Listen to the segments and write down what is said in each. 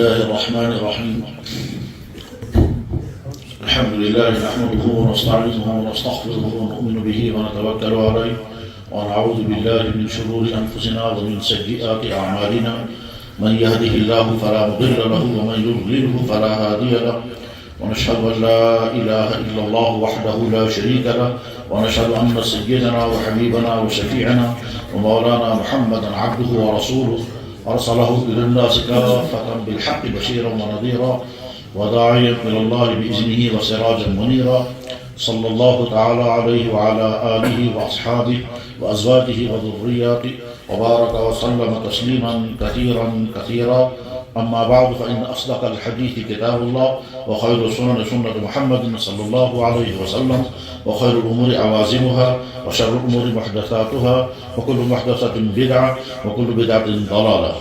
الله الرحمن الرحيم الحمد لله نحمده ونستعينه ونستغفره ونؤمن به ونتوكل عليه ونعوذ بالله من شرور أنفسنا ومن سيئات أعمالنا من يهده الله فلا مضل له ومن يضلله فلا هادي له ونشهد أن لا إله إلا الله وحده لا شريك له ونشهد أن سيدنا وحبيبنا وشفيعنا ومولانا محمدا عبده ورسوله أرسله إلى الناس كافة بالحق بشيرا ونذيرا وداعيا إلى الله بإذنه وسراجا منيرا صلى الله تعالى عليه وعلى آله وأصحابه وأزواجه وذرياته وبارك وسلم تسليما كثيرا كثيرا. أما بعد فإن أصدق الحديث كتاب الله وخير السنن سنة محمد صلى الله عليه وسلم وخير الأمور عوازمها وشر الأمور محدثاتها وكل محدثة بدعة وكل بدعة ضلالة.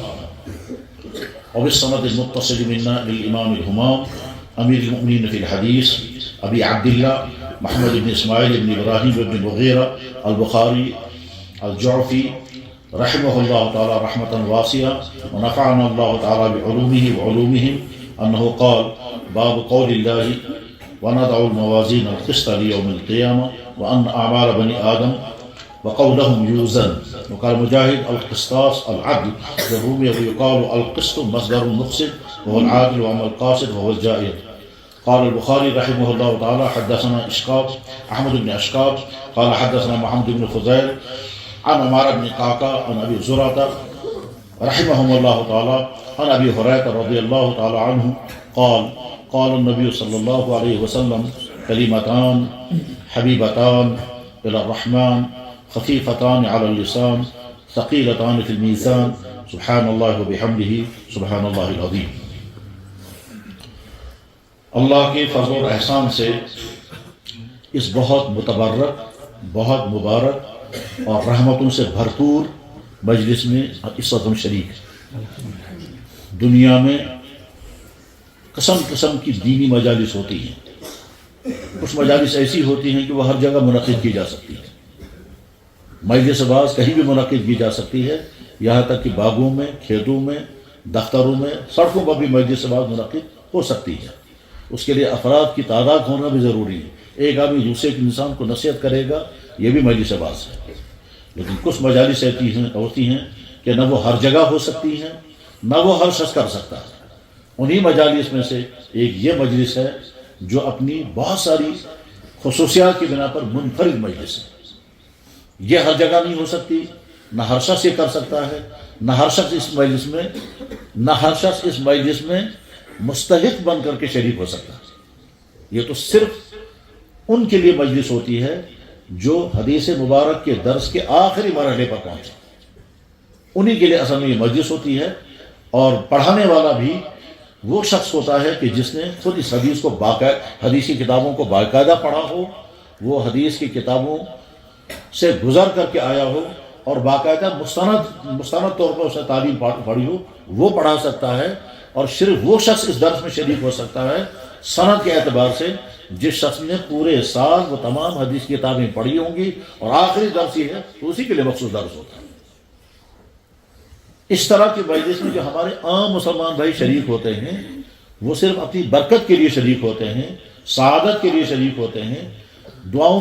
وبالسند المتصل منا للإمام الهمام أمير المؤمنين في الحديث أبي عبد الله محمد بن إسماعيل بن إبراهيم بن المغيرة البخاري الجعفي رحمه الله تعالى رحمة واسعة ونفعنا الله تعالى بعلومه وعلومهم أنه قال باب قول الله ونضع الموازين القسط ليوم القيامة وأن أعمال بني آدم وقولهم يوزن. وقال مجاهد القسطاس العدل بالرومية ويقال القسط مصدر مقسط وهو العادل وأما القاسط وهو الجائر. قال البخاري رحمه الله تعالى حدثنا إشقاب أحمد بن أشقاب قال حدثنا محمد بن فضيل عن عمار بن قعقاع عن أبي زرعة رحمهم الله تعالى عن أبي هريرة رضي الله تعالى عنه قال قال النبي صلى الله عليه وسلم كلمتان حبيبتان إلى الرحمن خفيفتان على اللسان ثقيلتان في الميزان سبحان الله وبحمده سبحان الله العظيم. اللہ کے فضل و احسان سے اس بہت متبرک بہت مبارک اور رحمتوں سے بھرپور مجلس میں اس وقت ہم شریک ہیں. دنیا میں قسم قسم کی دینی مجالس ہوتی ہیں. کچھ مجالس ایسی ہوتی ہیں کہ وہ ہر جگہ منعقد کی جا سکتی ہیں. مجلس باز کہیں بھی منعقد کی جا سکتی ہے، یہاں تک کہ باغوں میں، کھیتوں میں، دفتروں میں، سڑکوں پر بھی مجلس باز منعقد ہو سکتی ہے. اس کے لیے افراد کی تعداد ہونا بھی ضروری ہے. ایک آدمی دوسرے انسان کو نصیحت کرے گا، یہ بھی مجلس باز ہے. لیکن کچھ مجالس ہوتی ہیں کہ نہ وہ ہر جگہ ہو سکتی ہیں، نہ وہ ہر شخص کر سکتا ہے. انہی مجالس میں سے ایک یہ مجلس ہے جو اپنی بہت ساری خصوصیات کی بنا پر منفرد مجلس ہے. یہ ہر جگہ نہیں ہو سکتی، نہ ہر شخص یہ کر سکتا ہے، نہ ہر شخص اس مجلس میں مستحق بن کر کے شریک ہو سکتا ہے. یہ تو صرف ان کے لیے مجلس ہوتی ہے جو حدیث مبارک کے درس کے آخری مرحلے پر پہنچے. انہی کے لیے اصل میں یہ مجلس ہوتی ہے. اور پڑھانے والا بھی وہ شخص ہوتا ہے کہ جس نے خود اس حدیث کو حدیث کی کتابوں کو باقاعدہ پڑھا ہو، وہ حدیث کی کتابوں سے گزر کر کے آیا ہو اور باقاعدہ مستند طور پر اسے تعلیم پڑھی ہو، وہ پڑھا سکتا ہے. اور صرف وہ شخص اس درس میں شریک ہو سکتا ہے سند کے اعتبار سے جس شخص نے پورے سال وہ تمام حدیث کی کتابیں پڑھی ہوں گی اور آخری درس یہ ہے تو اسی کے لیے مخصوص درس ہوتا ہے. اس طرح کے مجلس میں جو ہمارے عام مسلمان بھائی شریک ہوتے ہیں وہ صرف اپنی برکت کے لیے شریک ہوتے ہیں، سعادت کے لیے شریک ہوتے ہیں، دعاؤں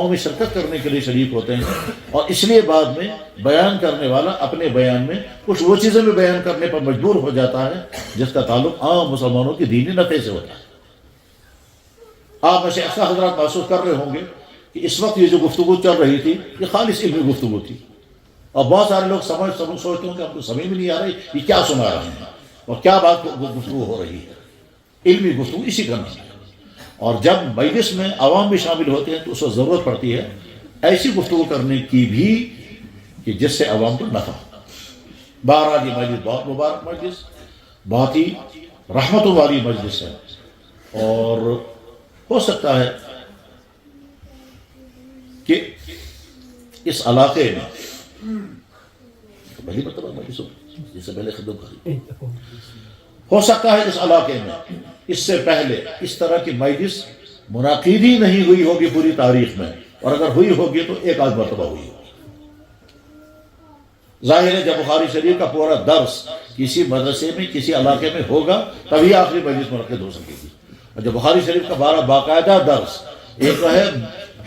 میں شرکت کرنے کے لیے شریک ہوتے ہیں. اور اس لیے بعد میں بیان کرنے والا اپنے بیان میں کچھ وہ چیزیں بھی بیان کرنے پر مجبور ہو جاتا ہے جس کا تعلق عام مسلمانوں کی دینی نفع سے ہوتا ہے. آپ میں سے اکثر حضرات محسوس کر رہے ہوں گے کہ اس وقت یہ جو گفتگو چل رہی تھی یہ خالص علمی گفتگو تھی. اور بہت سارے لوگ سوچتے ہیں کہ آپ کو سمجھ میں نہیں آ رہی یہ کیا سنا رہے ہیں اور کیا بات گفتگو ہو رہی ہے. علمی گفتگو اسی کا نام ہے. اور جب مجلس میں عوام بھی شامل ہوتے ہیں تو اس وقت ضرورت پڑتی ہے ایسی گفتگو کرنے کی بھی کہ جس سے عوام کو نفع ہو. بہرحال یہ مجلس بہت مبارک مجلس، بہت ہی رحمتوں والی مجلس ہے. اور ہو سکتا ہے کہ اس علاقے میں پہلی مرتبہ مجلس جس سے پہلے خدمت کری، ہو سکتا ہے اس علاقے میں اس سے پہلے اس طرح کی مجلس منعقد ہی نہیں ہوئی ہوگی پوری تاریخ میں، اور اگر ہوئی ہوگی تو ایک آدھ مرتبہ ہوئی ہوگی. ظاہر ہے جب بخاری شریف کا پورا درس کسی مدرسے میں کسی علاقے میں ہوگا تبھی آخری مجلس منعقد ہو سکے گی. اور جو بخاری شریف کا باقاعدہ درس، ایک تو ہے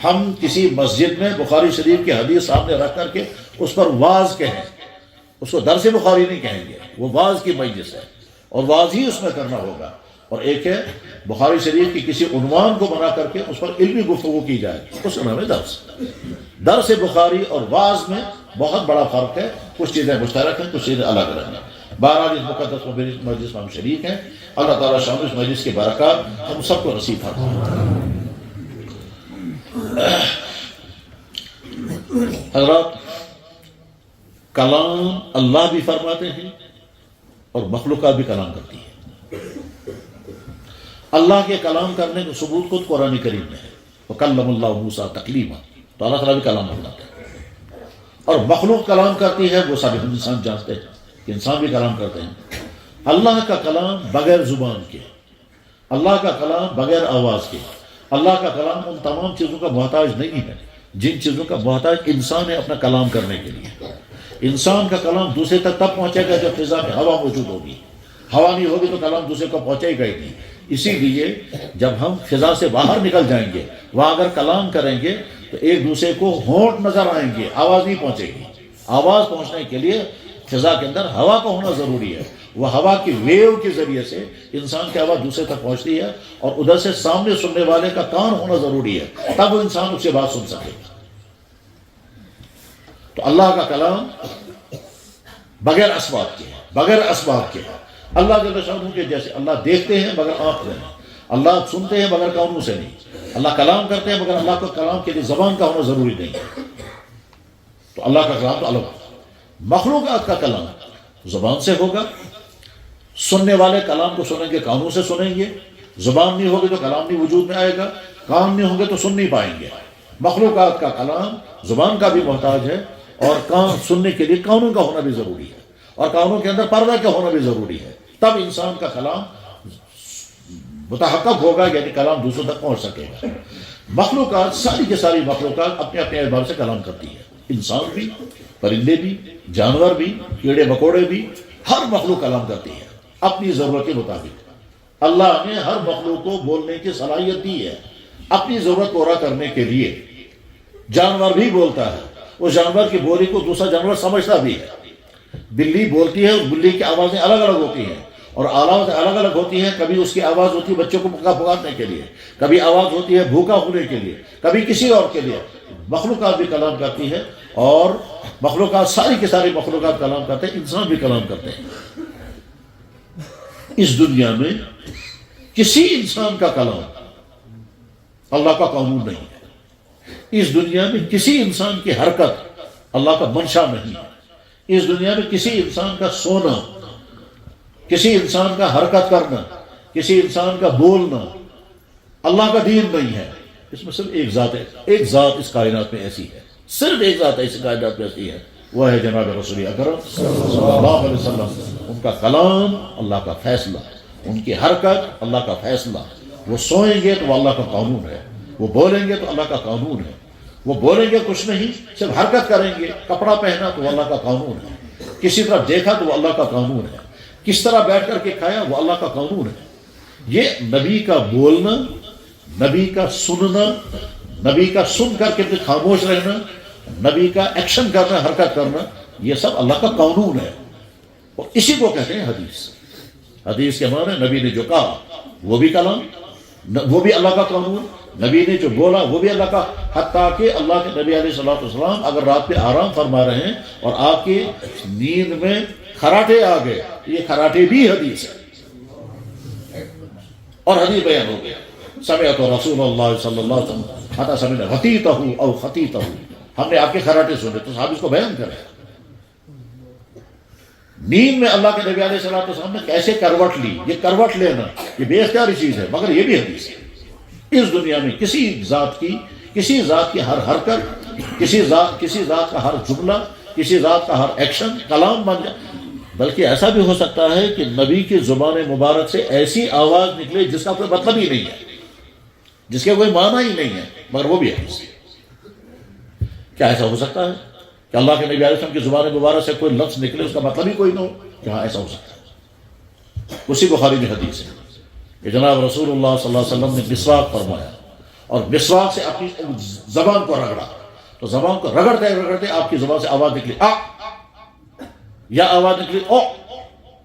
ہم کسی مسجد میں بخاری شریف کی حدیث سامنے رکھ کر کے اس پر واعظ کہیں، اس کو درس بخاری نہیں کہیں گے، وہ واعظ کی مجلس ہے اور واعظ ہی اس میں کرنا ہوگا. اور ایک ہے بخاری شریف کی کسی عنوان کو بنا کر کے اس پر علمی گفتگو کی جائے، اس کا نام ہے درس. درس بخاری اور واعظ میں بہت بڑا فرق ہے، کچھ چیزیں مشترک ہیں، کچھ چیزیں الگ الگ ہیں. بہرحال اس مقدس مجلس میں ہم شریک ہیں. اللہ تعالیٰ شامل اس مجلس کی برکات ہم سب کو نصیب فرمائے. حضرات، کلام اللہ بھی فرماتے ہیں اور مخلوقات بھی کلام کرتی ہے. اللہ کے کلام کرنے کا ثبوت خود قرآن کریم میں ہے، وَكَلَّمَ اللَّهُ مُوسَىٰ تَكْلِيمًا، تو اللہ تعالیٰ بھی کلام فرماتے ہیں. اور مخلوق کلام کرتی ہے، وہ سب انسان جانتے ہیں کہ انسان بھی کلام کرتے ہیں. اللہ کا کلام بغیر زبان کے، اللہ کا کلام بغیر آواز کے، اللہ کا کلام ان تمام چیزوں کا محتاج نہیں ہے جن چیزوں کا محتاج انسان ہے اپنا کلام کرنے کے لیے. انسان کا کلام دوسرے تک تب پہنچے گا جب فضا میں ہوا موجود ہوگی. ہوا نہیں ہوگی تو کلام دوسرے کو پہنچے گا ہی نہیں. اسی لیے جب ہم فضا سے باہر نکل جائیں گے، وہاں اگر کلام کریں گے تو ایک دوسرے کو ہونٹ نظر آئیں گے، آواز نہیں پہنچے گی. آواز پہنچنے کے لیے فضا کے اندر ہوا کا ہونا ضروری ہے. وہ ہوا کی ویو کے ذریعے سے انسان کی آواز دوسرے تک پہنچتی ہے، اور ادھر سے سامنے سننے والے کا کان ہونا ضروری ہے، تب وہ انسان اس سے بات سن سکے گا. تو اللہ کا کلام بغیر اسباب کے، بغیر اسباب کے. اللہ جل شانہ کے جیسے اللہ دیکھتے ہیں مگر آنکھ سے نہیں، اللہ سنتے ہیں مگر کانوں سے نہیں، اللہ کلام کرتے ہیں مگر اللہ کو کلام کے لیے زبان کا ہونا ضروری نہیں. تو اللہ کا کلام تو الگ. مخلوقات کا کلام زبان سے ہوگا، سننے والے کلام کو سنیں گے، کانوں سے سنیں گے. زبان نہیں ہوگی تو کلام نہیں وجود میں آئے گا، کان نہیں ہوں گے تو سن نہیں پائیں گے. مخلوقات کا کلام زبان کا بھی محتاج ہے، اور کان سننے کے لیے کانوں کا ہونا بھی ضروری ہے، اور کانوں کے اندر پردہ کا ہونا بھی ضروری ہے. تب انسان کا کلام متحقق ہوگا، یعنی کلام دوسروں تک پہنچ سکے گا. مخلوقات ساری کی ساری مخلوقات اپنے اپنے اعتبار سے کلام کرتی ہے. انسان بھی، پرندے بھی، جانور بھی، کیڑے مکوڑے بھی، ہر مخلوق کلام کرتی ہے اپنی ضرورت کے مطابق. اللہ نے ہر مخلوق کو بولنے کی صلاحیت دی ہے اپنی ضرورت پورا کرنے کے لیے. جانور بھی بولتا ہے، وہ جانور کی بولی کو دوسرا جانور سمجھتا بھی ہے. بلی بولتی ہے، اس بلی کی آوازیں الگ الگ ہوتی ہیں اور آوازیں الگ الگ ہوتی ہیں. کبھی اس کی آواز ہوتی ہے بچوں کو پکارنے کے لیے، کبھی آواز ہوتی ہے بھوکا ہونے کے لیے، کبھی کسی اور کے لیے. مخلوقات بھی کلام کرتی ہے، اور مخلوقات ساری کی ساری مخلوقات کلام کرتے ہیں، انسان بھی کلام کرتے ہیں. اس دنیا میں کسی انسان کا کلام اللہ کا قانون نہیں ہے. اس دنیا میں کسی انسان کی حرکت اللہ کا منشا نہیں ہے. اس دنیا میں کسی انسان کا سونا، کسی انسان کا حرکت کرنا، کسی انسان کا بولنا اللہ کا دین نہیں ہے. اس میں صرف ایک ذات ہے، ایک ذات اس کائنات میں ایسی ہے، صرف ایک ذات اس کائنات میں ایسی ہے، وہ ہے جناب رسول اکرم صلی اللہ علیہ وسلم. ان کا کلام اللہ کا فیصلہ، ان کی حرکت اللہ کا فیصلہ. وہ سوئیں گے تو وہ اللہ کا قانون ہے، وہ بولیں گے تو اللہ کا قانون ہے. وہ بولیں گے کچھ نہیں، صرف حرکت کریں گے. کپڑا پہنا تو وہ اللہ کا قانون ہے، کسی طرف دیکھا تو وہ اللہ کا قانون ہے، کس طرح بیٹھ کر کے کھایا وہ اللہ کا قانون ہے. یہ نبی کا بولنا، نبی کا سننا، نبی کا سن کر کے خاموش رہنا، نبی کا ایکشن کرنا، حرکت کرنا، یہ سب اللہ کا قانون ہے. اور اسی کو کہتے ہیں حدیث. حدیث کے معنی نبی نے جو کہا وہ بھی کلام، وہ بھی اللہ کا قانون. نبی نے جو بولا وہ بھی اللہ کا. حتیٰ کہ اللہ کے نبی علیہ الصلوۃ والسلام اگر رات پہ آرام فرما رہے ہیں اور آپ کی نیند میں خراٹے آ گئے، یہ خراٹے بھی حدیث ہے اور حدیث بیان ہو گیا. سمعت رسول اللہ صلی اللہ علیہ وسلم حتی سمعنا غطیتہ او خطیتہ، ہم نے آپ کے خراٹے سنے تو صحابہ اس کو بیان کریں. نیند میں اللہ کے نبی علیہ الصلوۃ والسلام نے کیسے کروٹ لی، یہ کروٹ لینا یہ بے اختیاری چیز ہے، مگر یہ بھی حدیث ہے. اس دنیا میں کسی ذات کی ہر حرکت، کسی ذات کا ہر جملہ، کسی ذات کا ہر ایکشن کلام بن جائے. بلکہ ایسا بھی ہو سکتا ہے کہ نبی کی زبان مبارک سے ایسی آواز نکلے جس کا کوئی مطلب ہی نہیں ہے، جس کے کوئی معنی ہی نہیں ہے، مگر وہ بھی حدیث ہے. کیا ایسا ہو سکتا ہے کہ اللہ کے نبی علیہ السلام کی زبان مبارک سے کوئی لفظ نکلے اس کا مطلب ہی کوئی نہ ہو؟ کہ ہاں ایسا ہو سکتا ہے. اسی بخاری میں حدیث ہے کہ جناب رسول اللہ صلی اللہ علیہ وسلم نے مسواک فرمایا اور مسواک سے اپنی زبان کو رگڑا، تو زبان کو رگڑتے رگڑتے آپ کی زبان سے آواز نکلی آ، یا آواز نکلی او،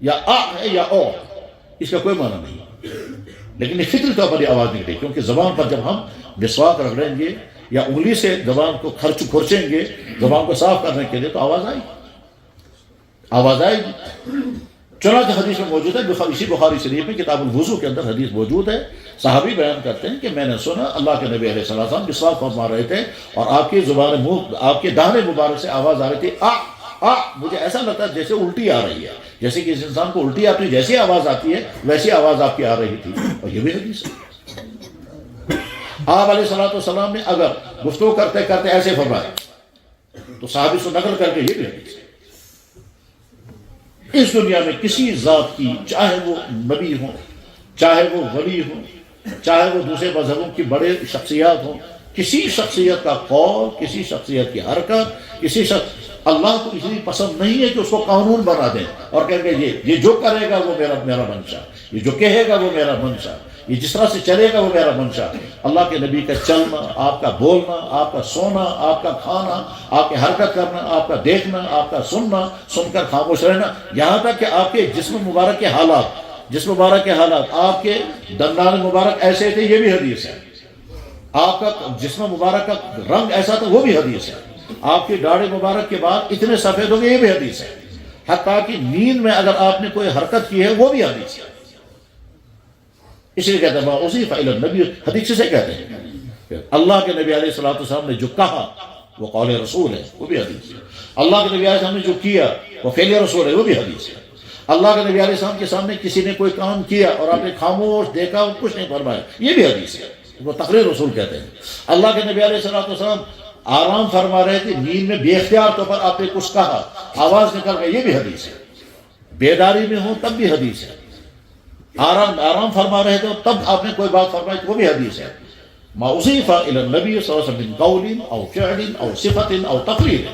یا آ ہے یا او، اس کا کوئی معنی نہیں، لیکن یہ فطری طور پر یہ آواز نکلی، کیونکہ زبان پر جب ہم مسواک رگڑیں گے یا انگلی سے زبان کو کھرچیں گے زبان کو صاف کرنے کے لیے، تو آواز آئے گی. چنانچہ حدیث میں موجود ہے، اسی بخاری شریف میں کتاب الوضو کے اندر حدیث موجود ہے. صحابی بیان کرتے ہیں کہ میں نے سنا اللہ کے نبی علیہ السلام مسواک فرما رہے تھے اور آپ کی زبان منہ، آپ کے دہنے مبارک سے آواز آ رہی تھی آ آ. مجھے ایسا لگتا ہے جیسے الٹی آ رہی ہے، جیسے کہ اس انسان کو الٹی آتی ہے، جیسی آواز آتی ہے ویسی آواز آپ کی آ رہی تھی. اور یہ بھی حدیث ہے. آپ علیہ السلام نے اگر گفتگو کرتے کرتے ایسے فرمایا تو صحابی سے نقل کر کے یہ بھی حدیث ہے. اس دنیا میں کسی ذات کی، چاہے وہ نبی ہوں، چاہے وہ ولی ہوں، چاہے وہ دوسرے مذہبوں کی بڑے شخصیات ہوں، کسی شخصیت کا قول، کسی شخصیت کی حرکت، کسی شخص، اللہ کو اس لیے پسند نہیں ہے کہ اس کو قانون بنا دیں اور کہیں گے یہ جو کرے گا وہ میرا منشا، یہ جو کہے گا وہ میرا منشا، یہ جس طرح سے چلے گا وہ میرا منشا. اللہ کے نبی کا چلنا، آپ کا بولنا، آپ کا سونا، آپ کا کھانا، آپ کی حرکت کرنا، آپ کا دیکھنا، آپ کا سننا، سن کر خاموش رہنا، یہاں تک کہ آپ کے جسم مبارک کے حالات، آپ کے دندان مبارک ایسے تھے، یہ بھی حدیث ہے. آپ کا جسم مبارک کا رنگ ایسا تھا، وہ بھی حدیث ہے. آپ کی داڑھی مبارک کے بعد اتنے سفید ہو گئے، یہ بھی حدیث ہے. حتیٰ کہ نیند میں اگر آپ نے کوئی حرکت کی ہے وہ بھی حدیث ہے. اس لیے کہتے ہیں اضیف الی النبی، حدیث سے کہتے ہیں اللہ کے نبی علیہ السلام نے جو کہا وہ قول رسول ہے، وہ بھی حدیث ہے. اللہ کے نبی علیہ السلام نے جو کیا وہ فعل رسول ہے، وہ بھی حدیث ہے. اللہ کے نبی علیہ السلام کے سامنے کسی نے کوئی کام کیا اور آپ نے خاموش دیکھا اور کچھ نہیں فرمایا، یہ بھی حدیث ہے. وہ تقریر رسول کہتے ہیں. اللہ کے نبی علیہ السلام آرام فرما رہے تھے، نیند میں بے اختیار طور پر آپ نے کچھ کہا، آواز نکل گئی، یہ بھی حدیث ہے. بیداری میں ہوں تب بھی حدیث ہے. آرام فرما رہے تھے تب آپ نے کوئی بات فرمائی، وہ بھی حدیث ہے. ما اضیف الی النبی صلی اللہ علیہ وسلم من قول او فعل او صفت او تقریر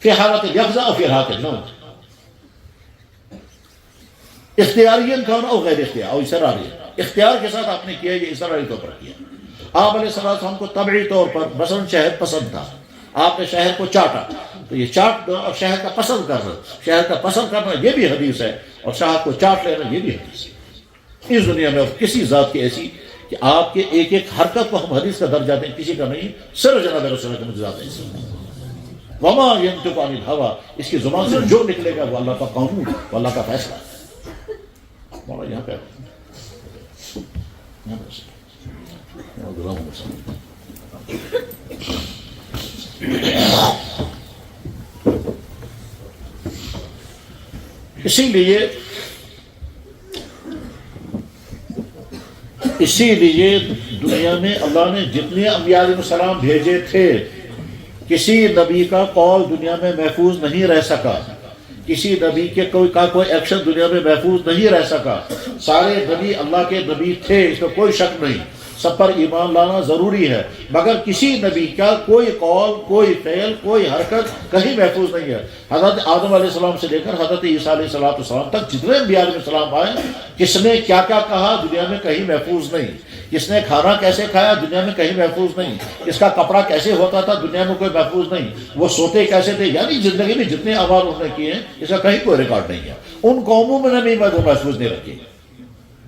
فی حالت الیقظہ او فی حالت النوم، اختیاریاً کان او غیر اختیار او اصراریاً، اختیار کے ساتھ آپ نے کیا، یہ اصراری طور پر کیا. آپ علیہ السلام کو طبعی طور پر مثلا شہد پسند تھا، آپ نے شہد کو چاٹا، تو یہ چاٹ اور شہد کا پسند کرنا، شہد کا پسند کرنا یہ بھی حدیث ہے، اور شہد کو چاٹ لینا یہ بھی حدیث ہے. اس دنیا میں اور کسی ذات کی ایسی کہ آپ کے ایک ایک حرکت کو ہم حدیث کا درجہ دیں، کسی کا نہیں، صرف جناب رسول اللہ کے مجزات ہیں. وما ينطق عن الهوى، اس کی زبان سے جو نکلے گا وہ اللہ کا قانون، وہ اللہ کا فیصلہ ہے. مولا یہاں پہ اسی لیے دنیا میں اللہ نے جتنے انبیاء علیہ السلام بھیجے تھے، کسی نبی کا قول دنیا میں محفوظ نہیں رہ سکا، کسی نبی کے کوئی ایکشن دنیا میں محفوظ نہیں رہ سکا. سارے نبی اللہ کے نبی تھے، اس میں کوئی شک نہیں، سب پر ایمان لانا ضروری ہے، مگر کسی نبی کا کوئی قول، کوئی فعل، کوئی حرکت کہیں محفوظ نہیں ہے. حضرت آدم علیہ السلام سے لے کر حضرت عیسیٰ علیہ السلام تک جتنے انبیاء علیہ السلام آئے، کس نے کیا کیا کہا دنیا میں کہیں محفوظ نہیں، کس نے کھانا کیسے کھایا دنیا میں کہیں محفوظ نہیں، کس کا کپڑا کیسے ہوتا تھا دنیا میں کوئی محفوظ نہیں، وہ سوتے کیسے تھے، یعنی زندگی میں جتنے اعمال انہوں نے کیے ہیں اس کا کہیں کوئی ریکارڈ نہیں ہے. ان قوموں میں نے وہ محفوظ نہیں رکھی.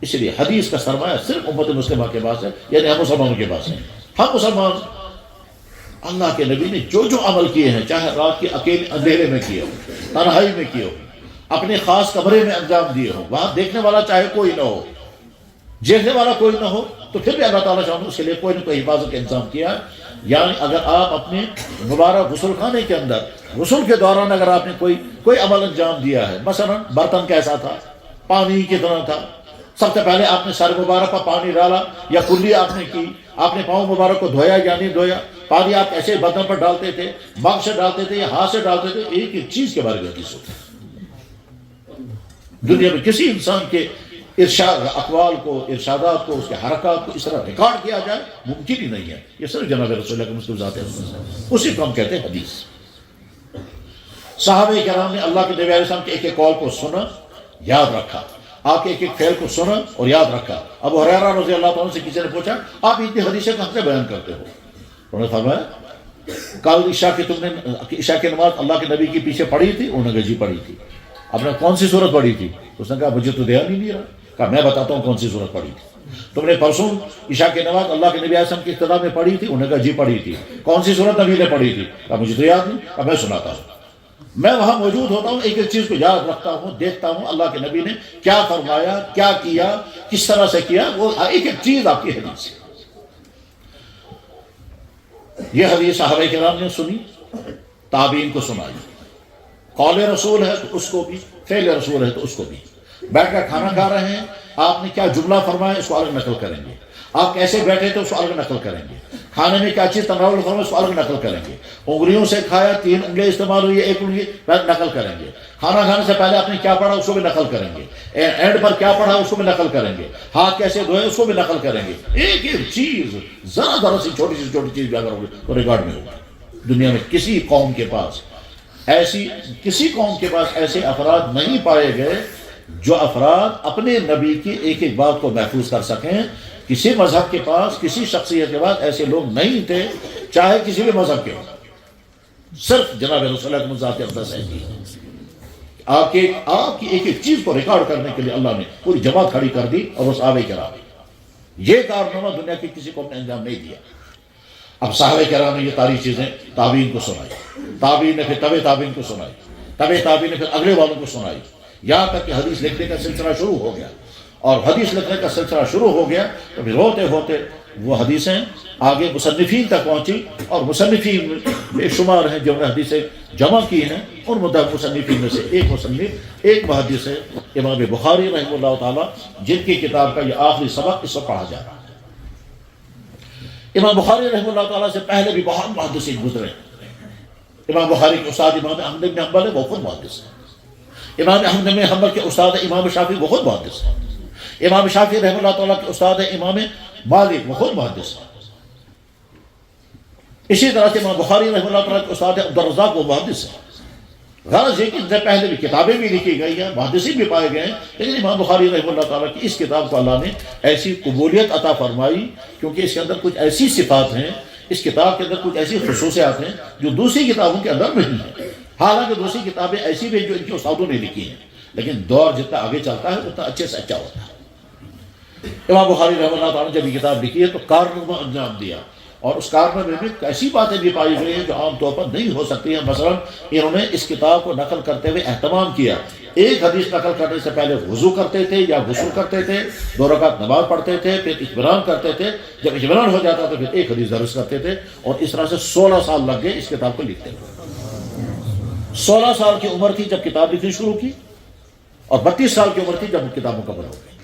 اس لیے حدیث کا سرمایہ صرف امت مسلمہ کے پاس ہے، یعنی ہم مسلمانوں کے پاس ہیں. ہم مسلمان اللہ کے نبی نے جو جو عمل کیے ہیں، چاہے رات کے اکیلے اندھیرے میں کیے ہو، تنہائی میں کیے ہو، اپنے خاص کمرے میں انجام دیے ہو، وہاں دیکھنے والا چاہے کوئی نہ ہو، دیکھنے والا کوئی نہ ہو، تو پھر بھی اللہ تعالیٰ شاہ نے اس کے لیے کوئی نہ کوئی حفاظت کا انتظام کیا. یعنی اگر آپ اپنے مبارک غسل خانے کے اندر غسل کے دوران اگر آپ نے کوئی عمل انجام دیا ہے، مثلا برتن کیسا تھا، پانی کتنا تھا، سب سے پہلے آپ نے سر مبارک پر پانی ڈالا یا کلی آپ نے کی، آپ نے پاؤں مبارک کو دھویا یا نہیں دھویا، پانی آپ ایسے برتن پر ڈالتے تھے، مگ سے ڈالتے تھے یا ہاتھ سے ڈالتے تھے، ایک ایک چیز کے بارے میں حدیث ہوتی ہے. دنیا میں کسی انسان کے ارشاد اقوال کو، ارشادات کو، اس کے حرکات کو اس طرح ریکارڈ کیا جائے ممکن ہی نہیں ہے. یہ صرف جناب رسول اللہ کے مسلم ذات ہے، اسی کو ہم کہتے ہیں حدیث. صحابہ کرام نے اللہ کے نبی علیہ السلام کے ایک ایک قول کو سنا، یاد رکھا، آپ کے ایک ایک فعل کو سنا اور یاد رکھا۔ ابو ہریرہ رضی اللہ عنہ سے کسی نے پوچھا آپ اتنی حدیثیں کہاں سے بیان کرتے ہو؟ انہوں نے فرمایا کل عشاء کی تم نے عشاء کی نماز اللہ کے نبی کے پیچھے پڑھی تھی؟ انہوں نے کہا جی پڑھی تھی۔ آپ نے کون سی صورت پڑھی تھی؟ اس نے کہا مجھے تو دھیان ہی نہیں رہا۔ کہا میں بتاتا ہوں کون سی صورت پڑھی تھی۔ تم نے پرسوں عشاء کی نماز اللہ کے نبی علیہ السلام کی ابتدا میں پڑھی تھی؟ انہوں نے کہا جی پڑھی تھی۔ کون سی صورت نبی نے پڑھی تھی؟ کہا مجھے تو یاد نہیں۔ کہا میں سناتا ہوں، میں وہاں موجود ہوتا ہوں، ایک ایک چیز کو یاد رکھتا ہوں، دیکھتا ہوں اللہ کے نبی نے کیا فرمایا، کیا کیا، کس طرح سے کیا، وہ ایک ایک چیز آپ کی حدیث ہے۔ یہ حدیث صحابہ کرام نے سنی، تابعین کو سنائی۔ قول رسول ہے تو اس کو بھی، فعل رسول ہے تو اس کو بھی۔ بیٹھ کر کھانا کھا رہے ہیں، آپ نے کیا جملہ فرمایا اس کو الگ نقل کریں گے، آپ کیسے بیٹھے تو اس کو الگ نقل کریں گے، کھانے میں کیا چیز تناول فرمایا اس کو الگ نقل کریں گے، انگلیوں سے کھایا، 3 انگلیاں استعمال ہوئی، 1 انگلی نقل کریں گے، کھانا کھانے سے پہلے آپ نے کیا پڑھا اس کو بھی نقل کریں گے، اینڈ پر کیا پڑھا اس کو بھی نقل کریں گے، ہاتھ کیسے دھوئے اس کو بھی نقل کریں گے۔ ایک ایک چیز، ذرا ذرا سی چھوٹی چیز بھی اگر ہوگی تو ریکارڈ میں ہوگی۔ دنیا میں کسی قوم کے پاس ایسے افراد نہیں پائے گئے جو افراد اپنے نبی کی ایک ایک بات کو محفوظ کر سکیں۔ کسی مذہب کے پاس، کسی شخصیت کے پاس ایسے لوگ نہیں تھے، چاہے کسی بھی مذہب کے ہوں، صرف جناب رسول اللہ کی ذات اقدس ہے۔ آپ کی ایک ایک چیز کو ریکارڈ کرنے کے لیے اللہ نے پوری جماعت کھڑی کر دی، اور وہ صحابہ کرام۔ یہ کارنامہ دنیا کی کسی قوم نے انجام نہیں دیا۔ اب صحابہ کرام نے یہ ساری چیزیں تابعین کو سنائی، تابعین نے پھر تبع تابعین کو سنائی، تبع تابعین نے پھر اگلے والوں کو سنائی، یہاں تک کہ حدیث لکھنے کا سلسلہ شروع ہو گیا۔ اور حدیث لکھنے کا سلسلہ شروع ہو گیا تو پھر ہوتے ہوتے وہ حدیثیں آگے مصنفین تک پہنچی، اور مصنفین بے شمار ہیں جنہوں نے حدیثیں جمع کی ہیں۔ ان مصنفین میں سے ایک محدث ہے امام بخاری رحمہ اللہ تعالیٰ، جن کی کتاب کا یہ آخری سبق اس وقت پڑھا جا رہا ہے۔ امام بخاری رحمہ اللہ تعالیٰ سے پہلے بھی بہت محدثین گزرے۔ امام بخاری کے استاد امام احمد بن حنبل ہے، وہ خود محدث ہے۔ امام احمد بن حنبل کے استاد امام شافعی، وہ خود محدث ہے۔ امام شافعی رحمہ اللہ تعالیٰ کے استاد امام مالک، وہ خود محدث ہے۔ اسی طرح سے امام بخاری رحمہ اللہ تعالیٰ کے استاد عبدالرزاق، وہ محدث ہے۔ غرض ہے کہ ان سے پہلے بھی کتابیں بھی لکھی گئی ہیں، محدثین بھی پائے گئے ہیں، لیکن امام بخاری رحمہ اللہ تعالیٰ کی اس کتاب کو اللہ نے ایسی قبولیت عطا فرمائی، کیونکہ اس کے اندر کچھ ایسی صفات ہیں، اس کتاب کے اندر کچھ ایسی خصوصیات ہیں جو دوسری کتابوں کے اندر نہیں ہیں۔ حالانکہ دوسری کتابیں ایسی بھی ہیں جو ان کے استادوں نے لکھی ہیں، لیکن دور جتنا آگے چلتا ہے اتنا اچھے سے اچھا ہوتا ہے۔ امام بخاری رحمہ اللہ تعالیٰ نے جب یہ کتاب لکھی ہے تو کارنامہ انجام دیا، اور اس کارنامے میں ایسی باتیں بھی پائی گئی ہیں جو عام طور پر نہیں ہو سکتی ہیں۔ مثلا انہوں نے اس کتاب کو نقل کرتے ہوئے اہتمام کیا، ایک حدیث نقل کرنے سے پہلے وضو کرتے تھے یا غسل کرتے تھے، 2 رکعت نماز پڑھتے تھے، پھر اطمینان کرتے تھے، جب اطمینان ہو جاتا تو پھر ایک حدیث درس کرتے تھے، اور اس طرح سے 16 سال لگ گئے اس کتاب کو لکھتے ہوئے۔ 16 سال کی عمر تھی جب کتاب لکھنی شروع کی، اور 32 سال کی عمر تھی جب کتاب مکمل ہو گئی،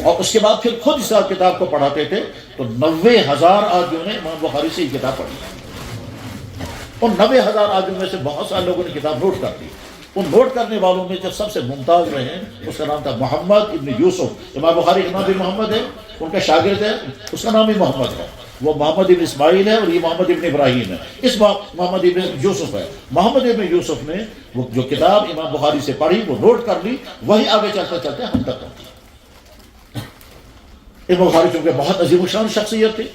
اور اس کے بعد پھر خود اس کتاب کو پڑھاتے تھے۔ تو 90,000 آدمیوں نے امام بخاری سے یہ کتاب پڑھی، ان 90,000 آدمیوں میں سے بہت سارے لوگوں نے کتاب نوٹ کر دی۔ ان نوٹ کرنے والوں میں جو سب سے ممتاز رہے اس کا نام تھا محمد ابن یوسف۔ امام بخاری کا نام بھی محمد ہے، ان کا شاگرد ہے، اس کا نام بھی محمد ہے۔ وہ محمد ابن اسماعیل ہے اور یہ محمد ابن ابراہیم ہے، اس محمد ابن یوسف ہے۔ محمد ابن یوسف نے وہ جو کتاب امام بخاری سے پڑھی وہ نوٹ کر لی، وہی آگے چلتے چلتے ہم تک پہنچی۔ امام بخاری چونکہ بہت عظیم الشان شخصیت تھی،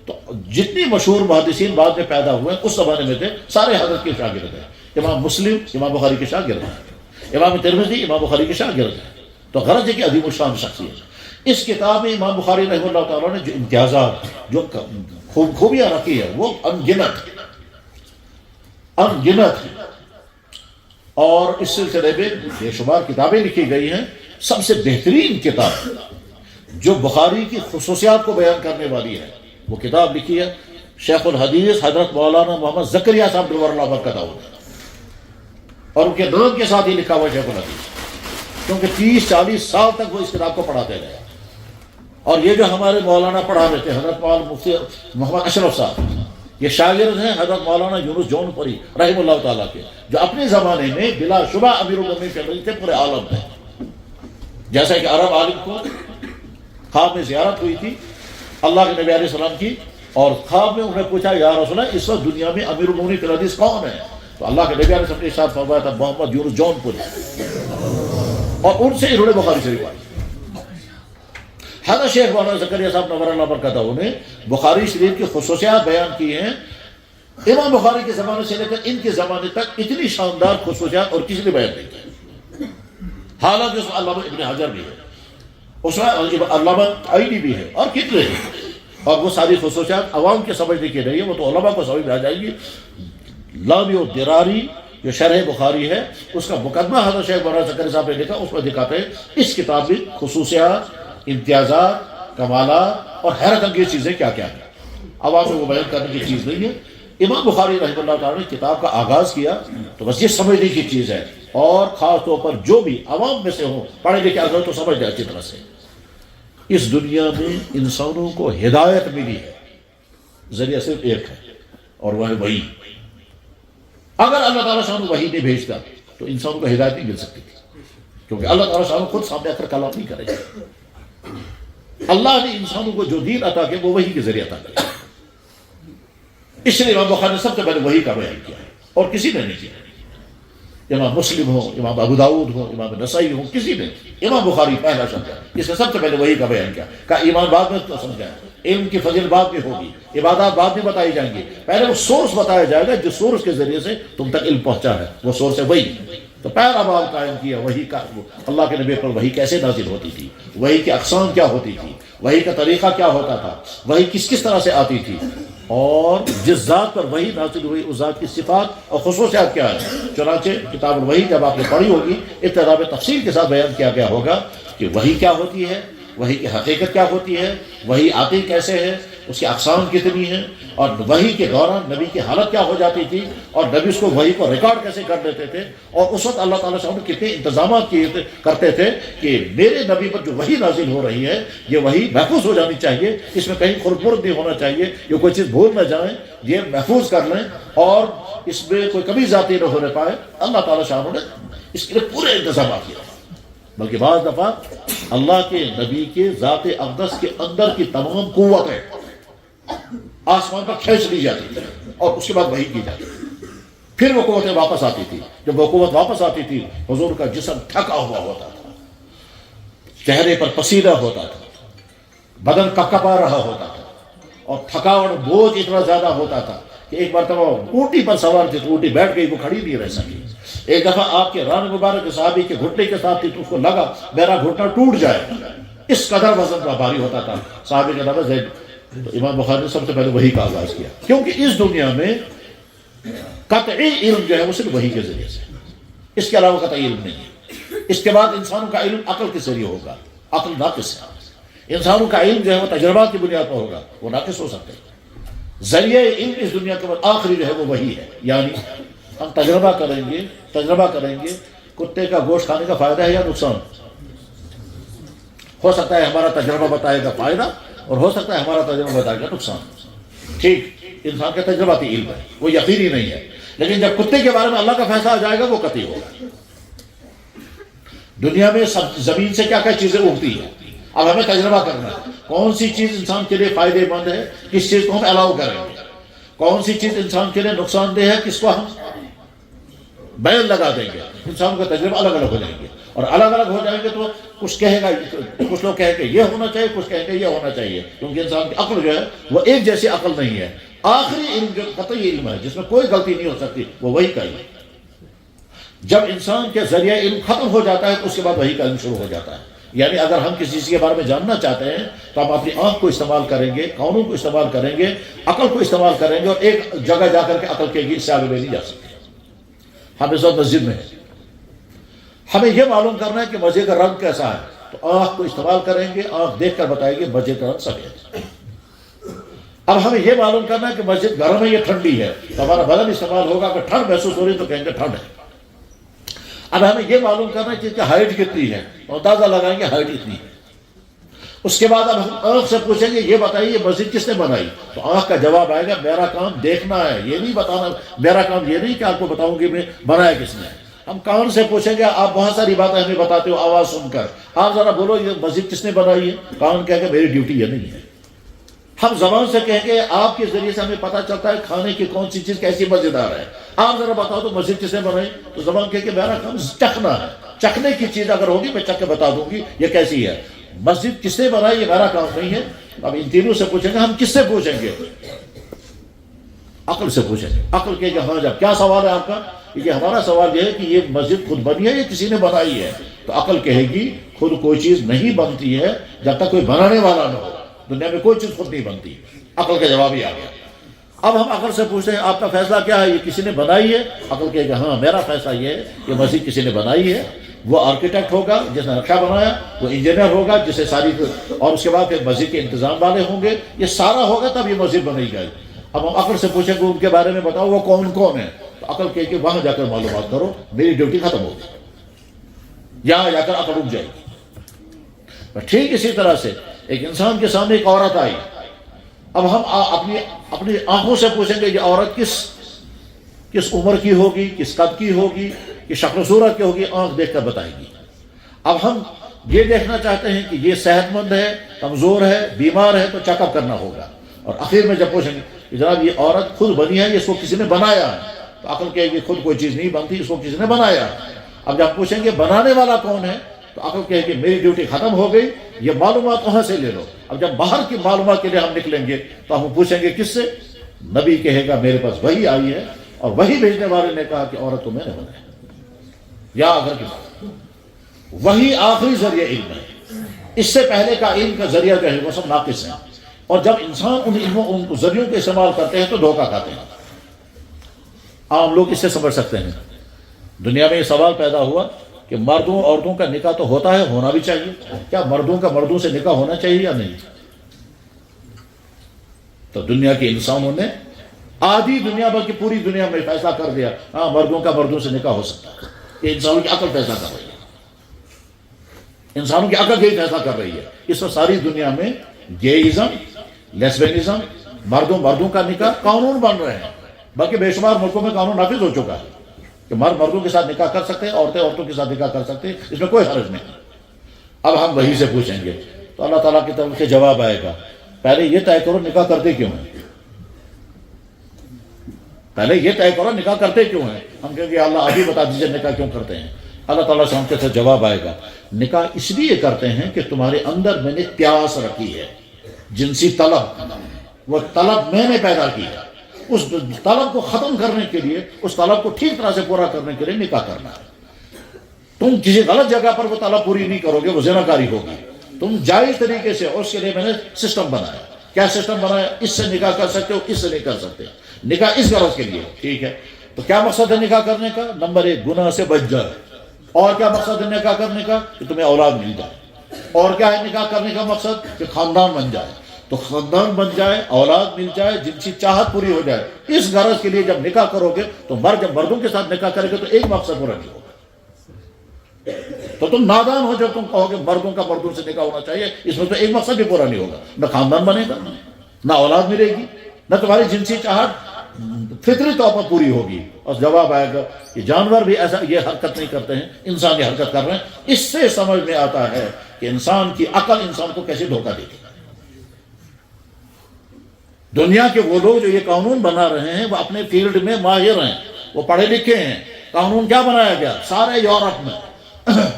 تو جتنی مشہور محدثین بعد میں پیدا ہوئے اس زمانے میں تھے سارے حضرت کے شاگرد ہیں۔ امام مسلم امام بخاری کے شاگرد ہیں، امام ترمذی امام بخاری کے شاگرد ہیں۔ تو غرض ہے کہ عظیم الشان شخصیت۔ اس کتاب میں امام بخاری رحمہ اللہ تعالیٰ نے جو امتیازات، جو خوبیاں رکھی ہے وہ انگنت ہیں، اور اس سلسلے میں بے شمار کتابیں لکھی گئی ہیں۔ سب سے بہترین کتاب جو بخاری کی خصوصیات کو بیان کرنے والی ہے وہ کتاب لکھی ہے شیخ الحدیث حضرت مولانا محمد زکریا صاحب نور اللہ برکتہ، اور ان کے نام کے ساتھ ہی لکھا ہوا شیخ الحدیث، کیونکہ 30-40 سال تک وہ اس کتاب کو پڑھاتے رہے۔ اور یہ جو ہمارے مولانا پڑھا رہے تھے حضرت مولانا مفتی محمد اشرف صاحب، یہ شاگرد ہیں حضرت مولانا یونس جون پوری رحمہ اللہ تعالیٰ کے، جو اپنے زمانے میں بلا شبہ امیر المومنین چل رہی تھے پورے عالم میں۔ جیسا کہ عرب عالم کو خواب میں زیارت ہوئی تھی اللہ کے نبی علیہ السلام کی، اور خواب میں انہوں نے پوچھا یا رسول اللہ اس وقت دنیا میں امیر المومنین فی الحدیث کون ہے؟ تو اللہ کے نبی علیہ السلام نے ارشاد فرمایا تھا محمد یونس جون پور، اور ان سے انہوں نے بخاری شریف پڑھی. حضرت شیخ مولانا زکریا صاحب نور اللہ برکاتہ نے بخاری شریف کی خصوصیات بیان کی ہیں. امام بخاری کے زمانے سے لے کر ان کے زمانے تک اتنی شاندار خصوصیات اور کسی نے بیان نہیں کی. حالانکہ اس میں علامہ ابن حجر بھی ہے، اس میں علامہ عینی بھی ہے، اور کتنے ہیں، اور وہ ساری خصوصیات عوام کے سمجھنے کی نہیں ہے، وہ تو علماء کو سمجھ میں آ جائیں گی. لامی و دراری جو شرح بخاری ہے اس کا مقدمہ حضرت شیخ مولانا زکریا صاحب نے لکھا، اس میں دکھاتے ہیں اس کتاب میں خصوصیات، امتیازات، کمالات اور حیرت انگیز چیزیں کیا کیا ہیں. عوام میں وہ بیان کرنے کی چیز نہیں ہے. امام بخاری رحمہ اللہ تعالیٰ نے کتاب کا آغاز کیا تو بس یہ سمجھنے کی چیز ہے، اور خاص طور پر جو بھی عوام میں سے ہوں پڑھے لکھے اگر تو سمجھ جائے اچھی طرح سے. اس دنیا میں انسانوں کو ہدایت ملی ہے، ذریعہ صرف ایک ہے، اور وہ ہے وحی. اگر اللہ تعالیٰ شان وحی نہیں بھیجتا تو انسانوں کو ہدایت نہیں مل سکتی تھی، کیونکہ اللہ تعالیٰ شان خود سامنے آ کر کلام نہیں کرے گا. اللہ نے انسانوں کو جو دین عطا کیا وہ وحی کے ذریعے عطا کیا. اس لیے امام بخاری نے سب سے پہلے وحی کا بیان کیا ہے، اور کسی نے نہیں کیا. امام مسلم ہو، امام ابو داؤد ہو، امام نسائی ہو، کسی نے. امام بخاری پہلا شخص ہے اس نے سب سے پہلے وحی کا بیان کیا. کہ ایمان بعد میں تو سمجھا، علم کی فضیلت بعد میں ہوگی، عبادات بعد میں بتائی جائیں گی، پہلے وہ سورس بتایا جائے گا جس سورس کے ذریعے سے تم تک علم پہنچا ہے، وہ سورس ہے وحی. تو پہلا باب قائم کیا وحی کا. اللہ کے نبی پر وحی کیسے نازل ہوتی تھی، وحی کی اقسام کیا ہوتی تھی، وحی کا طریقہ کیا ہوتا تھا، وحی کس کس طرح سے آتی تھی، اور جس ذات پر وحی نازل ہوئی اس ذات کی صفات اور خصوصیات کیا ہے. چنانچہ کتاب الوحی جب آپ نے پڑھی ہوگی ابتدا میں تفصیل کے ساتھ بیان کیا گیا ہوگا کہ وحی کیا ہوتی ہے، وحی کی حقیقت کیا ہوتی ہے، وحی آتی کیسے ہے، اس کی اقسام کتنی ہیں، اور وحی کے دوران نبی کی حالت کیا ہو جاتی تھی، اور نبی اس کو وحی کو ریکارڈ کیسے کر لیتے تھے، اور اس وقت اللہ تعالیٰ سے کتنے انتظامات کرتے تھے کہ میرے نبی پر جو وحی نازل ہو رہی ہے یہ وحی محفوظ ہو جانی چاہیے، اس میں کہیں خرد نہیں ہونا چاہیے، یہ کوئی چیز بھول نہ جائیں، یہ محفوظ کر لیں اور اس میں کوئی کمی ذاتی نہ ہونے پائے. اللہ تعالیٰ شاہ نے اس کے لیے پورے انتظامات کیا. بلکہ بعض دفعہ اللہ کے نبی کے ذات اقدس کے اندر کی تمام قوتیں آسمان پر کھینچ لی جاتی تھی اور اس کے بعد وحی کی جاتی تھی. پھر وہ قوتیں واپس آتی تھی. جب وہ قوت واپس آتی تھی حضور کا جسم تھکا ہوا ہوتا تھا، چہرے پر پسینہ ہوتا تھا، بدن کپکپا رہا ہوتا تھا، اور تھکاوٹ بوجھ اتنا زیادہ ہوتا تھا کہ ایک بار وہ اونٹی پر سوار تھی تو اونٹی بیٹھ گئی، وہ کھڑی نہیں رہ سکی. ایک دفعہ آپ کے ران مبارک صحابی کے گھٹنے کے ساتھ تھی تو اس کو لگا میرا گھٹنا ٹوٹ جائے، اس قدر وزن کا بھاری ہوتا تھا. صحابی کا نام ہے زید. تو امام بخاری نے سب سے پہلے وحی کا آغاز کیا، کیونکہ اس دنیا میں قطعی علم جو ہے وہ صرف وحی کے ذریعے سے، اس کے علاوہ قطعی علم نہیں ہے. اس کے بعد انسانوں کا علم عقل کے ذریعے ہوگا، عقل ناقص ہے. انسانوں کا علم جو ہے وہ تجربات کی بنیاد پر ہوگا، وہ ناقص ہو سکتے ہیں. ذریعہ علم اس دنیا کے بعد آخری جو ہے وہ وحی ہے. یعنی ہم تجربہ کریں گے کتے کا گوشت کھانے کا فائدہ ہے یا نقصان. ہو سکتا ہے ہمارا تجربہ بتائے گا فائدہ، اور ہو سکتا ہے ہمارا تجربہ بتائے گا نقصان. ٹھیک، انسان کا تجرباتی علم ہے، وہ یقینی نہیں ہے. لیکن جب کتے کے بارے میں اللہ کا فیصلہ آ جائے گا وہ قطعی ہوگا. دنیا میں زمین سے کیا کیا چیزیں اگتی ہیں، اب ہمیں تجربہ کرنا ہے کون سی چیز انسان کے لیے فائدے مند ہے، کس چیز کو ہم الاؤ کریں گے، کون سی چیز انسان کے لیے نقصان دہ ہے، کس کو ہم بیل لگا دیں گے. انسانوں کا تجربہ الگ الگ ہو جائیں گے، اور الگ الگ ہو جائیں گے تو کچھ کہے گا، کچھ لوگ کہیں گے یہ ہونا چاہیے، کچھ کہیں گے یہ ہونا چاہیے، کیونکہ انسان کی عقل جو ہے وہ ایک جیسی عقل نہیں ہے. آخری علم جو قطعی علم ہے جس میں کوئی غلطی نہیں ہو سکتی وہ وحی کا علم. جب انسان کے ذریعہ علم ختم ہو جاتا ہے تو اس کے بعد وحی کا علم شروع ہو جاتا ہے. یعنی اگر ہم کسی چیز کے بارے میں جاننا چاہتے ہیں تو ہم اپنی آنکھ کو استعمال کریں گے، کانوں کو استعمال کریں گے، عقل کو استعمال کریں گے، اور ایک جگہ جا کر کے عقل کہے گی اس سے آگے نہیں جا سکتے. ہم اس وقت مسجد میں ہیں، ہمیں یہ معلوم کرنا ہے کہ مسجد کا رنگ کیسا ہے، تو آنکھ کو استعمال کریں گے، آنکھ دیکھ کر بتائے گی مسجد کا رنگ سفید. اب ہمیں یہ معلوم کرنا ہے کہ مسجد گرم ہے یا ٹھنڈی ہے، تو ہمارا بدن استعمال ہوگا. اگر ٹھنڈ محسوس ہو رہی تو کہیں گے ٹھنڈ ہے. اب ہمیں یہ معلوم کرنا ہے کہ اس کی ہائٹ کتنی ہے، اندازہ لگائیں گے ہائٹ اتنی ہے. اس کے بعد اب ہم آنکھ سے پوچھیں گے یہ بتائیے یہ مسجد کس نے بنائی، تو آنکھ کا جواب آئے گا میرا کام دیکھنا ہے، یہ نہیں بتانا، میرا کام یہ نہیں کہ آپ کو بتاؤں گی میں بنایا کس نے. ہم کان سے پوچھیں گے، آپ بہت ساری باتیں ہمیں بتاتے ہو آواز سن کر، آپ ذرا بولو یہ مسجد کس نے بنائی ہے. کان کہے گا میری ڈیوٹی یہ نہیں ہے. ہم زبان سے کہیں گے، آپ کے ذریعے سے ہمیں پتہ چلتا ہے کھانے کی کون سی چیز کیسی مزیدار ہے. آپ ذرا بتاؤ تو مسجد کس نے بنائی؟ تو زبان کہ میرا کام چکھنا ہے، چکھنے کی چیز اگر ہوگی میں چکھ کے بتا دوں گی یہ کیسی ہے۔ مسجد کس نے بنائی یہ میرا کام نہیں ہے۔ اب ان تینوں سے پوچھیں گے، ہم کس سے پوچھیں گے؟ عقل سے پوچھیں گے۔ عقل کہ ہاں جب کیا سوال ہے آپ کا؟ یہ ہمارا سوال یہ ہے کہ یہ مسجد خود بنی ہے یا کسی نے بنائی ہے؟ تو عقل کہے گی خود کوئی چیز نہیں بنتی ہے جب تک کوئی بنانے والا نہ ہو، دنیا میں کوئی چیز خود نہیں بنتی۔ عقل کا جواب ہی آ گیا۔ اب ہم عقل سے پوچھتے ہیں آپ کا فیصلہ کیا ہے؟ یہ کسی نے بنائی ہے؟ عقل کہے گا ہاں میرا فیصلہ یہ ہے کہ مسجد کسی نے بنائی ہے۔ وہ آرکیٹیکٹ ہوگا جس نے نقشہ بنایا، وہ انجینئر ہوگا جسے ساری، اور اس کے بعد پھر مسجد کے انتظام والے ہوں گے، یہ سارا ہوگا تب یہ مسجد بنائی جائے۔ اب ہم عقل سے پوچھیں گے ان کے بارے میں بتاؤ وہ کون کون ہے، تو عقل کہے کہ وہاں جا کر معلومات کرو، میری ڈیوٹی ختم ہوگی، یہاں جا کر عقل رک جائے گی۔ ٹھیک اسی طرح سے ایک انسان کے سامنے ایک عورت آئی، اب ہم اپنی آنکھوں سے پوچھیں گے یہ عورت کس عمر کی ہوگی، کس قد کی ہوگی، کہ شکل و صورت کی ہوگی، آنکھ دیکھ کر بتائے گی۔ اب ہم یہ دیکھنا چاہتے ہیں کہ یہ صحت مند ہے، کمزور ہے، بیمار ہے، تو چیک اپ کرنا ہوگا۔ اور آخر میں جب پوچھیں گے کہ جناب یہ عورت خود بنی ہے، اس کو کسی نے بنایا ہے، تو عقل کہے گی خود کوئی چیز نہیں بنتی، اس کو کسی نے بنایا ہے۔ اب جب پوچھیں گے بنانے والا کون ہے، تو عقل کہے کہ میری ڈیوٹی ختم ہو گئی، یہ معلومات وہاں سے لے لو۔ اب جب باہر کی معلومات کے لیے ہم نکلیں گے تو ہم پوچھیں گے کس سے؟ نبی کہے گا میرے پاس وحی آئی ہے اور وحی بھیجنے والے نے کہا کہ عورت کو میں نے بنایا۔ یا اگر کی بات، وہی آخری ذریعہ علم ہے، اس سے پہلے کا علم کا ذریعہ جو ہے وہ سب ناقص ہیں، اور جب انسان ان ذریعوں کو استعمال کرتے ہیں تو دھوکہ کھاتے ہیں۔ عام لوگ اس سے سمجھ سکتے ہیں۔ دنیا میں یہ سوال پیدا ہوا کہ مردوں عورتوں کا نکاح تو ہوتا ہے، ہونا بھی چاہیے، کیا مردوں کا مردوں سے نکاح ہونا چاہیے یا نہیں؟ تو دنیا کے انسانوں نے، آدھی دنیا بلکہ پوری دنیا میں فیصلہ کر دیا ہاں مردوں کا مردوں سے نکاح ہو سکتا ہے۔ یہ انسانوں کی عقل فیصلہ کر رہی ہے، انسانوں کی عقل یہی فیصلہ کر رہی ہے۔ اس وقت ساری دنیا میں گےازم، لیسبینزم، مردوں کا نکاح قانون بن رہے ہیں، بلکہ بے شمار ملکوں میں قانون نافذ ہو چکا ہے کہ مرد مردوں کے ساتھ نکاح کر سکتے ہیں، عورتیں عورتوں کے ساتھ نکاح کر سکتے ہیں، اس میں کوئی حرج نہیں۔ اب ہم وہی سے پوچھیں گے تو اللہ تعالیٰ کی طرف سے جواب آئے گا پہلے یہ طے کرو نکاح کرتے کیوں ہیں، پہلے یہ طے کرو نکاح کرتے کیوں ہیں۔ ہم کہیں گے اللہ آپ ہی بتا دیجیے نکاح کیوں کرتے ہیں۔ اللہ تعالیٰ سے ہم کے ساتھ جواب آئے گا نکاح اس لیے کرتے ہیں کہ تمہارے اندر میں نے پیاس رکھی ہے، جنسی طلب، وہ طلب میں نے پیدا کی ہے، اس طلب کو ختم کرنے کے لیے، اس طلب کو ٹھیک طرح سے پورا کرنے کے لیے نکاح کرنا ہے۔ تم کسی غلط جگہ پر وہ طلب پوری نہیں کرو گے، وہ زناکاری ہوگی۔ تم جائز طریقے سے، اس کے لیے میں نے سسٹم بنایا۔ کیا سسٹم بنایا؟ اس سے نکاح کر سکتے ہو، اس سے نہیں کر سکتے۔ نکاح اس غرض کے لیے، ٹھیک ہے۔ تو کیا مقصد ہے نکاح کرنے کا؟ نمبر 1 گناہ سے بچ جائے۔ اور کیا مقصد ہے نکاح کرنے کا؟ کہ تمہیں اولاد مل جائے۔ اور کیا ہے نکاح کرنے کا مقصد؟ کہ خاندان بن جائے۔ تو خاندان بن جائے، اولاد مل جائے، جنسی چاہت پوری ہو جائے۔ اس غرض کے لیے جب نکاح کرو گے تو جب مردوں کے ساتھ نکاح کرے گے تو ایک مقصد پورا نہیں ہوگا۔ تو تم نادان ہو جب تم کہو گے مردوں کا مردوں سے نکاح ہونا چاہیے، اس میں تو ایک مقصد بھی پورا نہیں ہوگا، نہ خاندان بنے گا، نہ اولاد ملے گی، نہ تمہاری جنسی چاہت فطری طور پر پوری ہوگی۔ اور جواب آئے گا کہ جانور بھی ایسا یہ حرکت نہیں کرتے ہیں، انسان یہ حرکت کر رہے ہیں۔ اس سے سمجھ میں آتا ہے کہ انسان کی عقل انسان کو کیسے دھوکہ دیتی ہے۔ دنیا کے وہ لوگ جو یہ قانون بنا رہے ہیں وہ اپنے فیلڈ میں ماہر ہیں، وہ پڑھے لکھے ہیں۔ قانون کیا بنایا گیا؟ سارے یورپ میں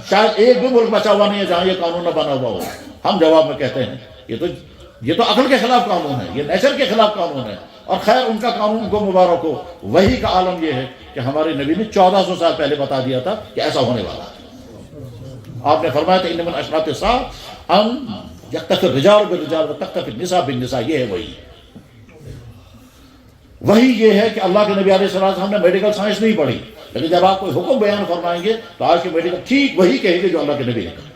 شاید ایک بھی ملک بچا ہوا نہیں ہے جہاں یہ قانون نہ بنا ہوا ہو۔ ہم جواب میں کہتے ہیں یہ تو عقل کے خلاف قانون ہے، یہ نیچر کے خلاف قانون ہے۔ اور خیر ان کا قانون کو مبارک ہو۔ وہی کا عالم یہ ہے کہ ہمارے نبی نے 1400 سال پہلے بتا دیا تھا کہ ایسا ہونے والا ہے۔ آپ نے فرمایا تھا ان من اشراط الساعۃ ان یختلف الرجال بالرجال وتختلف النساء بالنساء، یہ ہے وہی یہ ہے کہ اللہ کے نبی علیہ السلام نے میڈیکل سائنس نہیں پڑھی، لیکن جب آپ کوئی حکم بیان فرمائیں گے تو آج کے میڈیکل ٹھیک وہی کہیں گے جو اللہ کے نبی نے کہا۔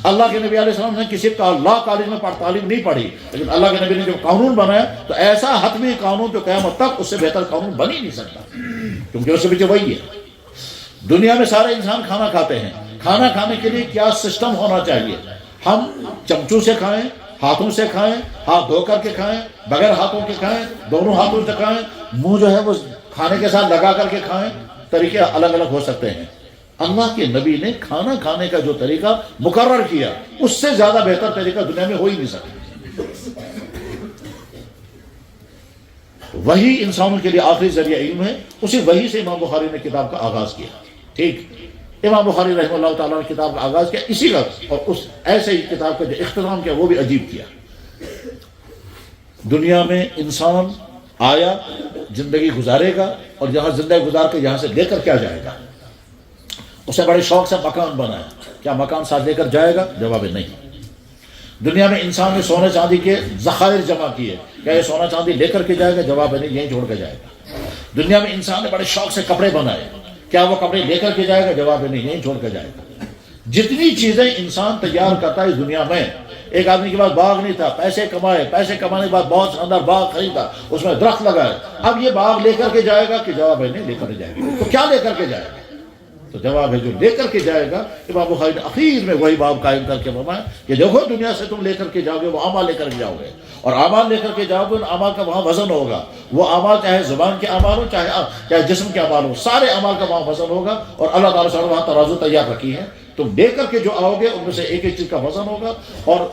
اللہ کے نبی علیہ السلام نے کسی لا کالج میں تعلیم نہیں پڑھی، لیکن اللہ کے نبی نے جب قانون بنایا تو ایسا حتمی قانون جو قیامت تک اس سے بہتر قانون بن ہی نہیں سکتا، کیونکہ اس سے پیچھے وہی ہے۔ دنیا میں سارے انسان کھانا کھاتے ہیں، کھانا کھانے کے لیے کیا سسٹم ہونا چاہیے؟ ہم چمچوں سے کھائیں، ہاتھوں سے کھائیں، ہاتھ دھو کر کے کھائیں، بغیر ہاتھوں کے کھائیں، دونوں ہاتھوں سے کھائیں، منہ جو ہے وہ کھانے کے ساتھ لگا کر کے کھائیں، طریقے الگ الگ ہو سکتے ہیں۔ اللہ کے نبی نے کھانا کھانے کا جو طریقہ مقرر کیا اس سے زیادہ بہتر طریقہ دنیا میں ہو ہی نہیں سکتا۔ وہی انسانوں کے لیے آخری ذریعہ علم ہے. اسی وہی سے امام بخاری نے کتاب کا آغاز کیا. ٹھیک، امام بخاری رحمہ اللہ تعالیٰ نے کتاب کا آغاز کیا اسی وقت، اور اس ایسے ہی کتاب کا جو اختتام کیا وہ بھی عجیب کیا. دنیا میں انسان آیا، زندگی گزارے گا، اور جہاں زندگی گزار کے یہاں سے لے کر کیا جائے گا. اسے بڑے شوق سے مکان بنایا، کیا مکان ساتھ لے کر جائے گا؟ جواب نہیں. دنیا میں انسان نے سونے چاندی کے ذخائر جمع کیے، کیا یہ سونا چاندی لے کر کے جائے گا؟ جواب نہیں، یہیں چھوڑ کے جائے گا. دنیا میں انسان نے بڑے شوق سے کپڑے بنائے، کیا وہ کپڑے لے کر کے جائے گا؟ جواب نہیں، یہیں چھوڑ کے جائے گا. جتنی چیزیں انسان تیار کرتا ہے اس دنیا میں، ایک آدمی کے پاس باغ نہیں تھا، پیسے کمائے، پیسے کمانے کے بعد بہت شاندار باغ خریدا، اس میں درخت لگائے، اب یہ باغ لے کر کے جائے گا کہ جواب ہے نہیں، لے کر جائے گا. تو کیا لے کر کے جائے گا؟ تو جواب ہے جو لے کر کے جائے گا. امام بخاری نے اخیر میں وہی باب قائم کر کے فرمایا کہ دیکھو دنیا سے تم لے کر کے جاؤ گے وہ اعمال لے کر کے جاؤ گے، اور اعمال لے کر کے جاؤ گے ان اعمال کا وہاں وزن ہوگا. وہ اعمال چاہے زبان کے اعمال ہو، چاہے جسم کے اعمال ہو، سارے اعمال کا وہاں وزن ہوگا. اور اللہ تعالیٰ سے وہاں ترازو تیار رکھی ہے، تم لے کر کے جو آؤ گے ان میں سے ایک ایک چیز کا وزن ہوگا. اور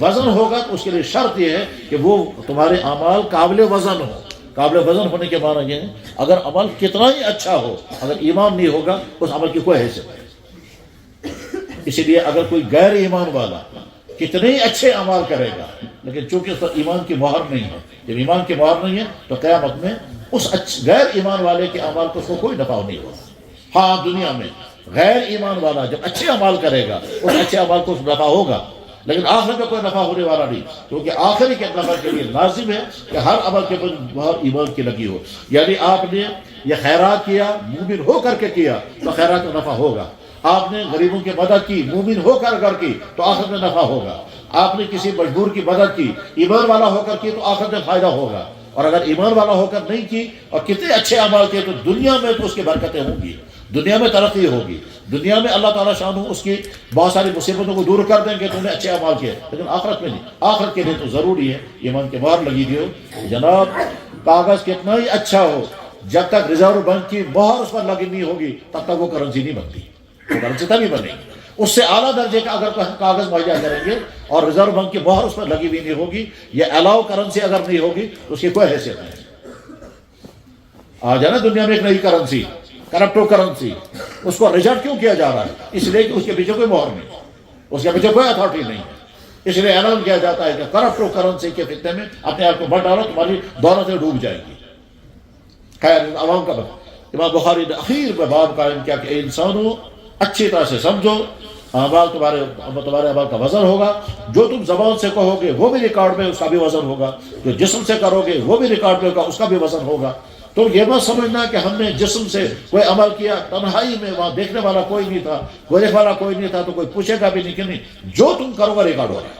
وزن ہوگا تو اس کے لیے شرط یہ ہے کہ وہ تمہارے اعمال قابل وزن ہو. قابل وزن ہونے کے معنی یہ ہے اگر عمل کتنا ہی اچھا ہو، اگر ایمان نہیں ہوگا اس عمل کی کوئی حیثیت نہیں. اسی لیے اگر کوئی غیر ایمان والا کتنے ہی اچھے اعمال کرے گا لیکن چونکہ اس پر ایمان کی مہر نہیں ہے، جب ایمان کی مہر نہیں ہے تو قیامت میں اس غیر ایمان والے کے اعمال کو اس کو کوئی نفع نہیں ہوگا. ہاں دنیا میں غیر ایمان والا جب اچھے اعمال کرے گا اس اچھے اعمال کو نفع ہوگا، لیکن آخر میں کوئی نفع ہونے والا نہیں، کیونکہ آخری کے نفع کے لیے لازم ہے کہ ہر عمل کے اوپر بہت ایمان کی لگی ہو. یعنی آپ نے یہ خیرات کیا مومن ہو کر کے کیا تو خیرات کا نفع ہوگا. آپ نے غریبوں کی مدد کی مومن ہو کر کی تو آخر میں نفع ہوگا. آپ نے کسی مجبور کی مدد کی ایمان والا ہو کر کی تو آخر میں فائدہ ہوگا. اور اگر ایمان والا ہو کر نہیں کی اور کتنے اچھے اعمال کیے تو دنیا میں تو اس کی برکتیں ہوں گی، دنیا میں ترقی ہوگی، دنیا میں اللہ تعالیٰ شان اس کی بہت ساری مصیبتوں کو دور کر دیں گے تم نے اچھے اعمال کیے، لیکن آخرت میں نہیں. آخرت کے لیے تو ضروری ہے ایمان کے مہر لگی دیو. جناب کاغذ کتنا ہی اچھا ہو، جب تک ریزرو بینک کی مہر اس پر لگی نہیں ہوگی تب تک وہ کرنسی نہیں بنتی. وہ کرنسی تبھی بنے گی. اس سے اعلیٰ درجے کا اگر کاغذ مہیا کریں گے اور ریزرو بینک کی مہر اس پر لگی ہوئی نہیں ہوگی، یہ الاؤ کرنسی اگر نہیں ہوگی تو اس کی کوئی حیثیت نہیں. آج ہے نا دنیا میں ایک نئی کرنسی، کرپٹو کرنسی، اس کو ریجیکٹ کیوں کیا جا رہا ہے؟ اس لیے کہ اس کے پیچھے کوئی مہر نہیں، اس کے پیچھے کوئی اتھارٹی نہیں ہے. اس لیے اعلان کیا جاتا ہے کہ کرپٹو کرنسی کے فتنے میں اپنے آپ کو مت ڈالو، تمہاری دولتیں ڈوب جائے گی. خیر عوام کا امام بخاری نے اخیر میں باب قائم کیا کہ انسانوں اچھی طرح سے سمجھو، اعمال تمہارے اعمال کا وزن ہوگا. جو تم زبان سے کہو گے وہ بھی ریکارڈ میں اس کا بھی وزن ہوگا، جو جسم سے کرو گے وہ بھی ریکارڈ میں ہوگا، اس کا بھی وزن ہوگا. تو یہ مت سمجھنا کہ ہم نے جسم سے کوئی عمل کیا، تنہائی میں وہاں دیکھنے والا کوئی نہیں تھا، گونے والا کوئی نہیں تھا تو کوئی پوچھے گا بھی نہیں کہ نہیں. جو تم کرو گے ریکارڈ ہو رہا ہے،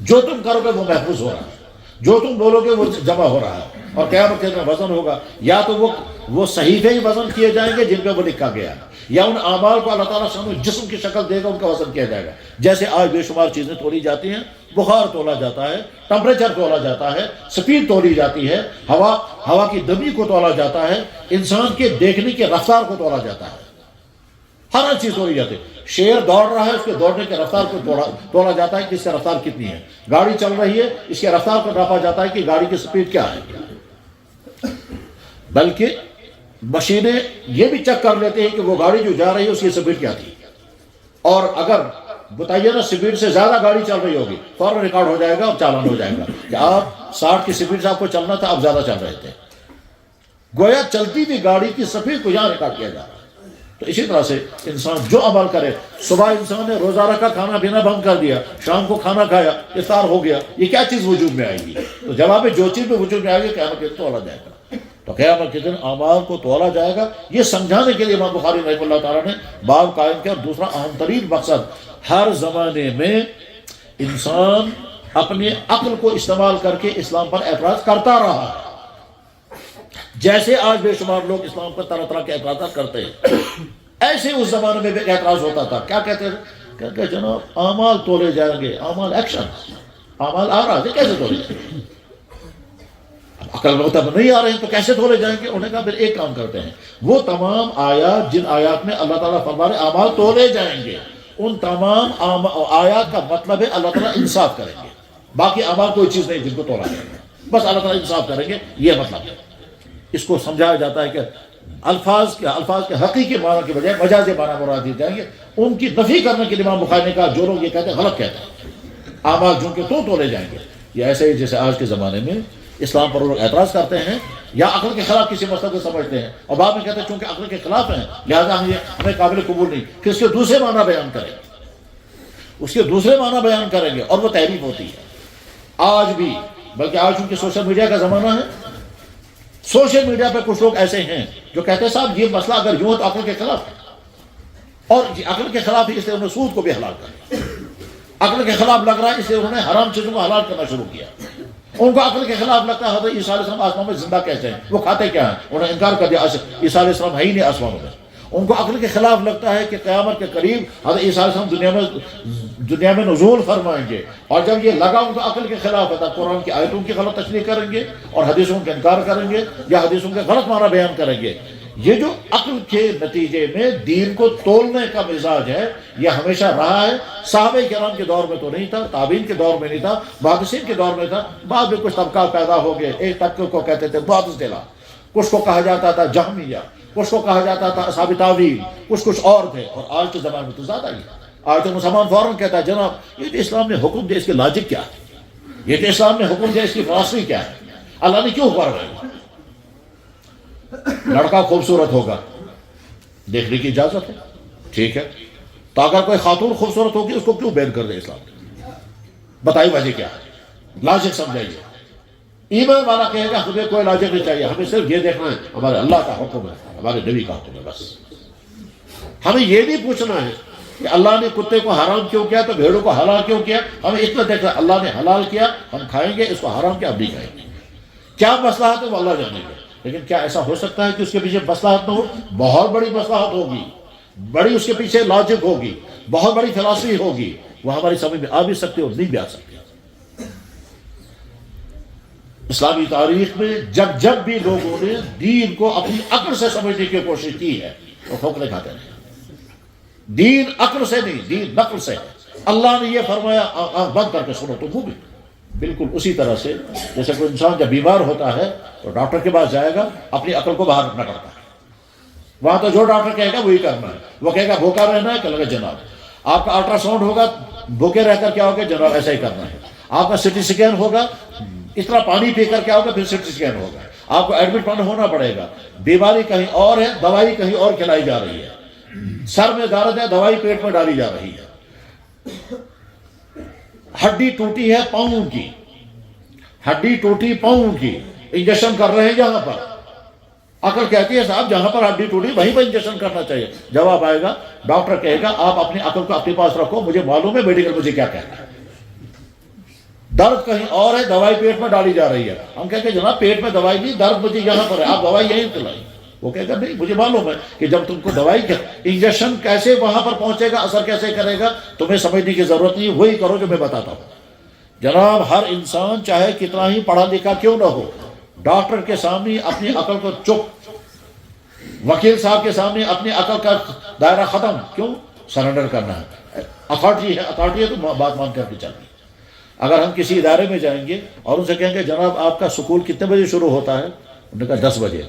جو تم کرو گے وہ محفوظ ہو رہا ہے، جو تم بولو گے وہ جمع ہو رہا ہے. اور قیامت کے دن وزن ہوگا، یا تو وہ صحیفے ہی وزن کیے جائیں گے جن پہ وہ لکھا گیا، یا ان اعمال کو اللہ تعالیٰ سامنے جسم کی شکل دے گا ان کا وزن کیا جائے گا. جیسے آج بے شمار چیزیں تولی جاتی ہیں، بخار تولا جاتا ہے، ٹمپریچر تولا جاتا ہے، سپیڈ تولی جاتی ہے، ہوا کی دمی کو تولا جاتا ہے، انسان کے دیکھنے کی رفتار کو تولا جاتا ہے، ہر چیز تولی جاتی ہے. شیر دوڑ رہا ہے، اس کے دوڑنے کی رفتار کو تولا جاتا ہے کہ اس کی رفتار کتنی ہے. گاڑی چل رہی ہے، اس کی رفتار کو ناپا جاتا ہے کہ گاڑی کی سپیڈ کیا ہے. بلکہ مشینیں یہ بھی چیک کر لیتے ہیں کہ وہ گاڑی جو جا رہی ہے اس کی سپیڈ کیا تھی، اور اگر متعینہ سپیڈ سے زیادہ گاڑی چل رہی ہوگی فوراً ریکارڈ ہو جائے گا اور چالان ہو جائے گا کہ آپ 60 کی سپیڈ سے آپ کو چلنا تھا، آپ زیادہ چل رہے تھے. گویا چلتی ہوئی گاڑی کی سپیڈ کو یہاں ریکارڈ کیا جا رہا ہے. تو اسی طرح سے انسان جو عمل کرے، صبح انسان نے روزہ رکھا، کھانا پینا بند کر دیا، شام کو کھانا کھایا، افطار ہو گیا، یہ کیا چیز وجود میں آئے گی؟ تو جواب جو چیز میں وجود میں آئے گی قیامت کے دن تولا جائے گا. تو قیامت کے دن اعمال کو تولا جائے گا. یہ سمجھانے کے لیے امام بخاری رحمہ اللہ تعالیٰ نے باب قائم کیا. دوسرا اہم ترین مقصد، ہر زمانے میں انسان اپنی عقل کو استعمال کر کے اسلام پر اعتراض کرتا رہا ہے. جیسے آج بے شمار لوگ اسلام پر طرح طرح کے اعتراضات کرتے ہیں، ایسے اس زمانے میں بھی اعتراض ہوتا تھا. کیا کہتے ہیں؟ کہ جناب اعمال تولے جائیں گے، اعمال ایکشن، اعمال آ رہا ہے کیسے تولے جائیں گے؟ عقل میں تب نہیں آ رہے ہیں تو کیسے تولے جائیں گے؟ انہوں نے کہا پھر ایک کام کرتے ہیں، وہ تمام آیات جن آیات میں اللہ تعالیٰ فرما رہے اعمال تولے جائیں گے، ان تمام آیات کا مطلب ہے اللہ تعالیٰ انصاف کریں گے. باقی اعمال کوئی چیز نہیں جن کو تولا جائے گا. بس اللہ تعالیٰ انصاف کریں گے، یہ مطلب ہے۔ اس کو سمجھایا جاتا ہے کہ الفاظ کے حقیقی معنی کے بجائے مجازی معنی مراد دیے جائیں گے۔ ان کی نفی کرنے کے لیے امام بخاری نے کہا جو لوگ یہ کہتے ہیں غلط کہتے ہیں، اعمال جن کے تو تولے جائیں گے۔ یہ ایسے ہی جیسے آج کے زمانے میں اسلام پر لوگ اعتراض کرتے ہیں یا عقل کے خلاف کسی مسئلے کو سمجھتے ہیں اور بعد میں کہتے ہیں چونکہ عقل کے خلاف ہیں لہذا ہمیں قابل قبول نہیں، کہ اس کے دوسرے معنی بیان کریں گے، اس کے دوسرے معنی بیان کریں گے، اور وہ تحریف ہوتی ہے آج بھی۔ بلکہ آج چونکہ سوشل میڈیا کا زمانہ ہے، سوشل میڈیا پہ کچھ لوگ ایسے ہیں جو کہتے ہیں صاحب یہ مسئلہ اگر یوں ہو تو عقل کے خلاف ہے، اور عقل کے خلاف ہی اس لیے انہوں نے سود کو بھی حلال کر، عقل کے خلاف لگ رہا ہے اس لیے انہوں نے حرام چیزوں کو حلال کرنا شروع کیا۔ ان کو عقل کے خلاف لگتا ہے حضرت عیسیٰ علیہ السلام آسمان میں زندہ کیسے ہیں، وہ کھاتے کیا ہیں، انہوں نے انکار کر دیا عیسیٰ علیہ السلام ہے ہی نہیں آسمانوں میں۔ ان کو عقل کے خلاف لگتا ہے کہ قیامت کے قریب حضرت عیسیٰ علیہ السلام دنیا میں نزول فرمائیں گے، اور جب یہ لگا ان کو عقل کے خلاف ہے تو قرآن کی آیتوں کی غلط تشریح کریں گے اور حدیثوں کا انکار کریں گے یا حدیثوں کے غلط معنی بیان کریں گے۔ یہ جو عقل کے نتیجے میں دین کو تولنے کا مزاج ہے یہ ہمیشہ رہا ہے۔ صحابہ کرام کے دور میں تو نہیں تھا، تابعین کے دور میں نہیں تھا، محدثین کے دور میں تھا۔ بعد میں کچھ طبقات پیدا ہو گئے، ایک طبقے کو کہتے تھے معتزلہ، کچھ کو کہا جاتا تھا جہمیہ، کچھ کو کہا جاتا تھا اصحاب تاویل، کچھ اور تھے، اور آج کے زمانے میں تو زیادہ ہی۔ آج تو مسلمان فوراً کہتا ہے جناب یہ تو اسلام نے حکم دیا، اس کی لاجک کیا ہے، یہ تو اسلام نے حکم دیا، اس کی فلسفی کیا ہے، اللہ نے کیوں حکم دیا؟ لڑکا خوبصورت ہوگا دیکھنے کی اجازت ہے، ٹھیک ہے، تو اگر کوئی خاتون خوبصورت ہوگی اس کو کیوں بین کر دے اسلام؟ بتائیے وجہ کیا ہے، لاجک سمجھائیے۔ ایمان والا کہے گا ہمیں کوئی لاجک نہیں چاہیے، ہمیں صرف یہ دیکھنا ہے ہمارے اللہ کا حکم ہے، ہمارے نبی کا حکم ہے، بس۔ ہمیں یہ نہیں پوچھنا ہے کہ اللہ نے کتے کو حرام کیوں کیا تو بھیڑوں کو حلال کیوں کیا، ہمیں اتنا دیکھنا اللہ نے حلال کیا ہم کھائیں گے، اس کو حرام کیا ہم نہیں کھائیں گے۔ کیا مصلحت ہے وہ اللہ جانے گا، لیکن کیا ایسا ہو سکتا ہے کہ اس کے پیچھے مصلحت نہ ہو؟ بہت بڑی مصلحت ہوگی، بڑی اس کے پیچھے لاجک ہوگی، بہت بڑی فلسفی ہوگی، وہ ہماری سمجھ میں آ بھی سکتی اور نہیں بھی آ سکتی۔ اسلامی تاریخ میں جب بھی لوگوں نے دین کو اپنی عقل سے سمجھنے کی کوشش کی ہے وہ ٹھوکریں کھاتے ہیں۔ دین عقل سے نہیں، دین نقل سے ہے۔ اللہ نے یہ فرمایا آنکھ بند کر کے سنو تو وہ بھی بالکل اسی طرح سے جیسے کوئی انسان جب بیمار ہوتا ہے تو ڈاکٹر کے پاس جائے گا، اپنی عقل کو باہر رکھنا پڑتا ہے، وہاں تو جو ڈاکٹر کہے گا وہی کرنا ہے۔ وہ کہے گا بھوکا رہنا ہے، کہے گا جناب آپ کا الٹرا ساؤنڈ ہوگا بھوکے رہ کر کیا ہوگا، جناب ایسا ہی کرنا ہے۔ آپ کا سٹی اسکین ہوگا، اتنا پانی پی کر کیا ہوگا، پھر سٹی اسکین ہوگا، آپ کو ایڈمٹ ہونا پڑے گا۔ بیماری کہیں اور ہے، دوائی کہیں اور کھلائی جا رہی ہے، سر میں درد ہے، دوائی پیٹ میں ڈالی جا رہی ہے۔ ہڈی ٹوٹی ہے پاؤں کی، ہڈی ٹوٹی پاؤں کی، انجیکشن کر رہے ہیں یہاں پر۔ عقل کہتی ہے صاحب جہاں پر ہڈی ٹوٹی وہیں پر انجیکشن کرنا چاہیے۔ جواب آئے گا، ڈاکٹر کہے گا آپ اپنی عقل کو اپنے پاس رکھو، مجھے معلوم ہے میڈیکل مجھے کیا کہنا ہے۔ درد کہیں اور ہے، دوائی پیٹ میں ڈالی جا رہی ہے، ہم کہیں گے جناب پیٹ میں دوائی نہیں، درد مجھے یہاں پر ہے، آپ دوائی یہیں پلائیں۔ وہ کہے گا نہیں مجھے معلوم ہے کہ جب تم کو دوائی انجیکشن کیسے وہاں پر پہنچے گا، اثر کیسے کرے گا، تمہیں سمجھنے کی ضرورت نہیں، وہی کرو جو میں بتاتا ہوں۔ جناب ہر انسان چاہے کتنا ہی پڑھا لکھا کیوں نہ ہو، ڈاکٹر کے سامنے اپنی عقل کو چپ، وکیل صاحب کے سامنے اپنی عقل کا دائرہ ختم، کیوں؟ سرنڈر کرنا ہے۔ اتھارٹی ہے تو بات مان کر کے چلنی۔ اگر ہم کسی ادارے میں جائیں گے اور ان سے کہیں گے جناب آپ کا سکول کتنے بجے شروع ہوتا ہے، انہوں نے کہا 10 بجے،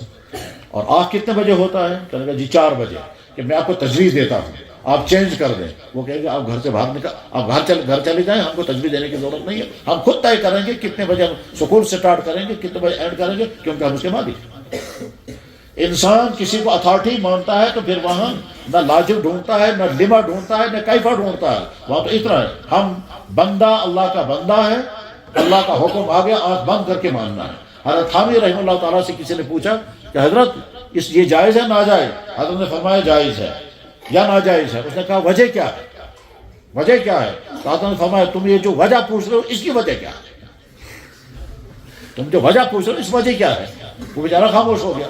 اور آج کتنے بجے ہوتا ہے، کہنے گا جی 4 بجے، کہ میں آپ کو تجویز دیتا ہوں آپ چینج کر دیں۔ وہ کہیں گے آپ گھر سے باہر نکل، آپ گھر چلے جائیں، ہم کو تجویز دینے کی ضرورت نہیں ہے، ہم خود طے کریں گے کتنے بجے ہم سکول سٹارٹ کریں گے، کتنے بجے اینڈ کریں گے، کیونکہ ہم اس کے مالک۔ انسان کسی کو اتھارٹی مانتا ہے تو پھر وہاں نہ لاجک ڈھونڈتا ہے، نہ لما ڈھونڈتا ہے، نہ کیفا ڈھونڈتا ہے، وہاں تو اتنا ہے ہم بندہ اللہ کا بندہ ہے، اللہ کا حکم آ گیا آنکھ بند کر کے ماننا ہے۔ حضرت حامی رحمہ اللہ تعالیٰ سے کسی نے پوچھا کہ حضرت یہ جائز ہے ناجائز؟ حضرت نے فرمایا جائز ہے یا ناجائز ہے؟ اس نے کہا وجہ کیا ہے، وجہ کیا ہے؟ تو حضرت نے فرمایا تم یہ جو وجہ پوچھ رہے ہو اس کی وجہ کیا ہے، تم جو وجہ پوچھ رہے ہو اس وجہ کیا ہے؟ وہ بیچارہ خاموش ہو گیا۔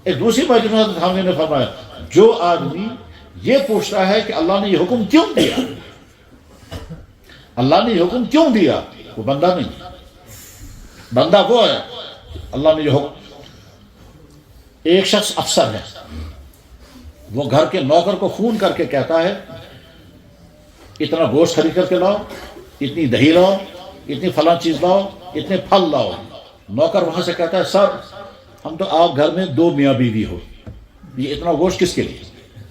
ایک دوسری مجلس میں حضرت حامی نے فرمایا جو آدمی یہ پوچھتا ہے کہ اللہ نے یہ حکم کیوں دیا، اللہ نے یہ حکم کیوں دیا، وہ بندہ نہیں، بندہ وہ ہے اللہ نے یہ حکم۔ ایک شخص افسر ہے، وہ گھر کے نوکر کو فون کر کے کہتا ہے اتنا گوشت خرید کر کے لاؤ، اتنی دہی لاؤ، اتنی فلاں چیز لاؤ، اتنے پھل لاؤ۔ نوکر وہاں سے کہتا ہے سر ہم تو آپ گھر میں 2 میاں بیوی ہو، یہ اتنا گوشت کس کے لیے،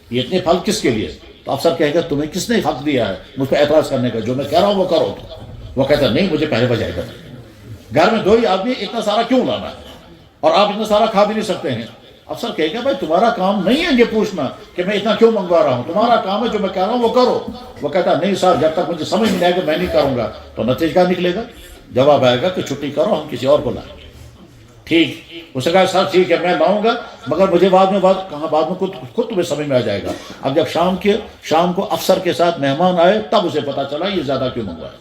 یہ اتنے پھل کس کے لیے؟ تو افسر کہے گا تمہیں کس نے حق دیا ہے مجھ پہ اعتراض کرنے کا، جو میں کہہ رہا ہوں وہ کرو۔ وہ کہتا ہے نہیں مجھے پہلے وجہ ہے، گھر میں 2 ہی آدمی اتنا سارا کیوں لانا ہے، اور آپ اتنا سارا کھا بھی نہیں سکتے ہیں۔ افسر کہے گا بھائی تمہارا کام نہیں ہے یہ پوچھنا کہ میں اتنا کیوں منگوا رہا ہوں، تمہارا کام ہے جو میں کہہ رہا ہوں وہ کرو۔ وہ کہتا ہے نہیں سر جب تک مجھے سمجھ نہیں آئے گا میں نہیں کروں گا۔ تو نتیجہ کیا نکلے گا؟ جواب آئے گا کہ چھٹی کرو ہم کسی اور کو لائیں گے۔ ٹھیک، اس نے کہا سر ٹھیک ہے میں لاؤں گا مگر مجھے بعد میں خود تمہیں سمجھ میں آ جائے گا۔ اب جب شام کو افسر کے ساتھ مہمان آئے تب اسے پتا چلا یہ زیادہ کیوں منگوایا۔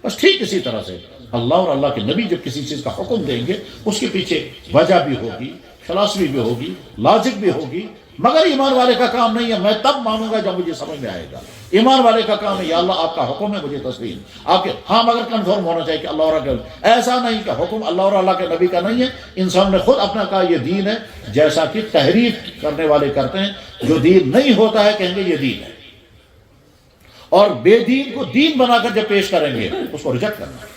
بس ٹھیک اسی طرح سے اللہ اور اللہ کے نبی جب کسی چیز کا حکم دیں گے اس کے پیچھے وجہ بھی ہوگی، فلسفی بھی ہوگی، لاجک بھی ہوگی، مگر ایمان والے کا کام نہیں ہے میں تب مانوں گا جب مجھے سمجھ میں آئے گا۔ ایمان والے کا کام ہے یا اللہ آپ کا حکم ہے مجھے تسلیم، آپ کے ہاں مگر کنفرم ہونا چاہیے کہ اللہ اور اللہ کا، ایسا نہیں کہ حکم اللہ اور اللہ کے نبی کا نہیں ہے، انسان نے خود اپنا کہا یہ دین ہے، جیسا کہ تحریف کرنے والے کرتے ہیں، جو دین نہیں ہوتا ہے کہیں گے یہ دین ہے، اور بے دین کو دین بنا کر جب پیش کریں گے اس کو ریجیکٹ کرنا ہے۔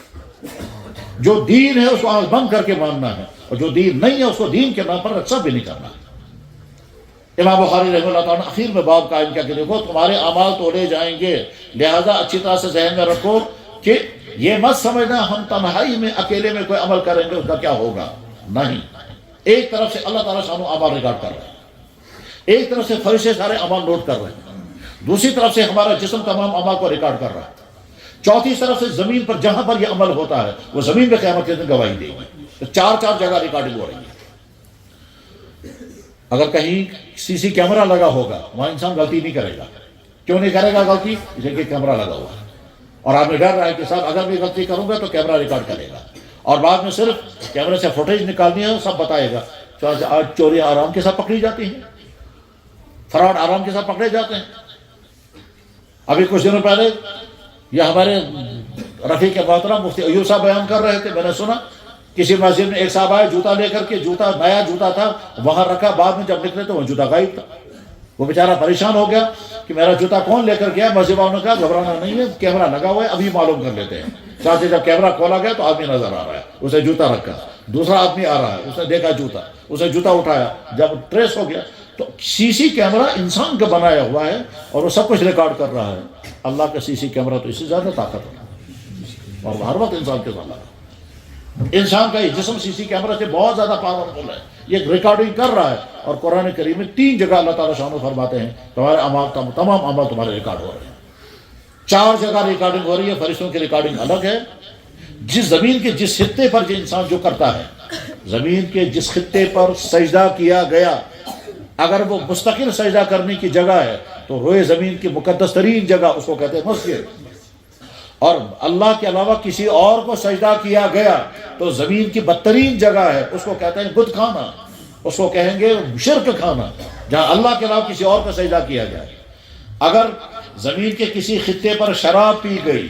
جو دین ہے اس کو آنکھ بند کر کے ماننا ہے، اور جو دین نہیں ہے اس کو دین کے نام پر ایکسپٹ بھی نہیں کرنا۔ امام بخاری رحمہ اللہ تعالیٰ نے اخیر میں باب قائم کیا کہ دیکھو تمہارے اعمال تولے جائیں گے، لہذا اچھی طرح سے ذہن میں رکھو کہ یہ مت سمجھنا ہم تنہائی میں اکیلے میں کوئی عمل کریں گے اس کا کیا ہوگا، نہیں۔ ایک طرف سے اللہ تعالیٰ شانو اعمال ریکارڈ کر رہے ہیں، ایک طرف سے فرشتے سارے اعمال نوٹ کر رہے ہیں، دوسری طرف سے ہمارا جسم تمام اعمال کو ریکارڈ کر رہا ہے، چوتھی طرف سے زمین پر جہاں پر یہ عمل ہوتا ہے وہ زمین پہ قیامت کے دن گواہی دے گی۔ تو 4 جگہ ریکارڈنگ ہو رہی ہے۔ اگر کہیں سی کیمرہ لگا ہوگا وہاں انسان غلطی نہیں کرے گا، کیوں نہیں کرے گا غلطی؟ اس لیے کہ کیمرہ لگا ہوا ہے، اور آپ نے ڈر رہا ہے کہ صاحب اگر میں غلطی کروں گا تو کیمرہ ریکارڈ کرے گا، اور بعد میں صرف کیمرے سے فوٹیج نکالنی ہے سب بتائے گا۔ آج چوریاں آرام کے ساتھ پکڑی جاتی ہیں، فراڈ آرام کے ساتھ پکڑے جاتے ہیں۔ ابھی کچھ دنوں پہلے یہ ہمارے رفیق محترم مفتی ایوب صاحب بیان کر رہے تھے، میں نے سنا کسی مسجد میں ایک صاحب آئے جوتا لے کر کے، جوتا نیا جوتا تھا وہاں رکھا، بعد میں جب نکلے تو وہ جوتا غائب تھا۔ وہ بیچارہ پریشان ہو گیا کہ میرا جوتا کون لے کر گیا؟ مسجد والوں نے کہا گھبرانا نہیں ہے کیمرہ لگا ہوا ہے ابھی معلوم کر لیتے ہیں۔ چاہتے جب کیمرہ کھولا گیا تو آدمی نظر آ رہا ہے، اسے جوتا رکھا، دوسرا آدمی آ رہا ہے اس نے دیکھا جوتا، اسے جوتا اٹھایا، جب ٹریس ہو گیا تو سی کیمرہ انسان کا بنایا ہوا ہے اور وہ سب کچھ ریکارڈ کر رہا ہے۔ اللہ کا سی کیمرہ تو اس سے زیادہ طاقت ہے اور ہر وقت انسان کے ساتھ لگا۔ انسان کا یہ جسم سی کیمرہ سے بہت زیادہ پاورفل ہے، یہ ریکارڈنگ کر رہا ہے، اور قرآن کریم میں 3 جگہ اللہ تعالیٰ شانو فرماتے ہیں تمہارے اعمال تمام اعمال تمہارے ریکارڈ ہو رہے ہیں۔ 4 جگہ ریکارڈنگ ہو رہی ہے، فرشتوں کی ریکارڈنگ الگ ہے۔ جس زمین کے جس خطے پر جو انسان جو کرتا ہے، زمین کے جس خطے پر سجدہ کیا گیا اگر وہ مستقل سجدہ کرنے کی جگہ ہے تو روئے زمین کی مقدس ترین جگہ اس کو کہتے ہیں مسجد، اور اللہ کے علاوہ کسی اور کو سجدہ کیا گیا تو زمین کی بدترین جگہ ہے اس کو کہتے ہیں بت خانہ، اس کو کہیں گے شرک خانہ، جہاں اللہ کے علاوہ کسی اور کو سجدہ کیا جائے۔ اگر زمین کے کسی خطے پر شراب پی گئی،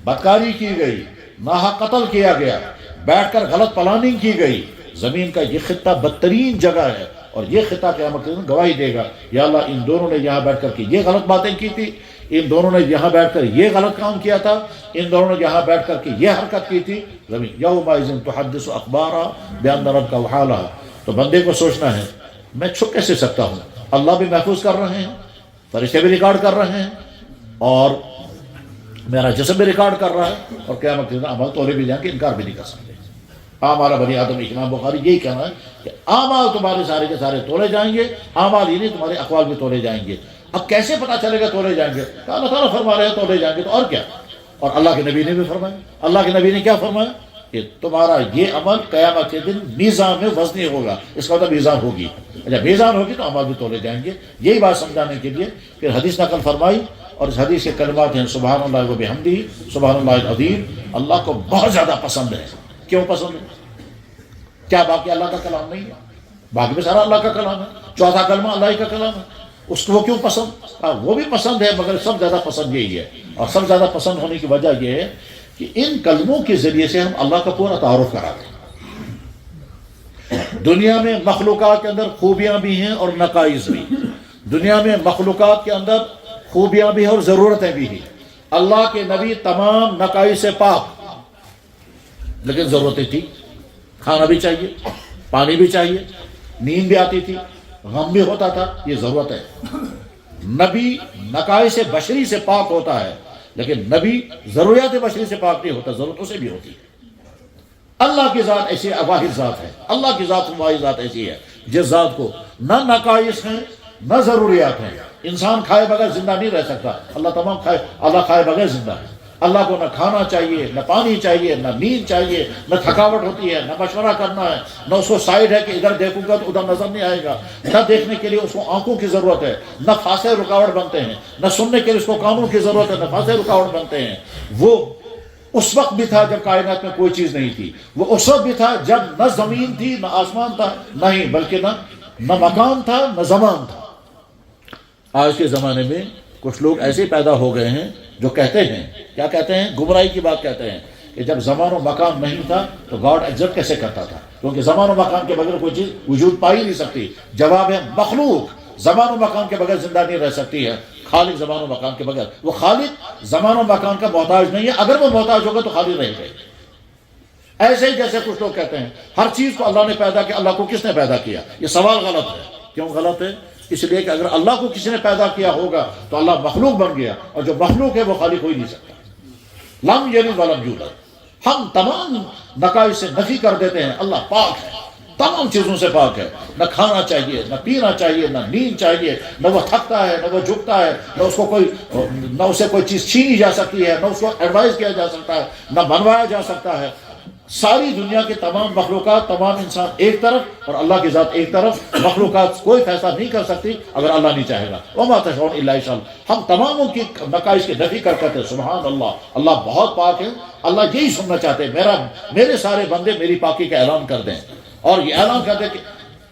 بدکاری کی گئی، ناحق قتل کیا گیا، بیٹھ کر غلط پلاننگ کی گئی، زمین کا یہ خطہ بدترین جگہ ہے، اور یہ خطہ قیامت کے دن گواہی دے گا یا اللہ ان دونوں نے یہاں بیٹھ کر کے یہ غلط باتیں کی تھی، ان دونوں نے یہاں بیٹھ کر یہ غلط کام کیا تھا، ان دونوں نے یہاں بیٹھ کر کے یہ حرکت کی تھی۔ زمین یومئذ تحدث اخبارا بان ربک وحالہا۔ تو بندے کو سوچنا ہے میں چھپ کیسے سکتا ہوں، اللہ بھی محفوظ کر رہے ہیں، فرشتے بھی ریکارڈ کر رہے ہیں، اور میرا جسم بھی ریکارڈ کر رہا ہے، اور قیامت کے دن عمل تولے بھی جائیں گے، انکار بھی نہیں کر سکتے۔ ہمارا بنی آدم امام بخاری یہی کہنا ہے کہ اعمال تمہارے سارے کے سارے تولے جائیں گے، اعمال ہی نہیں تمہارے اقوال بھی تولے جائیں گے۔ اب کیسے پتا چلے گا تولے جائیں گے؟ کہ اللہ تعالیٰ فرما رہے ہیں تولے جائیں گے، تو اور کیا؟ اور اللہ کے نبی نے بھی فرمایا، اللہ کے نبی نے کیا فرمایا کہ تمہارا یہ عمل قیامت کے دن میزان میں وزنی ہوگا، اس کا مطلب میزان ہوگی، جب میزان ہوگی تو اعمال بھی تولے جائیں گے۔ یہی بات سمجھانے کے لیے پھر حدیث نقل فرمائی، اور اس حدیث کے کلمات ہیں سبحان اللہ و بحمدہ سبحان اللہ العظیم۔ اللہ کو بہت زیادہ پسند ہے۔ کیوں پسند ہے؟ کیا باقی اللہ کا کلام نہیں ہے؟ باقی میں سارا اللہ کا کلام ہے، چوتھا کلمہ اللہ ہی کا کلام ہے، اس کو وہ کیوں پسند؟ وہ بھی پسند ہے مگر سب زیادہ پسند یہی ہے، اور سب زیادہ پسند ہونے کی وجہ یہ ہے کہ ان کلموں کے ذریعے سے ہم اللہ کا پورا تعارف کراتے ہیں۔ دنیا میں مخلوقات کے اندر خوبیاں بھی ہیں اور نقائص بھی، دنیا میں مخلوقات کے اندر خوبیاں بھی ہیں اور ضرورتیں بھی ہیں۔ اللہ کے نبی تمام نقائص سے پاک، لیکن ضرورتیں تھی، کھانا بھی چاہیے، پانی بھی چاہیے، نیند بھی آتی تھی، غم بھی ہوتا تھا، یہ ضرورت ہے۔ نبی نقائص بشری سے پاک ہوتا ہے، لیکن نبی ضروریات بشری سے پاک نہیں ہوتا، ضرورتوں سے بھی ہوتی ہے۔ اللہ کی ذات ایسی واحد ذات ہے، اللہ کی ذات واحد ذات ایسی ہے جس ذات کو نہ نقائص ہیں نہ ضروریات ہیں۔ انسان کھائے بغیر زندہ نہیں رہ سکتا، اللہ کھائے بغیر زندہ ہے۔ اللہ کو نہ کھانا چاہیے، نہ پانی چاہیے، نہ نیند چاہیے، نہ تھکاوٹ ہوتی ہے، نہ مشورہ کرنا ہے، نہ اس کو سائڈ ہے کہ ادھر دیکھوں گا تو ادھر نظر نہیں آئے گا، نہ دیکھنے کے لیے اس کو آنکھوں کی ضرورت ہے، نہ فاصلے رکاوٹ بنتے ہیں، نہ سننے کے لیے اس کو کانوں کی ضرورت ہے، نہ فاصلے رکاوٹ بنتے ہیں۔ وہ اس وقت بھی تھا جب کائنات میں کوئی چیز نہیں تھی، وہ اس وقت بھی تھا جب نہ زمین تھی نہ آسمان تھا، نہیں بلکہ نہ مکان تھا نہ زمان تھا۔ آج کے زمانے میں کچھ لوگ ایسے پیدا ہو گئے ہیں جو کہتے ہیں، کیا کہتے ہیں؟ گمراہی کی بات کہتے ہیں کہ جب زمان و مکان نہیں تھا تو گاڈ ایگزسٹ کیسے کرتا تھا، کیونکہ زمان و مکان کے بغیر کوئی چیز وجود پا ہی نہیں سکتی۔ جواب ہے مخلوق زمان و مکان کے بغیر زندہ نہیں رہ سکتی ہے، خالق زمان و مکان کے بغیر۔ وہ خالق زمان و مکان کا محتاج نہیں ہے، اگر وہ محتاج ہوگا تو خالق رہے گا۔ ایسے ہی جیسے کچھ لوگ کہتے ہیں ہر چیز کو اللہ نے پیدا کیا، اللہ کو کس نے پیدا کیا؟ یہ سوال غلط ہے۔ کیوں غلط ہے؟ اس لیے کہ اگر اللہ کو کسی نے پیدا کیا ہوگا تو اللہ مخلوق بن گیا، اور جو مخلوق ہے وہ خالق ہو ہی نہیں سکتا۔ لم یلد ولم یولد۔ ہم تمام نقائص سے نفی کر دیتے ہیں، اللہ پاک ہے، تمام چیزوں سے پاک ہے۔ نہ کھانا چاہیے، نہ پینا چاہیے، نہ نیند چاہیے، نہ وہ تھکتا ہے، نہ وہ جھکتا ہے، نہ اسے کوئی چیز چھینی جا سکتی ہے، نہ اس کو ایڈوائز کیا جا سکتا ہے، نہ بنوایا جا سکتا ہے۔ ساری دنیا کے تمام مخلوقات، تمام انسان ایک طرف اور اللہ کی ذات ایک طرف، مخلوقات کوئی فیصلہ نہیں کر سکتی اگر اللہ نہیں چاہے گا۔ وما تشاءون الا ان شاء اللہ۔ ہم تماموں کی نقائص کی نفی کر کرتے سبحان اللہ، اللہ بہت پاک ہے۔ اللہ یہی سننا چاہتے ہیں، میرے سارے بندے میری پاکی کا اعلان کر دیں، اور یہ اعلان کر دیں کہ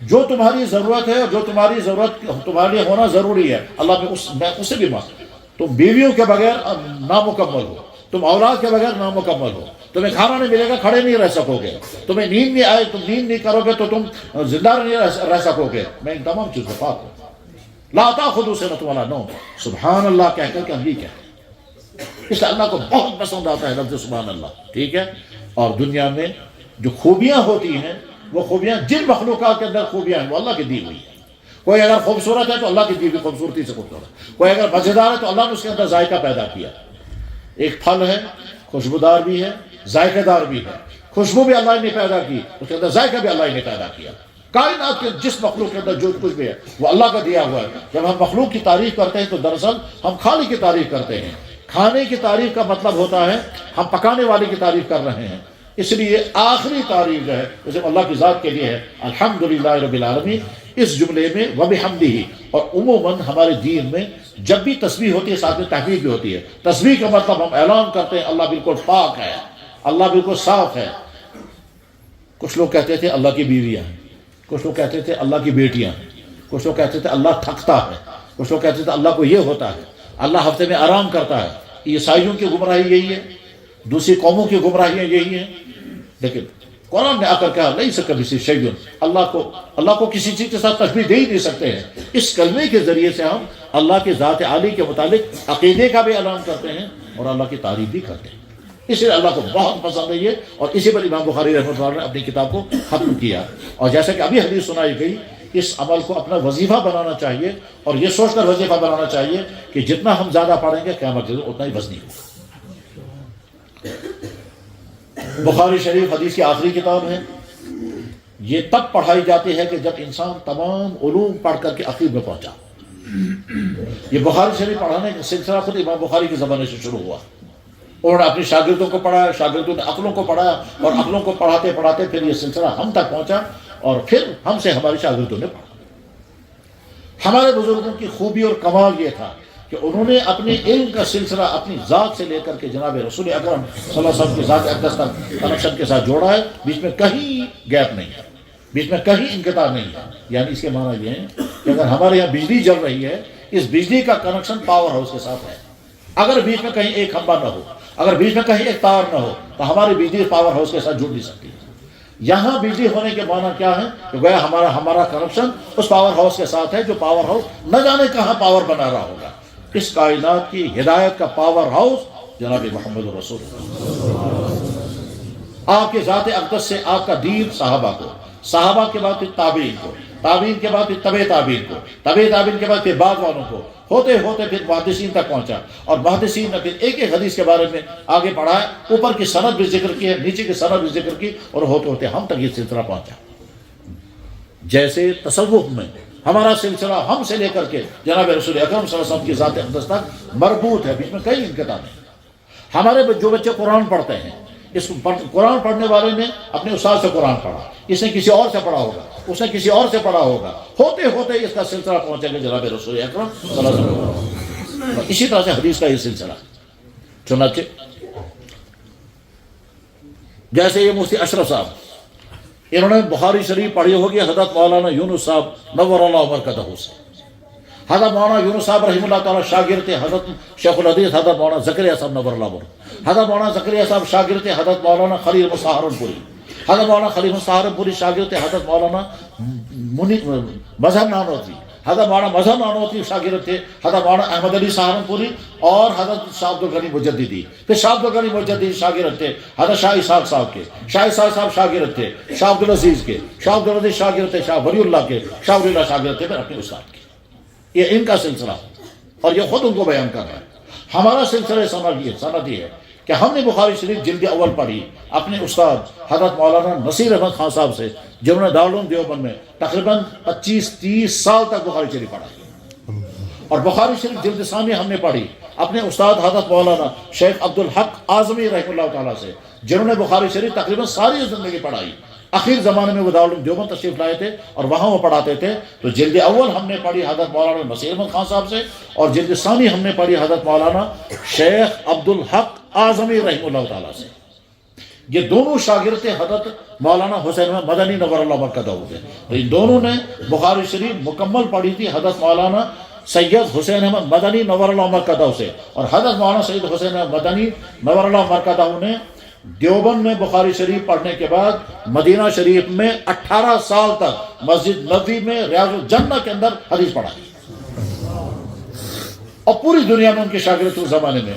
جو تمہاری ضرورت ہے اور جو تمہاری ضرورت تمہارے لیے ہونا ضروری ہے، اللہ میں اس سے بھی مانگ۔ تم بیویوں کے بغیر نامکمل ہو، تم اولاد کے بغیر نامکمل ہو، تمہیں کھانا نہیں ملے گا کھڑے نہیں رہ سکو گے، تمہیں نیند نہیں آئے تم نیند نہیں کرو گے تو تم زندہ نہیں رہ سکو گے۔ میں ان تمام چیزوں سے پاک ہوں۔ لا تأخذہ سنۃ ولا نوم، سبحان اللہ کہہ کر کے ہم یہ کہتے ہیں۔ اس لیے اللہ کو بہت پسند آتا ہے لفظ سبحان اللہ، ٹھیک ہے۔ اور دنیا میں جو خوبیاں ہوتی ہیں، وہ خوبیاں جن مخلوقات کے اندر خوبیاں ہیں وہ اللہ کی دی ہوئی ہیں۔ کوئی اگر خوبصورت ہے تو اللہ کی دی ہوئی خوبصورتی سے خوبصورت، کوئی اگر مزیدار ہے تو اللہ نے اس کے اندر ذائقہ پیدا کیا۔ ایک پھل ہے، خوشبودار بھی ہے، ذائقہ دار بھی ہے، خوشبو بھی اللہ نے پیدا کی، اس کے اندر ذائقہ بھی اللہ نے پیدا کیا۔ کائنات کے جس مخلوق کے اندر جو کچھ بھی ہے وہ اللہ کا دیا ہوا ہے۔ جب ہم مخلوق کی تعریف کرتے ہیں تو دراصل ہم خالق کی تعریف کرتے ہیں۔ کھانے کی تعریف کا مطلب ہوتا ہے ہم پکانے والے کی تعریف کر رہے ہیں۔ اس لیے آخری تعریف جو ہے وہ صرف اللہ کی ذات کے لیے ہے، الحمدللہ رب العالمین۔ اس جملے میں وبحمدہ، اور عموماً ہمارے دین میں جب بھی تسبیح ہوتی ہے ساتھ میں تحمید بھی ہوتی ہے۔ تسبیح کا مطلب ہم اعلان کرتے ہیں اللہ بالکل پاک ہے، اللہ بالکل صاف ہے۔ کچھ لوگ کہتے تھے اللہ کی بیویاں ہیں، کچھ لوگ کہتے تھے اللہ کی بیٹیاں ہیں، کچھ لوگ کہتے تھے اللہ تھکتا ہے، کچھ لوگ کہتے تھے اللہ کو یہ ہوتا ہے، اللہ ہفتے میں آرام کرتا ہے۔ عیسائیوں کی گمراہی یہی ہے، دوسری قوموں کی گمراہیاں یہی ہیں۔ لیکن قرآن نے آ کر کہا لیس کمثلہ شیء، اللہ کو کسی چیز کے ساتھ تشبیہ دے ہی نہیں سکتے ہیں۔ اس کلمے کے ذریعے سے ہم اللہ کی ذات عالی کے متعلق عقیدے کا بھی اعلان کرتے ہیں اور اللہ کی تعریف بھی کرتے ہیں۔ اس لیے اللہ کو بہت پسند ہے یہ، اور اسی پر امام بخاری رحمۃ اللہ نے اپنی کتاب کو ختم کیا۔ اور جیسا کہ ابھی حدیث سنائی گئی، اس عمل کو اپنا وظیفہ بنانا چاہیے، اور یہ سوچ کر وظیفہ بنانا چاہیے کہ جتنا ہم زیادہ پڑھیں گے قیامت کے دن اتنا ہی وزنی ہوگا۔ بخاری شریف حدیث کی آخری کتاب ہے۔ یہ تب پڑھائی جاتی ہے کہ جب انسان تمام علوم پڑھ کر کے عقیب میں پہنچا۔ یہ بخاری شریف پڑھانے کا سلسلہ خود امام بخاری کے زمانے سے شروع ہوا۔ انہوں نے اپنی شاگردوں کو پڑھایا، شاگردوں نے عقلوں کو پڑھایا، اور عقلوں کو پڑھاتے پڑھاتے پھر یہ سلسلہ ہم تک پہنچا، اور پھر ہم سے ہمارے شاگردوں نے پڑھا۔ ہمارے بزرگوں کی خوبی اور کمال یہ تھا کہ انہوں نے اپنے علم کا سلسلہ اپنی ذات سے لے کر کے جناب رسول اکرم صلی اللہ علیہ وسلم کی ذات اقدس تک کنیکشن کے ساتھ جوڑا ہے، بیچ میں کہیں گیپ نہیں ہے، بیچ میں کہیں انقطاع نہیں ہے۔ یعنی اس کے معنی یہ ہے کہ اگر ہمارے یہاں بجلی جل رہی ہے، اس بجلی کا کنیکشن پاور ہاؤس کے ساتھ ہے۔ اگر بیچ میں کہیں ایک کھمبا نہ ہو، اگر بیچ میں کہیں ایک تار نہ ہو، تو ہماری بجلی پاور ہاؤس کے ساتھ جڑ نہیں سکتی۔ یہاں بجلی ہونے کے معنی کیا ہے کہ گویا ہمارا کنیکشن اس پاور ہاؤس کے ساتھ ہے جو پاور ہاؤس نہ جانے کہاں پاور بنا رہا ہوگا۔ اس کائنات کی ہدایت کا پاور ہاؤس جناب محمد رسول اللہ۔ آپ کے ذات اقدس سے آپ کا دین صحابہ کو، صحابہ کے بعد پھر تابعین کو، تابعین کے بعد پھر تبع تابعین کو، تبع تابعین کے بعد پھر بعد والوں کو، ہوتے ہوتے پھر محدثین تک پہنچا، اور محدثین نے پھر ایک ایک حدیث کے بارے میں آگے پڑھا ہے، اوپر کی سند بھی ذکر کی ہے، نیچے کی سند بھی ذکر کی، اور ہوتے ہوتے ہم تک یہ سلسلہ پہنچا۔ جیسے تصوف میں ہمارا سلسلہ ہم سے لے کر کے جناب رسول اکرم صلی اللہ علیہ وسلم کی ذات اقدس تک مربوط ہے، بیچ میں کئی انقطاع ہیں۔ ہمارے جو بچے قرآن پڑھتے ہیں، اس قرآن پڑھنے والے نے اپنے استاد سے قرآن پڑھا، اس نے کسی اور سے پڑھا ہوگا، اس نے کسی اور سے پڑھا ہوگا، ہوتے ہوتے اس کا سلسلہ پہنچے گا جناب رسول اکرم صلی اللہ علیہ وسلم۔ اسی طرح سے حدیث کا یہ سلسلہ چنانچہ جیسے یہ مفتی اشرف صاحب، انہوں نے بخاری شریف پڑھی ہوگی حضرت مولانا یونس صاحب نور اللہ برکتہ سے۔ حضرت مولانا یونس صاحب رحمہ اللہ تعالیٰ شاگرد حضرت شیخ الحدیث حضرت مولانا زکریا صاحب نور اللہ برکتہ۔ حضرت مولانا زکریا صاحب شاگرد حضرت مولانا خلیل سہارنپوری۔ حضرت مولانا خلیل سہارنپوری شاگرد حضرت مولانا مظہر نانوتوی۔ حضرت مولانا مظہر نانوتوی شاگرد تھے حضرت مولانا احمد علی سہارنپوری اور حضرت شاہ عبد الغنی مجددی۔ پھر شاہ عبد الغنی مجددی شاگرد تھے حضرت شاہ اسحاق صاحب کے۔ شاہ اسحاق صاحب شاگرد تھے شاہ عبد العزیز کے۔ شاہ عبد العزیز شاگرد تھے شاہ ولی اللہ کے۔ شاہ ولی اللہ شاگرد تھے پھر اپنے استاد کے۔ یہ ان کا سلسلہ، اور یہ خود ان کو بیان کر رہا ہے۔ ہمارا سلسلہ سندی ہے کہ ہم نے بخاری شریف جلد اول پڑھی اپنے استاد حضرت مولانا نصیر احمد خان صاحب سے، جنہوں نے دارالعلوم دیوبند میں تقریباً 25-30 سال تک بخاری شریف پڑھا، اور بخاری شریف جلد ثانی ہم نے پڑھی اپنے استاد حضرت مولانا شیخ عبدالحق اعظمی رحمہ اللہ تعالیٰ سے، جنہوں نے بخاری شریف تقریباً ساری زندگی پڑھائی۔ آخر زمانے میں وہ دارالعلوم دیوبند تشریف لائے تھے اور وہاں وہ پڑھاتے تھے، تو جلد اول ہم نے پڑھی حضرت مولانا نصیر احمد خان صاحب سے، اور جلد ثانی ہم نے پڑھی حضرت مولانا شیخ عبدالحق اعظمی رحمہ اللہ تعالیٰ سے۔ یہ دونوں شاگرد تھے حضرت مولانا حسین احمد مدنی نور اللہ برکتہ ہوتے، ان دونوں نے بخاری شریف مکمل پڑھی تھی حضرت مولانا سید حسین احمد مدنی نور اللہ برکتہ سے، اور حضرت مولانا سید حسین احمد مدنی نور اللہ برکتہ نے دیوبند میں بخاری شریف پڑھنے کے بعد مدینہ شریف میں 18 سال تک مسجد نبوی میں ریاض الجنہ کے اندر حدیث پڑھائی، اور پوری دنیا میں ان کے شاگرد اس زمانے میں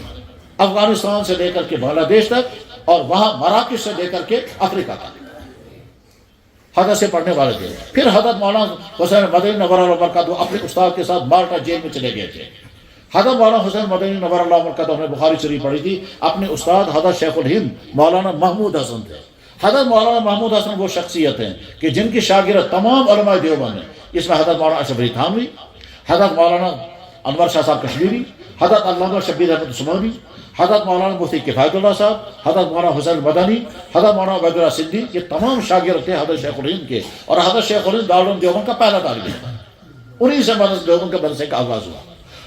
افغانستان سے لے کر کے بنگلہ دیش تک، اور وہاں مراکش سے لے کر کے افریقہ تک حضرت سے پڑھنے والے تھے۔ پھر حضرت مولانا حسین مدنی نور اللہ برکتہ اپنے استاد کے ساتھ مالٹا جیل میں چلے گئے تھے۔ حضرت مولانا حسین مدنی نور اللہ برکتہ نے بخاری شریف پڑھی تھی، اپنے استاد حضرت شیخ الہند مولانا محمود حسن تھے۔ حضرت مولانا محمود حسن وہ شخصیت ہیں کہ جن کی شاگرد تمام علماء دیوبند ہیں، اس میں حضرت مولانا اشرف علی تھانوی، حضرت مولانا انور شاہ صاحب کشمیری، حضرت علامہ شبیر احمد عثمانی، حضرت مولانا مفتی کفایت اللہ صاحب، حضرت مولانا حسین مدنی، حضرت مولانا عبید اللہ سندھی، یہ تمام شاگرد تھے حضرت شیخ الہند کے، اور حضرت شیخ الہند دارالعلوم دیوبند کا پہلا طالب علم، انہی سے مدرسہ دیوبند کے مدرسے کا آغاز ہوا۔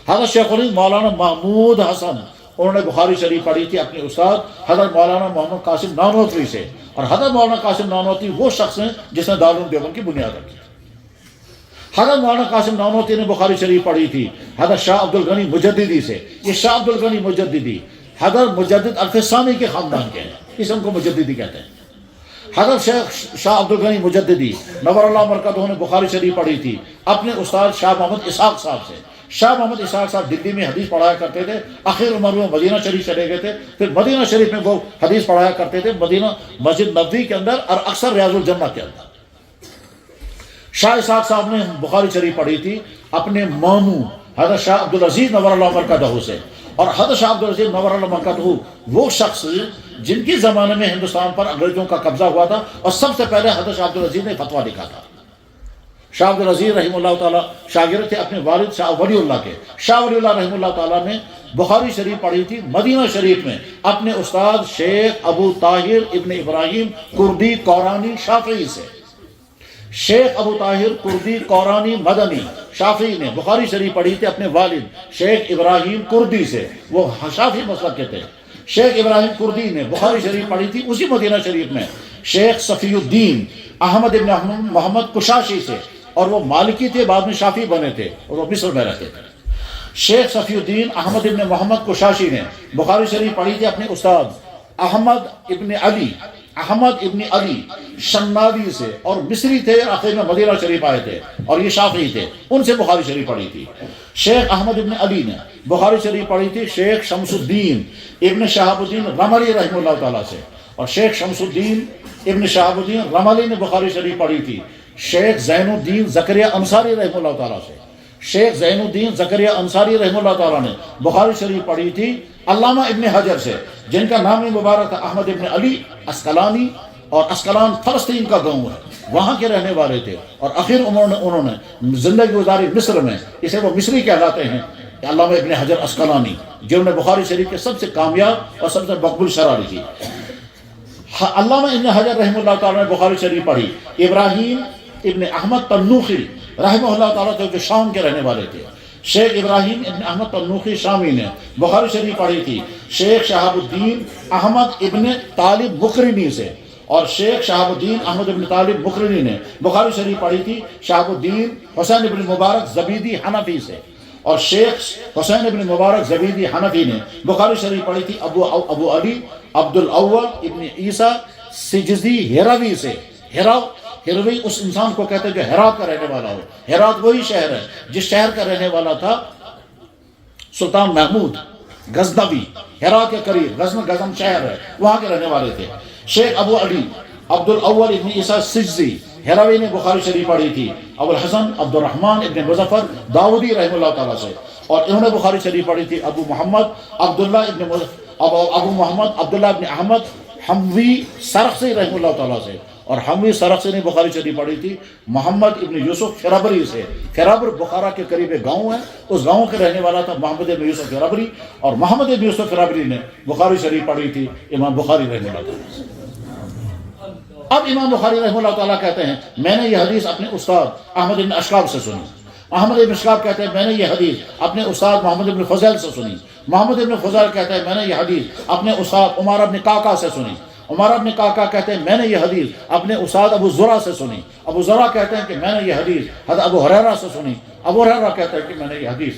حضرت شیخ الہند مولانا محمود حسن، انہوں نے بخاری شریف پڑھی تھی اپنے استاد حضرت مولانا محمد قاسم نانوتوی سے، اور حضرت مولانا قاسم نانوتوی وہ شخص ہیں جس نے دارالعلوم دیوبند کی بنیاد رکھی۔ حضرت مولانا قاسم نانوتوی نے بخاری شریف پڑھی تھی حضرت شاہ عبد الغنی مجددی سے۔ یہ شاہ عبد الغنی مجددی حضرت مجدد الفسانی کے خاندان کے ہیں، اس ان کو مجددی کہتے ہیں۔ حضرت شیخ شاہ عبد الغنی مجددی نور اللہ برکتہ نے بخاری شریف پڑھی تھی اپنے استاد شاہ محمد اسحاق صاحب سے۔ شاہ محمد اسحاق صاحب دلی میں حدیث پڑھایا کرتے تھے، آخر عمر میں مدینہ شریف چلے گئے تھے، پھر مدینہ شریف میں وہ حدیث پڑھایا کرتے تھے، مدینہ مسجد نبوی کے اندر اور اکثر ریاض الجنہ کے اندر۔ شاہ اسحاق صاحب نے بخاری شریف پڑھی تھی اپنے ماموں حضرت شاہ عبدالعزیز نور اللہ برکتہ سے، اور حضرت شاہ عبدالعزیز نور اللہ برکتہ وہ شخص جن کی زمانے میں ہندوستان پر انگریزوں کا قبضہ ہوا تھا، اور سب سے پہلے حضرت شاہ عبدالعزیز نے فتویٰ لکھا تھا۔ شاہ عبدالعزیز رحمہ اللہ تعالیٰ شاگرد تھے اپنے والد شاہ ولی اللہ کے۔ شاہ ولی اللہ رحمہ اللہ تعالیٰ نے بخاری شریف پڑھی تھی مدینہ شریف میں اپنے استاد شیخ ابو طاہر ابن ابراہیم کردی قورانی شافعی سے۔ شیخ ابو طاہر کردی قورانی مدنی شافعی نے بخاری شریف پڑھی تھی اپنے والد شیخ ابراہیم کردی سے، وہ شافعی مسلک کے تھے۔ شیخ ابراہیم کردی نے بخاری شریف پڑھی تھی اسی مدینہ شریف میں شیخ صفی الدین احمد ابن محمد کشاشی سے، اور وہ مالکی تھے، بعد میں شافعی بنے تھے، اور وہ مصر میں رہتے تھے۔ شیخ صفی الدین احمد ابن محمد کشاشی نے بخاری شریف پڑھی تھی اپنے استاد احمد ابن علی شناوی سے، اور مصری تھے، آخر میں مدینہ شریف آئے تھے، اور یہ شافعی تھے، ان سے بخاری شریف پڑھی تھی۔ شیخ احمد ابن علی نے بخاری شریف پڑھی تھی شیخ شمس الدین ابن شہاب الدین رملی رحمہ اللہ تعالیٰ سے، اور شیخ شمس الدین ابن شہاب الدین رملی نے بخاری شریف پڑھی تھی شیخ زین الدین زکریا انصاری رحمہ اللہ تعالیٰ سے. شیخ زین الدین زکریا انصاری رحمہ اللہ تعالیٰ نے بخاری شریف پڑھی تھی علامہ ابن حجر سے، جن کا نام مبارک تھا احمد ابن علی اسقلانی، اور اسقلان فلسطین کا گاؤں ہے، وہاں کے رہنے والے تھے. اور آخر انہوں نے زندگی گزاری مصر میں، اسے وہ مصری کہلاتے ہیں، علامہ ابن حجر اسقلانی، جنہوں نے بخاری شریف کے سب سے کامیاب اور سب سے مقبول شرح لکھی. علامہ ابن حجر رحمہ اللہ تعالیٰ نے بخاری شریف پڑھی. ابراہیم ابن احمد تنوخی رحمہ اللہ تعالیٰ جو شام کے رہنے والے تھے، شیخ ابراہیم ابن احمد تنوخی شامی نے بخاری شریف پڑھی تھی شیخ شہاب الدین احمد ابن طالب مقرنی سے، اور شیخ شہاب الدین احمد ابن طالب مقرنی نے بخاری شریف پڑھی تھی شہاب الدین حسین ابن مبارک زبیدی حنفی سے، اور شیخ حسین ابن مبارک زبیدی حنفی نے بخاری شریف پڑھی تھی ابو علی عبد الاول ابن عیسیٰ سجزی ہیروی سے. ہیروی اس انسان کو کہتے ہیں جو ہرات کا رہنے والا ہو. ہرات وہی شہر ہے جس شہر کا رہنے والا تھا سلطان محمود غزنوی. ہرات کے قریب غزن شہر ہے، وہاں کے رہنے والے تھے. شیخ ابو علی عبد الاول ابن عیسیٰ سجزی ہیروی نے بخاری شریف پڑھی تھی ابو الحسن عبد الرحمن ابن مظفر داودی رحمہ اللہ تعالیٰ سے، اور انہوں نے بخاری شریف پڑھی تھی ابو محمد عبداللہ ابن احمد حموی سرخسی رحمہ اللہ تعالیٰ سے، اور حموی سرخسی نے بخاری شریف پڑھی تھی محمد ابن یوسف فرابری سے. فرابر بخارا کے قریب ایک گاؤں ہے، اس گاؤں کے رہنے والا تھا محمد ابن یوسف فرابری، اور محمد ابن یوسف فرابری نے بخاری شریف پڑھی تھی امام بخاری رحمہ اللہ تعالیٰ سے. اب امام بخاری رحمہ اللہ تعالیٰ کہتے ہیں میں نے یہ حدیث اپنے استاد احمد بن اشکاب سے سنی. احمد بن اشکاب کہتے ہیں میں نے یہ حدیث اپنے استاد محمد بن فضیل سے سنی. محمد بن فضیل کہتے ہیں میں نے یہ حدیث اپنے استاد عمر بن کاکا سے سنی. عمر بن کاکا کہتے ہیں میں نے یہ حدیث اپنے استاد ابو زرع سے سنی. ابو زرع کہتے ہیں کہ میں نے یہ حدیث حضرت ابو ہریرہ سے سنی. ابو ہریرہ کہتے ہیں کہ میں نے یہ حدیث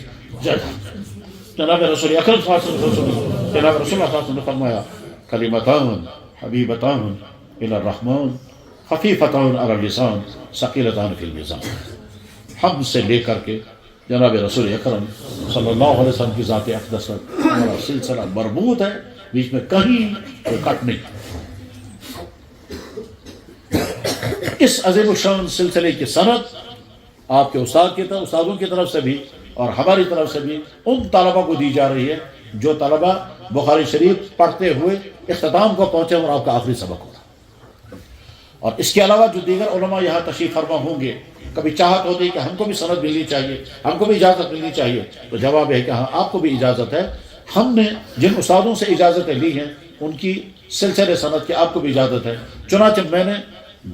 جناب رسول اکرم صلی اللہ علیہ وسلم سے سنی. جناب رسول اللہ صلی اللہ علیہ وسلم نے فرمایا کلمتان حبیبتان الی الرحمن خفیفتان علی اللسان ثقیلتان فی المیزان. ہم سے لے کر کے جناب رسول اکرم صلی اللہ علیہ وسلم کی ذات اقدس تک ہمارا سلسلہ مربوط ہے، بیچ میں کہیں کوئی کٹ نہیں. اس عظیم الشان سلسلے کی سند آپ کے استادوں کی طرف سے بھی اور ہماری طرف سے بھی ان طلبہ کو دی جا رہی ہے جو طلبہ بخاری شریف پڑھتے ہوئے اختتام کو پہنچے اور آپ کا آخری سبق ہوگا. اور اس کے علاوہ جو دیگر علماء یہاں تشریف فرما ہوں گے، کبھی چاہت ہوتی ہے کہ ہم کو بھی سند ملنی چاہیے، ہم کو بھی اجازت ملنی چاہیے، تو جواب ہے کہ ہاں آپ کو بھی اجازت ہے. ہم نے جن استادوں سے اجازتیں لی ہیں ان کی سلسلے سند کی آپ کو بھی اجازت ہے. چنانچہ میں نے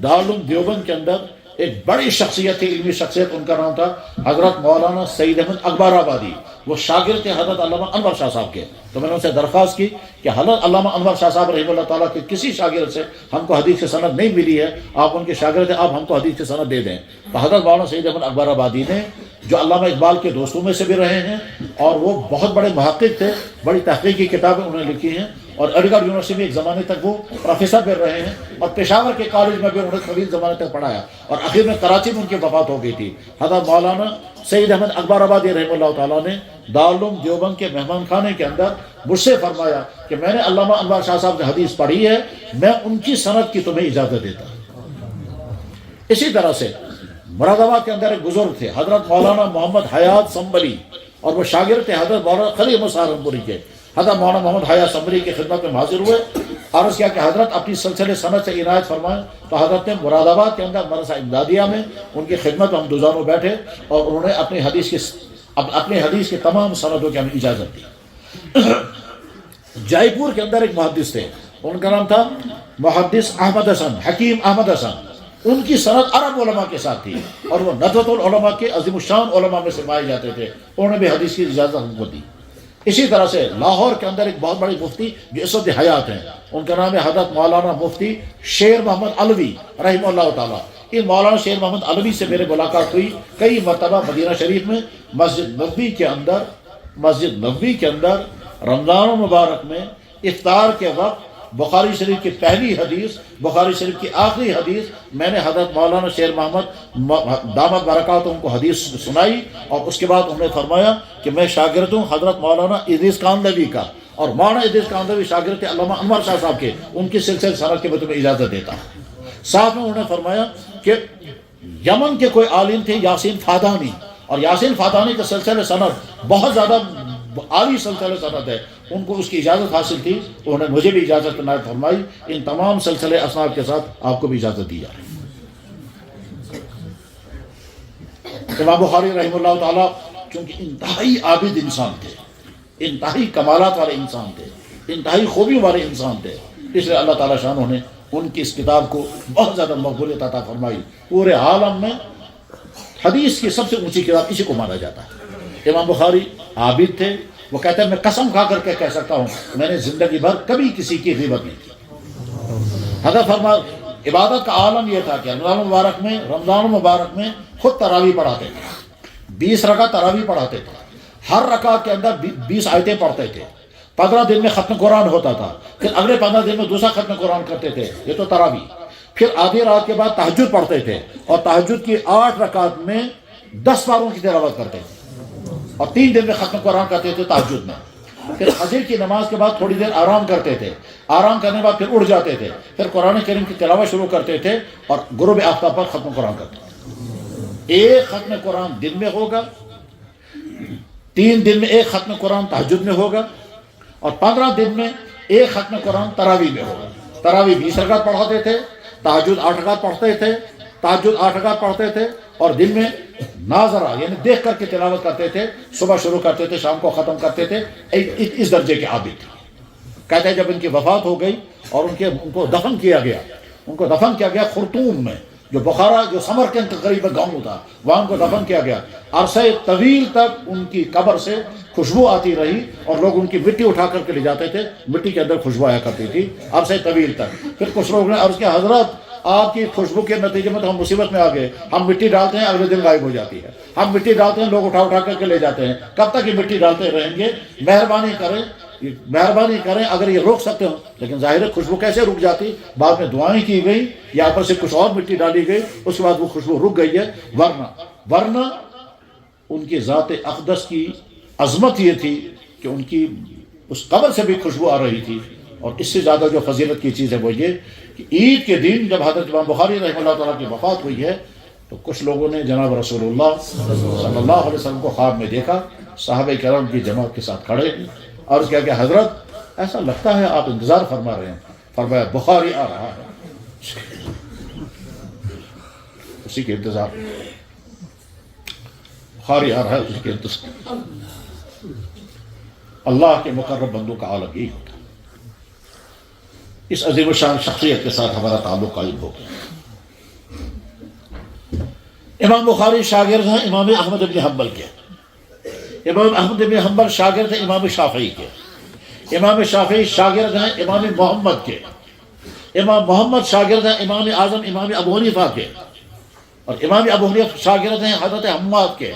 دارالعلوم دیوبند کے اندر ایک بڑی شخصیت تھی، علمی شخصیت، ان کا نام تھا حضرت مولانا سعید احمد اکبر آبادی. وہ شاگرد تھے حضرت علامہ انور شاہ صاحب کے. تو میں نے ان سے درخواست کی کہ حضرت علامہ انور شاہ صاحب رحمہ اللہ تعالیٰ کے کسی شاگرد سے ہم کو حدیث کی سند نہیں ملی ہے، آپ ان کے شاگرد ہیں، آپ ہم کو حدیث کی سند دے دیں. تو حضرت مولانا سعید احمد اکبر آبادی نے، جو علامہ اقبال کے دوستوں میں سے بھی رہے ہیں اور وہ بہت بڑے محقق تھے، بڑی تحقیقی کتابیں انہوں نے لکھی ہیں، اور علی گڑھ یونیورسٹی میں ایک زمانے تک وہ پروفیسر بھی رہے ہیں، اور پشاور کے کالج میں بھی انہوں نے طویل زمانے تک پڑھایا، اور آخر میں کراچی میں ان کی وفات ہو گئی تھی. حضرت مولانا سعید احمد اکبر آبادی رحمہ اللہ تعالیٰ نے دارالعلوم دیوبند کے مہمان خانے کے اندر مجھ سے فرمایا کہ میں نے علامہ انور شاہ صاحب کی حدیث پڑھی ہے، میں ان کی سند کی تمہیں اجازت دیتا ہوں. اسی طرح سے مراد آباد کے اندر ایک بزرگ تھے حضرت مولانا محمد حیات سنبلی، اور وہ شاگرد تھے حضرت مولانا خلیل سہارنپوری کے. حضرت مولانا محمد حیات سنبلی کی خدمت میں حاضر ہوئے، عرض کیا کہ حضرت اپنی سلسلے سند سے عنایت فرمائیں. تو حضرت نے مراد آباد کے اندر مدرسہ امدادیہ میں ان کی خدمت میں ہم دوزانوں بیٹھے، اور انہوں نے اپنی حدیث کی تمام سندوں کی ہمیں اجازت دی. جے پور کے اندر ایک محدث تھے، ان کا نام تھا محدث احمد حسن، حکیم احمد حسن. ان کی سند عرب علماء کے ساتھ تھی، اور وہ ندوۃ العلماء کے عظیم الشان علماء میں سے پائے جاتے تھے. انہوں نے بھی حدیث کی اجازت ہم کو دی. اسی طرح سے لاہور کے اندر ایک بہت بڑی مفتی جو اس وقت حیات ہیں، ان کا نام ہے حضرت مولانا مفتی شیر محمد علوی رحمہ اللہ تعالیٰ. ان مولانا شیر محمد علوی سے میرے ملاقات ہوئی کئی مرتبہ مدینہ شریف میں مسجد نبوی کے اندر رمضان المبارک میں افطار کے وقت بخاری شریف کی پہلی حدیث، بخاری شریف کی آخری حدیث میں نے حضرت مولانا شیر محمد دامت برکاتہم کو حدیث سنائی، اور اس کے بعد انہوں نے فرمایا کہ میں شاگرد ہوں حضرت مولانا ادریس کاندھلوی کا، اور مولانا ادریس کاندھلوی شاگرد تھے علامہ انور شاہ صاحب کے، ان کی سلسلہ سند کے میں تمہیں اجازت دیتا ہوں۔ ساتھ میں انہوں نے فرمایا کہ یمن کے کوئی عالم تھے یاسین فادانی، اور یاسین فادانی کا سلسلہ سند بہت زیادہ عالی سلسلہ سند ہے، ان کو اس کی اجازت حاصل تھی، انہوں نے مجھے بھی اجازت عنایت فرمائی، ان تمام سلسلے اسناد کے ساتھ آپ کو بھی اجازت دی جائے۔ امام بخاری رحمہ اللہ تعالیٰ چونکہ انتہائی عابد انسان تھے، انتہائی کمالات والے انسان تھے، انتہائی خوبیوں والے انسان تھے، اس لیے اللہ تعالیٰ شانہ نے ان کی اس کتاب کو بہت زیادہ مقبولیت عطا فرمائی۔ پورے عالم میں حدیث کی سب سے اونچی کتاب اسی کو مانا جاتا ہے۔ امام بخاری عابد تھے، وہ کہتے ہیں میں قسم کھا کر کے کہہ سکتا ہوں میں نے زندگی بھر کبھی کسی کی غیبت نہیں کی۔ حضرت فرما عبادت کا عالم یہ تھا کہ رمضان مبارک میں خود تراویح پڑھاتے تھے، 20 رکعت تراویح پڑھاتے تھے، ہر رکعت کے اندر 20 آیتیں پڑھتے تھے، 15 دن میں ختم قرآن ہوتا تھا، پھر اگلے 15 دن میں دوسرا ختم قرآن کرتے تھے، یہ تو تراویح۔ پھر آدھی رات کے بعد تہجد پڑھتے تھے، اور تہجد کی 8 رکعت میں 10 پاروں کی تلاوت کرتے تھے، اور 3 دن میں ختم قرآن کرتے تھے تہجد میں۔ پھر فجر کی نماز کے بعد تھوڑی دیر آرام کرتے تھے، آرام کرنے کے بعد پھر اٹھ جاتے تھے، پھر قرآن کریم کی تلاوت شروع کرتے تھے، اور غروب آفتاب پر ختم قرآن کرتے تھے۔ ایک ختم قرآن دن میں ہوگا، 3 دن میں ایک ختم قرآن تہجد میں ہوگا، اور 15 دن میں ایک ختم قرآن تراویح میں ہوگا۔ تراویح 20 رکعت پڑھاتے تھے، تہجد 8 رکعت پڑھتے تھے، تہجد 8 رکعت پڑھتے تھے، اور دن میں ناظرہ یعنی دیکھ کر کے تلاوت کرتے تھے، صبح شروع کرتے تھے شام کو ختم کرتے تھے، اس درجے کے عابد تھے۔ کہتے ہیں جب ان کی وفات ہو گئی اور ان کو دفن کیا گیا خرطوم میں، جو بخارا جو سمرقند کے قریب گاؤں تھا، وہاں ان کو دفن کیا گیا۔ عرصہ طویل تک ان کی قبر سے خوشبو آتی رہی، اور لوگ ان کی مٹی اٹھا کر کے لے جاتے تھے، مٹی کے اندر خوشبو آیا کرتی تھی عرصہ طویل تک۔ پھر کچھ لوگوں نے عرض کیا حضرت آپ کی خوشبو کے نتیجے میں تو ہم مصیبت میں آ گئے، ہم مٹی ڈالتے ہیں اگلے دن غائب ہو جاتی ہے، ہم مٹی ڈالتے ہیں لوگ اٹھا کر کے لے جاتے ہیں، کب تک یہ مٹی ڈالتے رہیں گے؟ مہربانی کریں اگر یہ روک سکتے ہو۔ لیکن ظاہر ہے خوشبو کیسے رک جاتی؟ بعد میں دعائیں کی گئی یا اوپر سے کچھ اور مٹی ڈالی گئی، اس کے بعد وہ خوشبو رک گئی ہے۔ ورنہ ان کی ذات اقدس کی عظمت یہ تھی کہ ان کی اس قبر سے بھی خوشبو آ رہی تھی۔ اور اس سے زیادہ جو فضیلت کی چیز ہے وہ یہ کہ عید کے دن جب حضرت امام بخاری رحمہ اللہ تعالیٰ کی وفات ہوئی ہے تو کچھ لوگوں نے جناب رسول اللہ صلی اللہ علیہ وسلم کو خواب میں دیکھا، صحابہ کرام کی جماعت کے ساتھ کھڑے، عرض کیا کہ حضرت ایسا لگتا ہے آپ انتظار فرما رہے ہیں۔ فرمایا بخاری آ رہا ہے، اسی کے انتظار، بخاری آ رہا ہے اسی کے انتظار۔ اللہ کے مقرب بندوں کا عالم یہی ہوتا ہے۔ اس عظیم الشان شخصیت کے ساتھ ہمارا تعلق قائم ہو گیا۔ امام بخاری شاگرد ہیں امام احمد بن حنبل کے، امام احمد بن حنبل شاگرد ہیں امام شافعی کے، امام شافعی شاگرد ہیں امام محمد کے، امام محمد شاگرد ہیں امام اعظم امام ابو حنیفہ کے، اور امام ابو حنیفہ شاگرد ہیں حضرت حماد کے،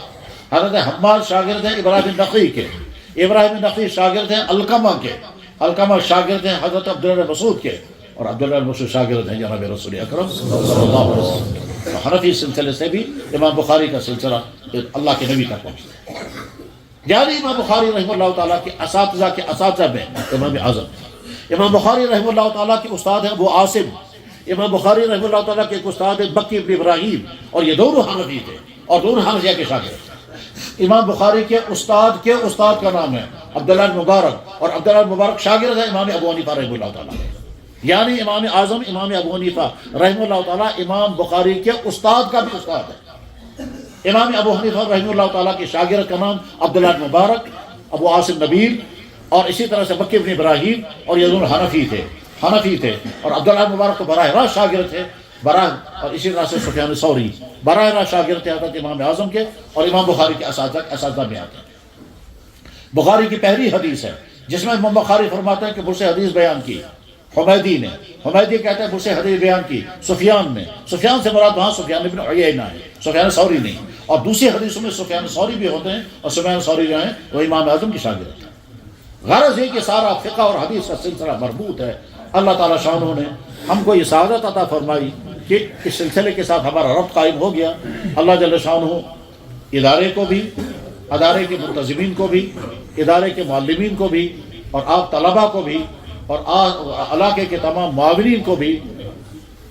حضرت حماد شاگرد ہیں ابراہیم نقی کے، ابراہیم نقی شاگرد ہیں علقمہ کے، علقمہ شاگرد ہیں حضرت عبداللہ مسعود کے، اور عبداللہ مسعود شاگرد ہیں جناب رسول اکرم صلی اللہ علیہ وسلم۔ حنفی سلسلے سے بھی امام بخاری کا سلسلہ اللہ کے نبی تک پہنچتا ہے۔ یعنی امام بخاری رحمہ اللہ تعالیٰ کے اساتذہ کے اساتذہ میں امام اعظم، امام بخاری رحمہ اللہ تعالیٰ کے استاد ہیں ابو عاصم، امام بخاری رحمہ اللہ تعالیٰ کے ایک استاد ہیں بکی بن ابراہیم، اور یہ دونوں حنفی تھے اور دونوں حنفیہ کے شاگرد تھے۔ امام بخاری کے استاد کا نام ہے عبداللہ مبارک، اور عبداللہ مبارک شاگرد ہے امام ابو حنیفہ رحمہ اللہ تعالیٰ۔ یعنی امام اعظم امام ابو حنیفہ رحمہ اللہ تعالیٰ امام بخاری کے استاد کا بھی استاد ہے۔ امام ابو حنیفہ رحمہ اللہ تعالیٰ کے شاگرد کا نام عبداللہ مبارک، ابو عاصم نبیل، اور اسی طرح سے بکی بن ابراہیم، اور یہ دونوں حنفی تھے، اور عبداللہ مبارک کو براہ راست شاگرد تھے، اور اسی طرح سے سفیان ثوری براہ راست شاگرد تھے حضرت امام اعظم کے، اور امام بخاری کے اساتذہ میں آتے ہیں۔ بخاری کی پہلی حدیث ہے جس میں امام بخاری فرماتے ہیں کہ مجھ سے حدیث بیان کی حمیدی نے، حمیدی کہتے ہیں مجھ سے حدیث بیان کی سفیان نے، سفیان سے مراد وہاں سفیان بن عیینہ ہے، سفیان ثوری نہیں، اور دوسری حدیثوں میں سفیان ثوری بھی ہوتے ہیں، اور سفیان ثوری جو ہیں وہ امام اعظم کی شاگرد ہیں۔ غرض یہ کہ سارا فقہ اور حدیث کا سلسلہ مربوط ہے۔ اللہ تعالیٰ شانہ نے ہم کو یہ سعادت عطا فرمائی کہ اس سلسلے کے ساتھ ہمارا ربط قائم ہو گیا۔ اللہ جل شانہ ادارے کو بھی، ادارے کے منتظمین کو بھی، ادارے کے معلمین کو بھی اور آپ طلباء کو بھی اور علاقے کے تمام معاونین کو بھی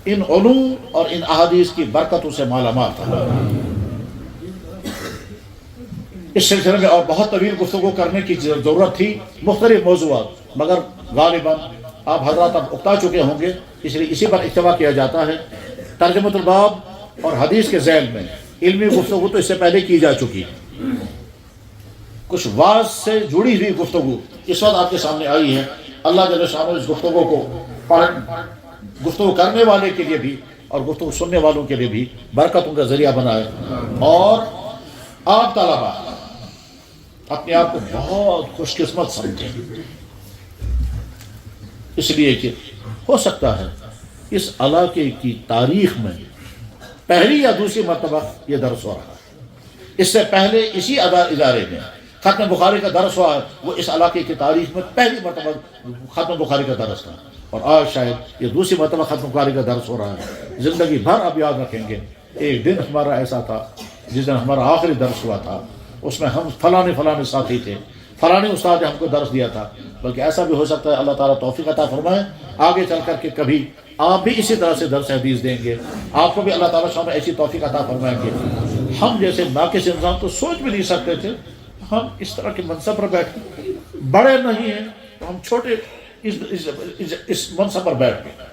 ان علوم اور ان احادیث کی برکتوں سے مالا مال فرمائے۔ اس سلسلے میں اور بہت طویل گفتگو کرنے کی ضرورت تھی، مختلف موضوعات، مگر غالباً آپ حضرات اب اکتا چکے ہوں گے، اس لیے اسی پر اکتفا کیا جاتا ہے۔ ترجمۃ الباب اور حدیث کے ذیل میں علمی گفتگو تو اس سے پہلے کی جا چکی ہے، کچھ واعظ سے جڑی ہوئی گفتگو اس وقت آپ کے سامنے آئی ہے۔ اللہ جل شانہ اس گفتگو کو گفتگو کرنے والے کے لیے بھی اور گفتگو سننے والوں کے لیے بھی برکتوں کا ذریعہ بنائے، اور آپ طلباء اپنے آپ کو بہت خوش قسمت سمجھیں، اس لیے کہ ہو سکتا ہے اس علاقے کی تاریخ میں پہلی یا دوسری مرتبہ یہ درس ہو رہا ہے۔ اس سے پہلے اسی ادارے میں ختم بخاری کا درس ہوا ہے، وہ اس علاقے کی تاریخ میں پہلی مرتبہ ختم بخاری کا درس تھا، اور آج شاید یہ دوسری مرتبہ ختم بخاری کا درس ہو رہا ہے۔ زندگی بھر آپ یاد رکھیں گے، ایک دن ہمارا ایسا تھا جس دن ہمارا آخری درس ہوا تھا، اس میں ہم فلانے ساتھی تھے، فلانے استاد نے ہم کو درس دیا تھا، بلکہ ایسا بھی ہو سکتا ہے اللہ تعالیٰ توفیق عطا فرمائے آگے چل کر کے کبھی آپ بھی اسی طرح سے درس حدیث دیں گے، آپ کو بھی اللہ تعالیٰ شاید ایسی توفیق عطا فرمائیں گے۔ ہم جیسے ناقص انسان تو سوچ بھی نہیں سکتے تھے ہم اس طرح کے منصب پر بیٹھے، بڑے نہیں ہیں تو ہم چھوٹے اس منصب پر بیٹھ گئے،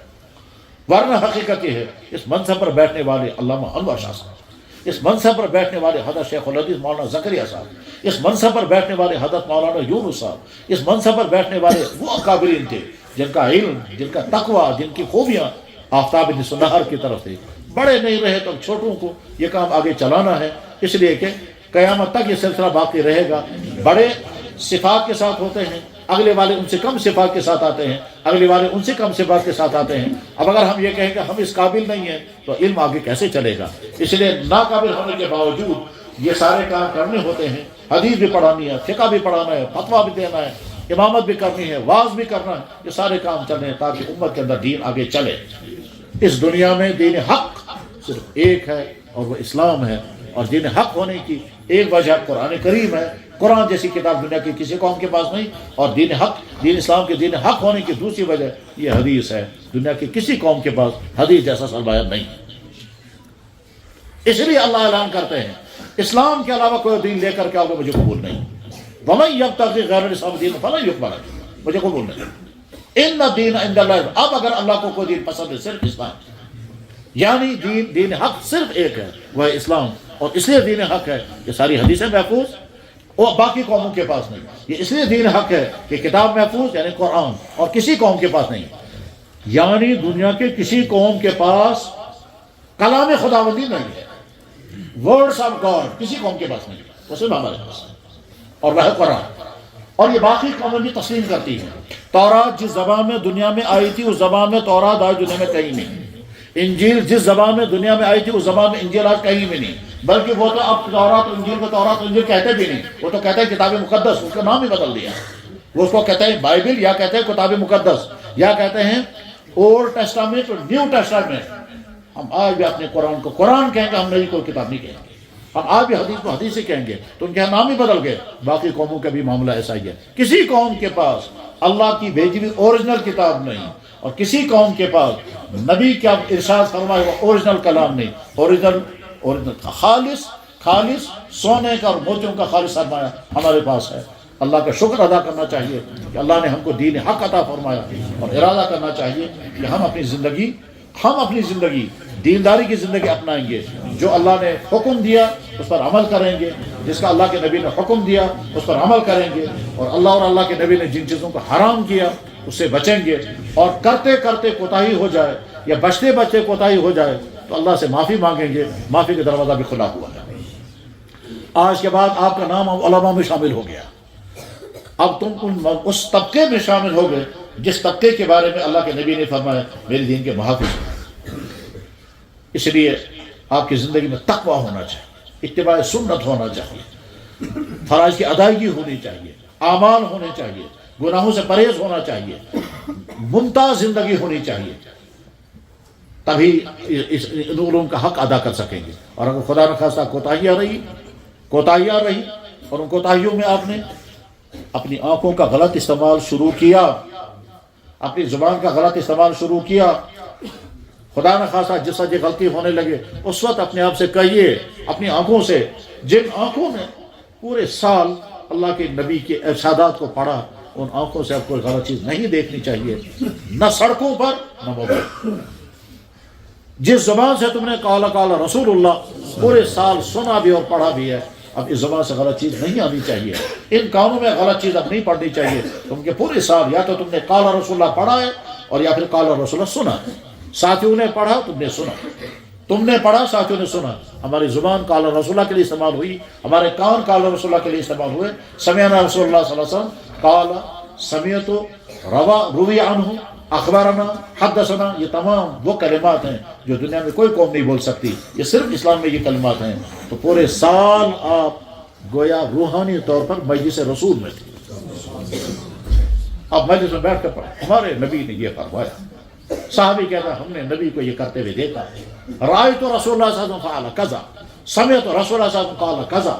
ورنہ حقیقت یہ ہے اس منصب پر بیٹھنے والے علامہ انور شاہ صاحب، اس منصب پر بیٹھنے والے حضرت شیخ الحدیث مولانا زکریا صاحب، اس منصب پر بیٹھنے والے حضرت مولانا یونس صاحب، اس منصب پر بیٹھنے والے وہ اکابرین تھے جن کا علم، جن کا تقوی، جن کی خوبیاں آفتاب نصر کی طرف تھے۔ بڑے نہیں رہے تو چھوٹوں کو یہ کام آگے چلانا ہے، اس لیے کہ قیامت تک یہ سلسلہ باقی رہے گا۔ بڑے صفات کے ساتھ ہوتے ہیں، اگلے والے ان سے کم صفات کے ساتھ آتے ہیں، اگلے والے ان سے کم صفات کے ساتھ آتے ہیں۔ اب اگر ہم یہ کہیں کہ ہم اس قابل نہیں ہیں تو علم آگے کیسے چلے گا؟ اس لیے ناقابل ہونے کے باوجود یہ سارے کام کرنے ہوتے ہیں، حدیث بھی پڑھانی ہے، فقہ بھی پڑھانا ہے، فتویٰ بھی دینا ہے، امامت بھی کرنی ہے، واعظ بھی کرنا ہے، یہ سارے کام چل رہے ہیں تاکہ امت کے اندر دین آگے چلے۔ اس دنیا میں دین حق صرف ایک ہے اور وہ اسلام ہے، اور دین حق ہونے کی ایک وجہ قرآن کریم ہے۔ قرآن جیسی کتاب دنیا کی کسی قوم کے پاس نہیں، اور دین حق، دین اسلام کے دین حق ہونے کی دوسری وجہ یہ حدیث ہے، دنیا کی کسی قوم کے پاس حدیث جیسا سرمایہ نہیں۔ اس لیے اللہ اعلان کرتے ہیں اسلام کے علاوہ کوئی دین لے کر کے آؤگے مجھے قبول نہیں، وَمَن يَبْتَغِ غَيْرَ الْإِسْلَامِ دِينًا فَلَن يُقْبَلَ مِنْهُ، مجھے قبول نہیں۔ اِنَّ الدِّينَ عِندَ اللَّهِ، اب اگر اللہ کو کوئی دین پسند ہے صرف اسلام، یعنی دین حق صرف ایک ہے، وہ ہے اسلام، اور اس لیے دین حق ہے کہ ساری حدیثیں محفوظ اور باقی قوموں کے پاس نہیں۔ یہ اس لیے دین حق ہے کہ کتاب محفوظ یعنی قرآن، اور کسی قوم کے پاس نہیں، یعنی دنیا کے کسی قوم کے پاس کلام خداوندی نہیں ہے، ورڈز آف گاڈ کسی قوم کے پاس نہیں، وہ صرف ہمارے پاس ہے، اور وہ ہے قرآن، اور یہ باقی قومیں بھی تسلیم کرتی ہیں۔ تورات جس زبان میں دنیا میں آئی تھی اس زبان میں تورات آج دنیا میں کہیں نہیں، انجیل جس زبان میں دنیا میں آئی تھی اس زبان میں انجیل آج کہیں بھی نہیں، بلکہ وہ تو اب تورات انجیل کو تورات انجیل کہتے بھی نہیں، وہ تو کہتے ہیں کتاب مقدس، اس کا نام ہی بدل دیا، وہ اس کو کہتے ہیں بائبل، یا کہتے ہیں کتاب مقدس، یا کہتے ہیں اولڈ ٹیسٹامنٹ اور نیو ٹیسٹامنٹ۔ ہم آج بھی اپنے قرآن کو قرآن کہیں گے، ہم نئی کوئی کتاب نہیں کہیں گے، ہم آج بھی حدیث کو حدیث ہی کہیں گے، تو ان کے نام ہی بدل گئے۔ باقی قوموں کا بھی معاملہ ایسا ہی ہے، کسی قوم کے پاس اللہ کی بھیجی ہوئی اوریجنل کتاب نہیں، اور کسی قوم کے پاس نبی کیا ارشاد فرمائے وہ اوریجنل کلام نہیں، اوریجنل خالص سونے کا اور موتیوں کا خالص سرمایہ ہمارے پاس ہے۔ اللہ کا شکر ادا کرنا چاہیے کہ اللہ نے ہم کو دین حق عطا فرمایا، اور ارادہ کرنا چاہیے کہ ہم اپنی زندگی دینداری کی زندگی اپنائیں گے، جو اللہ نے حکم دیا اس پر عمل کریں گے، جس کا اللہ کے نبی نے حکم دیا اس پر عمل کریں گے، اور اللہ کے نبی نے جن چیزوں کو حرام کیا اس سے بچیں گے، اور کرتے کرتے کوتاہی ہو جائے یا بچتے بچتے کوتاہی ہو جائے تو اللہ سے معافی مانگیں گے، معافی کا دروازہ بھی کھلا ہوا ہے۔ آج کے بعد آپ کا نام علماء میں شامل ہو گیا، اب تم اس طبقے میں شامل ہو گئے جس طبقے کے بارے میں اللہ کے نبی نے فرمایا میرے دین کے محافظ ہیں۔ اس لیے آپ کی زندگی میں تقویٰ ہونا چاہیے، اتباع سنت ہونا چاہیے، فرائض کی ادائیگی ہونی چاہیے، اعمال ہونے چاہیے، گناہوں سے پرہیز ہونا چاہیے، ممتاز زندگی ہونی چاہیے، تبھی ان علوم کا حق ادا کر سکیں گے۔ اور اگر خدا نخواستہ کوتاہیاں رہی اور ان کوتاہیوں میں آپ نے اپنی آنکھوں کا غلط استعمال شروع کیا، اپنی زبان کا غلط استعمال شروع کیا، خدا نہ خواستہ جس وقت یہ غلطی ہونے لگے اس وقت اپنے آپ سے کہیے، اپنی آنکھوں سے، جن آنکھوں نے پورے سال اللہ کے نبی کے ارشادات کو پڑھا، ان آنکھوں سے اب کوئی غلط چیز نہیں دیکھنی چاہیے، نہ سڑکوں پر نہ موبائل۔ جس زبان سے تم نے قال قال رسول اللہ پورے سال سنا بھی اور پڑھا بھی ہے، اب اس زبان سے غلط چیز نہیں آنی چاہیے، ان کانوں میں غلط چیز اب نہیں پڑھنی چاہیے، کیونکہ پورے سال یا تو تم نے قال رسول اللہ پڑھا ہے اور یا پھر قال رسول اللہ سنا ہے۔ ساتھیوں نے پڑھا، تم نے سنا، تم نے پڑھا، ساتھیوں نے سنا۔ ہماری زبان قال رسول اللہ کے لیے استعمال ہوئی، ہمارے کان قال رسول اللہ کے لیے استعمال ہوئے۔ سمعنا رسول اللہ صلی اللہ علیہ وسلم قال، سمعت، روی عنہ، اخبارنا، حدثنا، یہ تمام وہ کلمات ہیں جو دنیا میں کوئی قوم نہیں بول سکتی، یہ صرف اسلام میں یہ کلمات ہیں۔ تو پورے سال آپ گویا روحانی طور پر مجلس رسول میں تھے، آپ مجلس میں بیٹھ کر پڑھیں، ہمارے نبی نے یہ فرمایا، صحابی کہتا ہے ہم نے نبی کو یہ کرتے ہوئے دیکھا، رأیت رسول اللہ صلی اللہ علیہ وسلم فعل کذا، سمعت رسول اللہ صلی اللہ علیہ وسلم قال کذا۔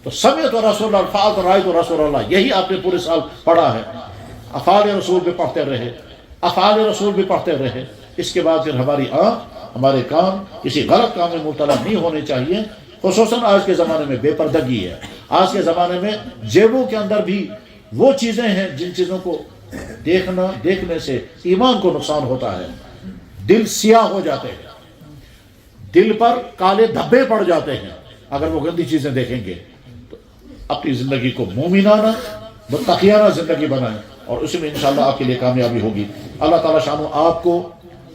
تو سمعت رسول اللہ فعلت رأیت رسول اللہ، یہی آپ نے پورے سال پڑھا ہے۔ افعال رسول بھی پڑھتے رہے، افعال رسول بھی پڑھتے رہے۔ اس کے بعد پھر ہماری آنکھ، ہمارے کان کسی غلط کام میں مبتلا نہیں ہونے چاہیے۔ خصوصاً آج کے زمانے میں بے پردگی ہے، آج کے زمانے میں جیبوں کے اندر بھی وہ چیزیں ہیں جن چیزوں کو دیکھنے سے ایمان کو نقصان ہوتا ہے، دل سیاہ ہو جاتے ہیں، دل پر کالے دھبے پڑ جاتے ہیں اگر وہ گندی چیزیں دیکھیں گے۔ تو اپنی زندگی کو مومنانہ متقیانہ زندگی بنائیں اور اسی میں انشاءاللہ آپ کے لیے کامیابی ہوگی۔ اللہ تعالیٰ شانو آپ کو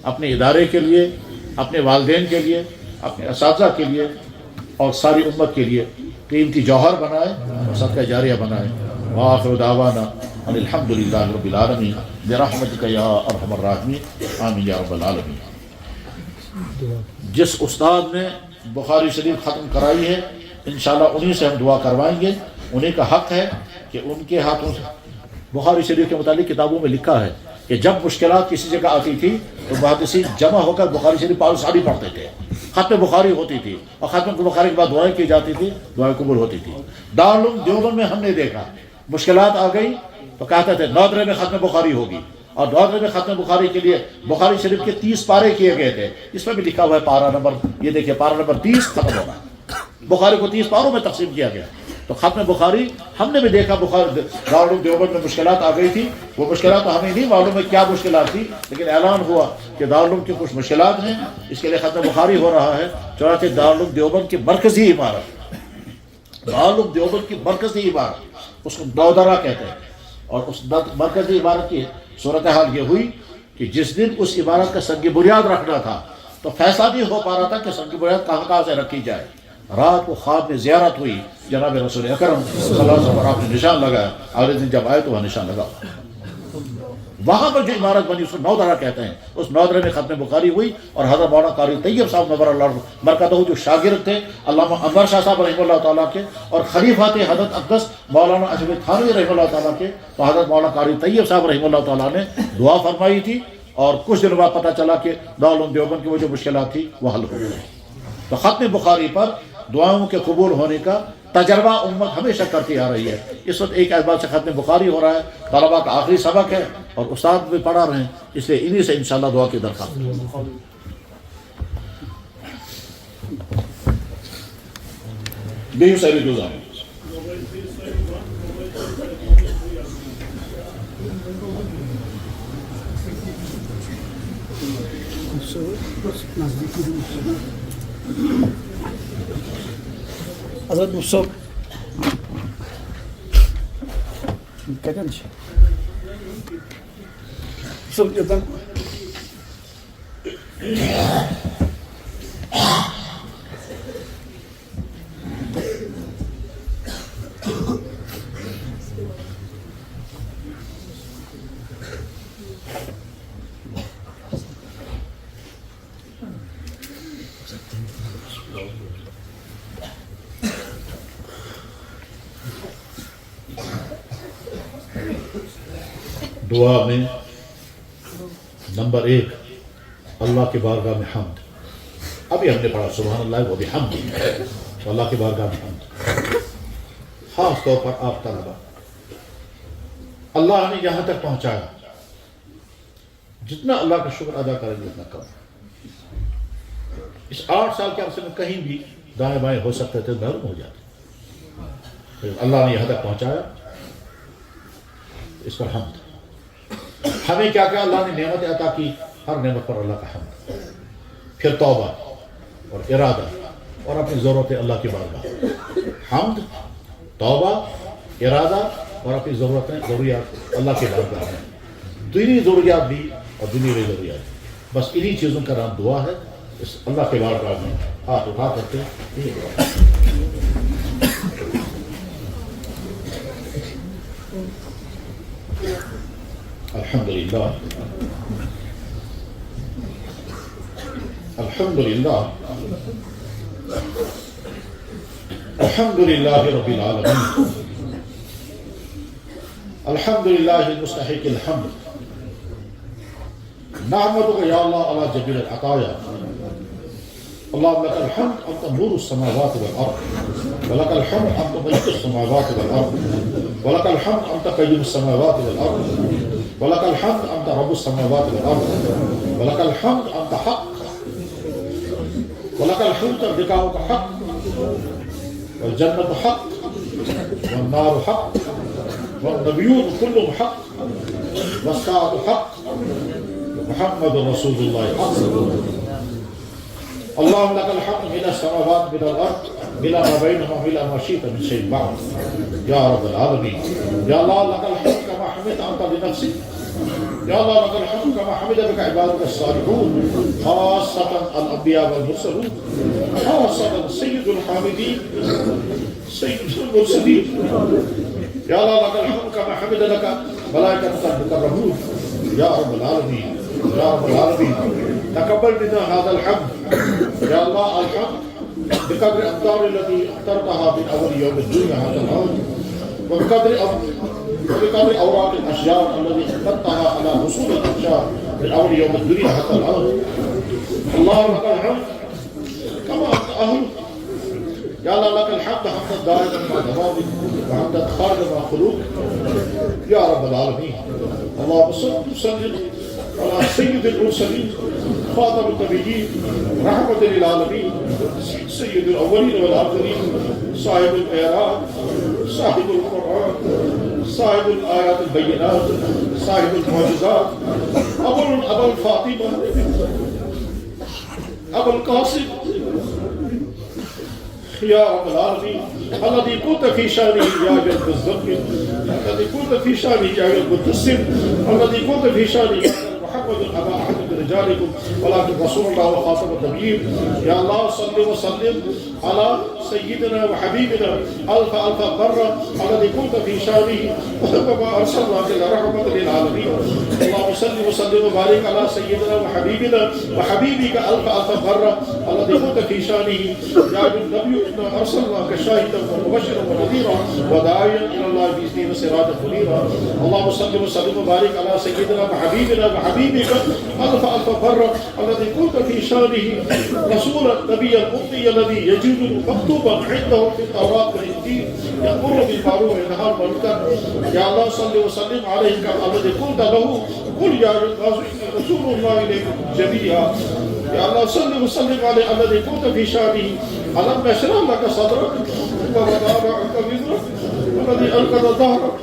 اپنے ادارے کے لیے، اپنے والدین کے لیے، اپنے اساتذہ کے لیے اور ساری امت کے لیے قیمتی جوہر بنائے اور صدقہ جاریہ بنائے۔ وآخر دعوانا ان الحمدللہ رب العالمین برحمتک یا ارحم الراحمین آمین یا رب العالمین۔ جس استاد نے بخاری شریف ختم کرائی ہے انشاءاللہ انہی سے ہم دعا کروائیں گے، انہی کا حق ہے کہ ان کے ہاتھوں سے بخاری شریف کے متعلق کتابوں میں لکھا ہے کہ جب مشکلات کسی جگہ آتی تھی تو محدثین جمع ہو کر بخاری شریف پاک ساری پڑھتے تھے، ختم بخاری ہوتی تھی اور ختم بخاری کے بعد دعائیں کی جاتی تھی، دعائیں قبول ہوتی تھی۔ دارالعلوم دیوبند میں ہم نے دیکھا مشکلات آ گئی تو کہتے تھے نادرے میں ختم بخاری ہوگی، اور نادرے میں ختم بخاری کے لیے بخاری شریف کے 30 پارے کیے گئے تھے۔ اس میں بھی لکھا ہوا ہے پارہ نمبر، یہ دیکھیں پارہ نمبر 30 ختم ہونا، بخاری کو 30 پاروں میں تقسیم کیا گیا۔ تو ختم بخاری ہم نے بھی دیکھا، بخاری دارالعلوم دیوبند میں مشکلات آ گئی تھی، وہ مشکلات تو ہمیں نہیں معلوم ہے کیا مشکلات تھی، لیکن اعلان ہوا کہ دارالعلوم کی کچھ مشکلات ہیں، اس کے لیے ختم بخاری ہو رہا ہے۔ چنانچہ دارالعلوم دیوبند کی مرکزی عمارت، دارالعلوم دیوبند کی مرکزی عمارت، اس کو نودرہ کہتے ہیں، اور اس مرکزی عمارت کی صورتحال یہ ہوئی کہ جس دن اس عمارت کا سنگ بنیاد رکھنا تھا تو فیصلہ نہیں ہو پا رہا تھا کہ سنگ بنیاد کہاں سے رکھی جائے۔ رات کو خواب میں زیارت ہوئی جناب رسول اکرم صلی اللہ علیہ وسلم، اور آپ نے نشان لگایا، اگلے دن جب آئے تو وہاں نشان لگا، وہاں پر جو عمارت بنی اس کو نودرہ کہتے ہیں۔ اس نودرے میں ختم بخاری ہوئی اور حضرت مولانا قاری طیب صاحب نور اللہ برکاتہ جو شاگرد تھے علامہ انور شاہ صاحب رحمہ اللہ تعالیٰ کے اور خلیفہ تھے حضرت اقدس مولانا اجمیر تھانوی رحمہ اللہ تعالیٰ کے، تو حضرت مولانا قاری طیب صاحب رحمہ اللہ تعالیٰ نے دعا فرمائی تھی اور کچھ دن بعد پتہ چلا کہ دارالعلوم دیوبند کی وہ جو مشکلات تھی وہ حل ہو گئی۔ تو ختم بخاری پر دعاؤں کے قبول ہونے کا تجربہ امت ہمیشہ کرتی آ رہی ہے۔ اس وقت ایک اعتبار سے ختم بخاری ہو رہا ہے، طلباء کا آخری سبق ہے اور استاد بھی پڑھا رہے ہیں، اس لیے انہی سے انشاءاللہ دعا کی درخواست۔ حضرت مصطفیٰ کہتے ہیں دعا میں نمبر 1 اللہ کے بارگاہ میں حمد۔ ابھی ہم نے پڑھا سبحان اللہ و بحمدہ، تو اللہ کے بارگاہ میں حمد، خاص طور پر آپ طلبا اللہ نے یہاں تک پہنچایا. جتنا اللہ کا شکر ادا کریں گے اتنا کم. اس 8 سال کے عرصے میں کہیں بھی دائیں بائیں ہو سکتے تھے، محروم ہو جاتے. اللہ نے یہاں تک پہنچایا، اس پر حمد. ہمیں کیا کیا اللہ نے نعمت عطا کی، ہر نعمت پر اللہ کا حمد. پھر توبہ اور ارادہ اور اپنی ضرورتیں اللہ کی بارگاہ. حمد، توبہ، ارادہ اور اپنی ضروریات اللہ کی بارگاہ میں. دینی ضروریات بھی اور دنیاوی ضروریات بھی. بس انہی چیزوں کا نام دعا ہے. اس اللہ کے بارگاہ میں ہاتھ اٹھا کرتے الحمدللہ الحمدللہ الحمدللہ رب العالمین الحمدللہ المستحق الحمد نحمدک یا اللہ علی جمیل العطایا اللهم لك الحمد أنت نور السماوات والأرض ولك الحمد أنت ملك السماوات والأرض ولك الحمد أنت قيوم السماوات والأرض ولك الحمد أنت رب السماوات والأرض ولك الحمد أنت حق ولك الحمد لقاؤك حق والجنة حق والنار حق والنبيون كلهم حق والساعة حق ومحمد رسول الله حق. اللهم لك الحمد من السماوات من الارض بلا ما بينهما بلا ما شئت من شيء بعد يا رب العالمين. يا الله لك الحمد كما حمدت انت بنفسك. يا الله لك الحمد كما حمد بك عبادك الصالحون خاصة الانبياء والمرسلون خاصة سيد الحامدين سيد المرسلين. يا الله لك الحمد كما حمد لك ملائكتك المقربون يا رب العالمين يا رب العالمين. تقبل منا هذا الحمد يا الله. الحمد بقدر الأقدار التي اخترتها من أول يوم الدنيا حتى الآن وبقدر أوراق الأشجار التي اخترتها على حصول الأشجار من أول يوم الدنيا حتى الآن. اللهم لك الحمد كما أنت أهل. يا الله لك الحمد حمدا دائما مع دوامك وحمدا خالدا مع خلوقك يا رب العالمين. اللهم صل وسلم على سيد المرسلين خاتم النبيين رحمة للعالمين سيد الأولين والآخرين صاحب الآيات صاحب القرآن صاحب الآيات البينات صاحب المعجزات أبو الفاطمة أبو القاسم يا رب العالمين الذي كنت في شانه جاهل بالذنب الذي كنت في شانه جاهل بالتسم الذي كنت في شانه محمد أبا أحد من رجالكم ولكن رسول الله وخاتم النبيين. يا الله صل وسلم على سيدنا وحبيبنا ألف مرة الذي كنت في شانه وما أرسلناك إلا رحمة للعالمين. اللهم صل وسلم وبارك على سيدنا وحبيبنا وحبيبك ألف مرة الذي كنت في شانه يا النبي إنا أرسلناك شاهدا ومبشرا ونذيرا وداعيا إلى الله بإذنه وسراجا منيرا. اللهم صل وسلم وبارك على سيدنا وحبيبنا وحبيبك ألف مرة الذي كنت في شانه رسول النبي الأمي الذي يجد مكتوبا عنده في التوراة والإنجيل يأمر بالمعروف وينهى عن المنكر. يا الله صل وسلم عليه الذي قلت له قل يا رسول الله إليكم جميعا. يا الله صل وسلم عليه الذي كنت في شانه ألم نشرح لك صدرك ووضعنا عنك وزرك والذي أنقض ظهرك.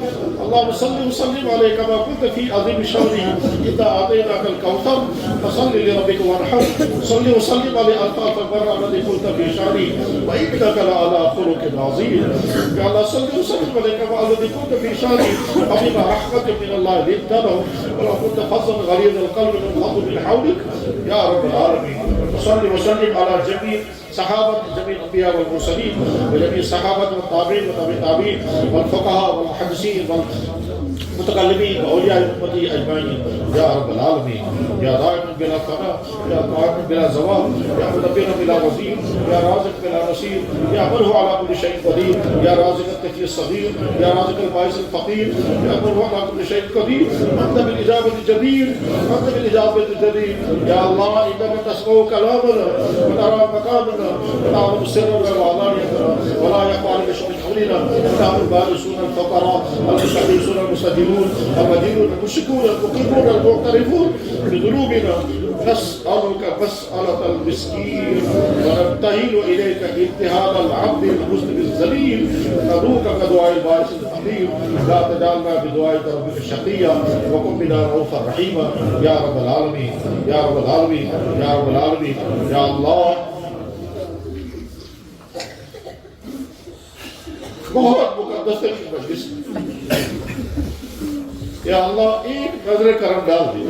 اللهم صل وسلم عليه كما كنت في عظيم شانه إذا أعطيناك الكوثر فصل لربك وارحم. صل وسلم عليه ألف مرة الذي كنت في شانه وإنك لعلى خلق عظيم. يا الله صل وسلم عليه كما الذي كنت في شانه وبما رحمة من الله لنت له ولو كنت فظا غليظ القلب لانفضوا من حولك يا رب العالمين. صل وسلم على جميع صحابة جميع الأنبياء والمرسلين وجميع الصحابة والتابعين وتابعي التابعين والفقهاء والمحدثين والمتكلمين وأولياء أمتي أجمعين يا رب العالمين. يا دائما بلا فناء يا قائما بلا زوال يا مدبرا بلا وزير يا رازق بلا نصير يا من هو على كل شيء قدير يا رازق الطفل الصغير يا رازق البائس الفقير يا من هو على كل شيء قدير أنت بالإجابة الجدير أنت بالإجابة الجدير. يا الله إنك تسمع كلامنا وترى مكاننا وتعلم سرنا وعلانيتنا ولا يخفى عليك شيء من علينا نحن البارسون الفقراء المستغيثون المستجيبون المدينون المشركون المقيمون المعترفون بذنوبنا نسألك مسألة المسكين ونبتهل إليك ابتهال العبد المسلم الذليل ندعوك كدعاء البارس الفقير لا تجعلنا بدعاء ربك الشقيا وكن بنا رؤوفا رحيما يا رب العالمين يا رب العالمين يا رب العالمين يا الله. بہت مقدس مجلس یا اللہ ایک نظر کرم ڈال دی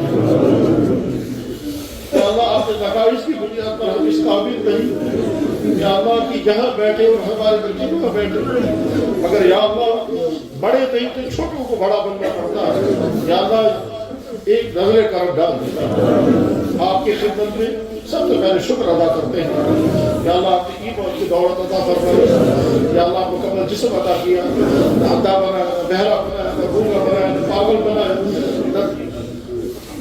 یا اللہ آپ نے کہا اس کی بنیاد پر ہم اس قابل نہیں یا اللہ کی جہاں بیٹھے اور ہمارے بچے وہاں بیٹھے مگر یا اللہ بڑے نہیں تو چھوٹوں کو بڑا بننا پڑتا ہے یا اللہ ایک نظر کرم ڈال دی آپ کی خدمت میں سب سے پہلے شکر ادا کرتے ہیں یا اللہ آپ نے ایمان کی دولت عطا فرمائی یا اللہ مکمل جسم عطا کیا نہ اندھا بنایا نہ بہرا بنایا نہ گونگا بنایا نہ پاگل بنایا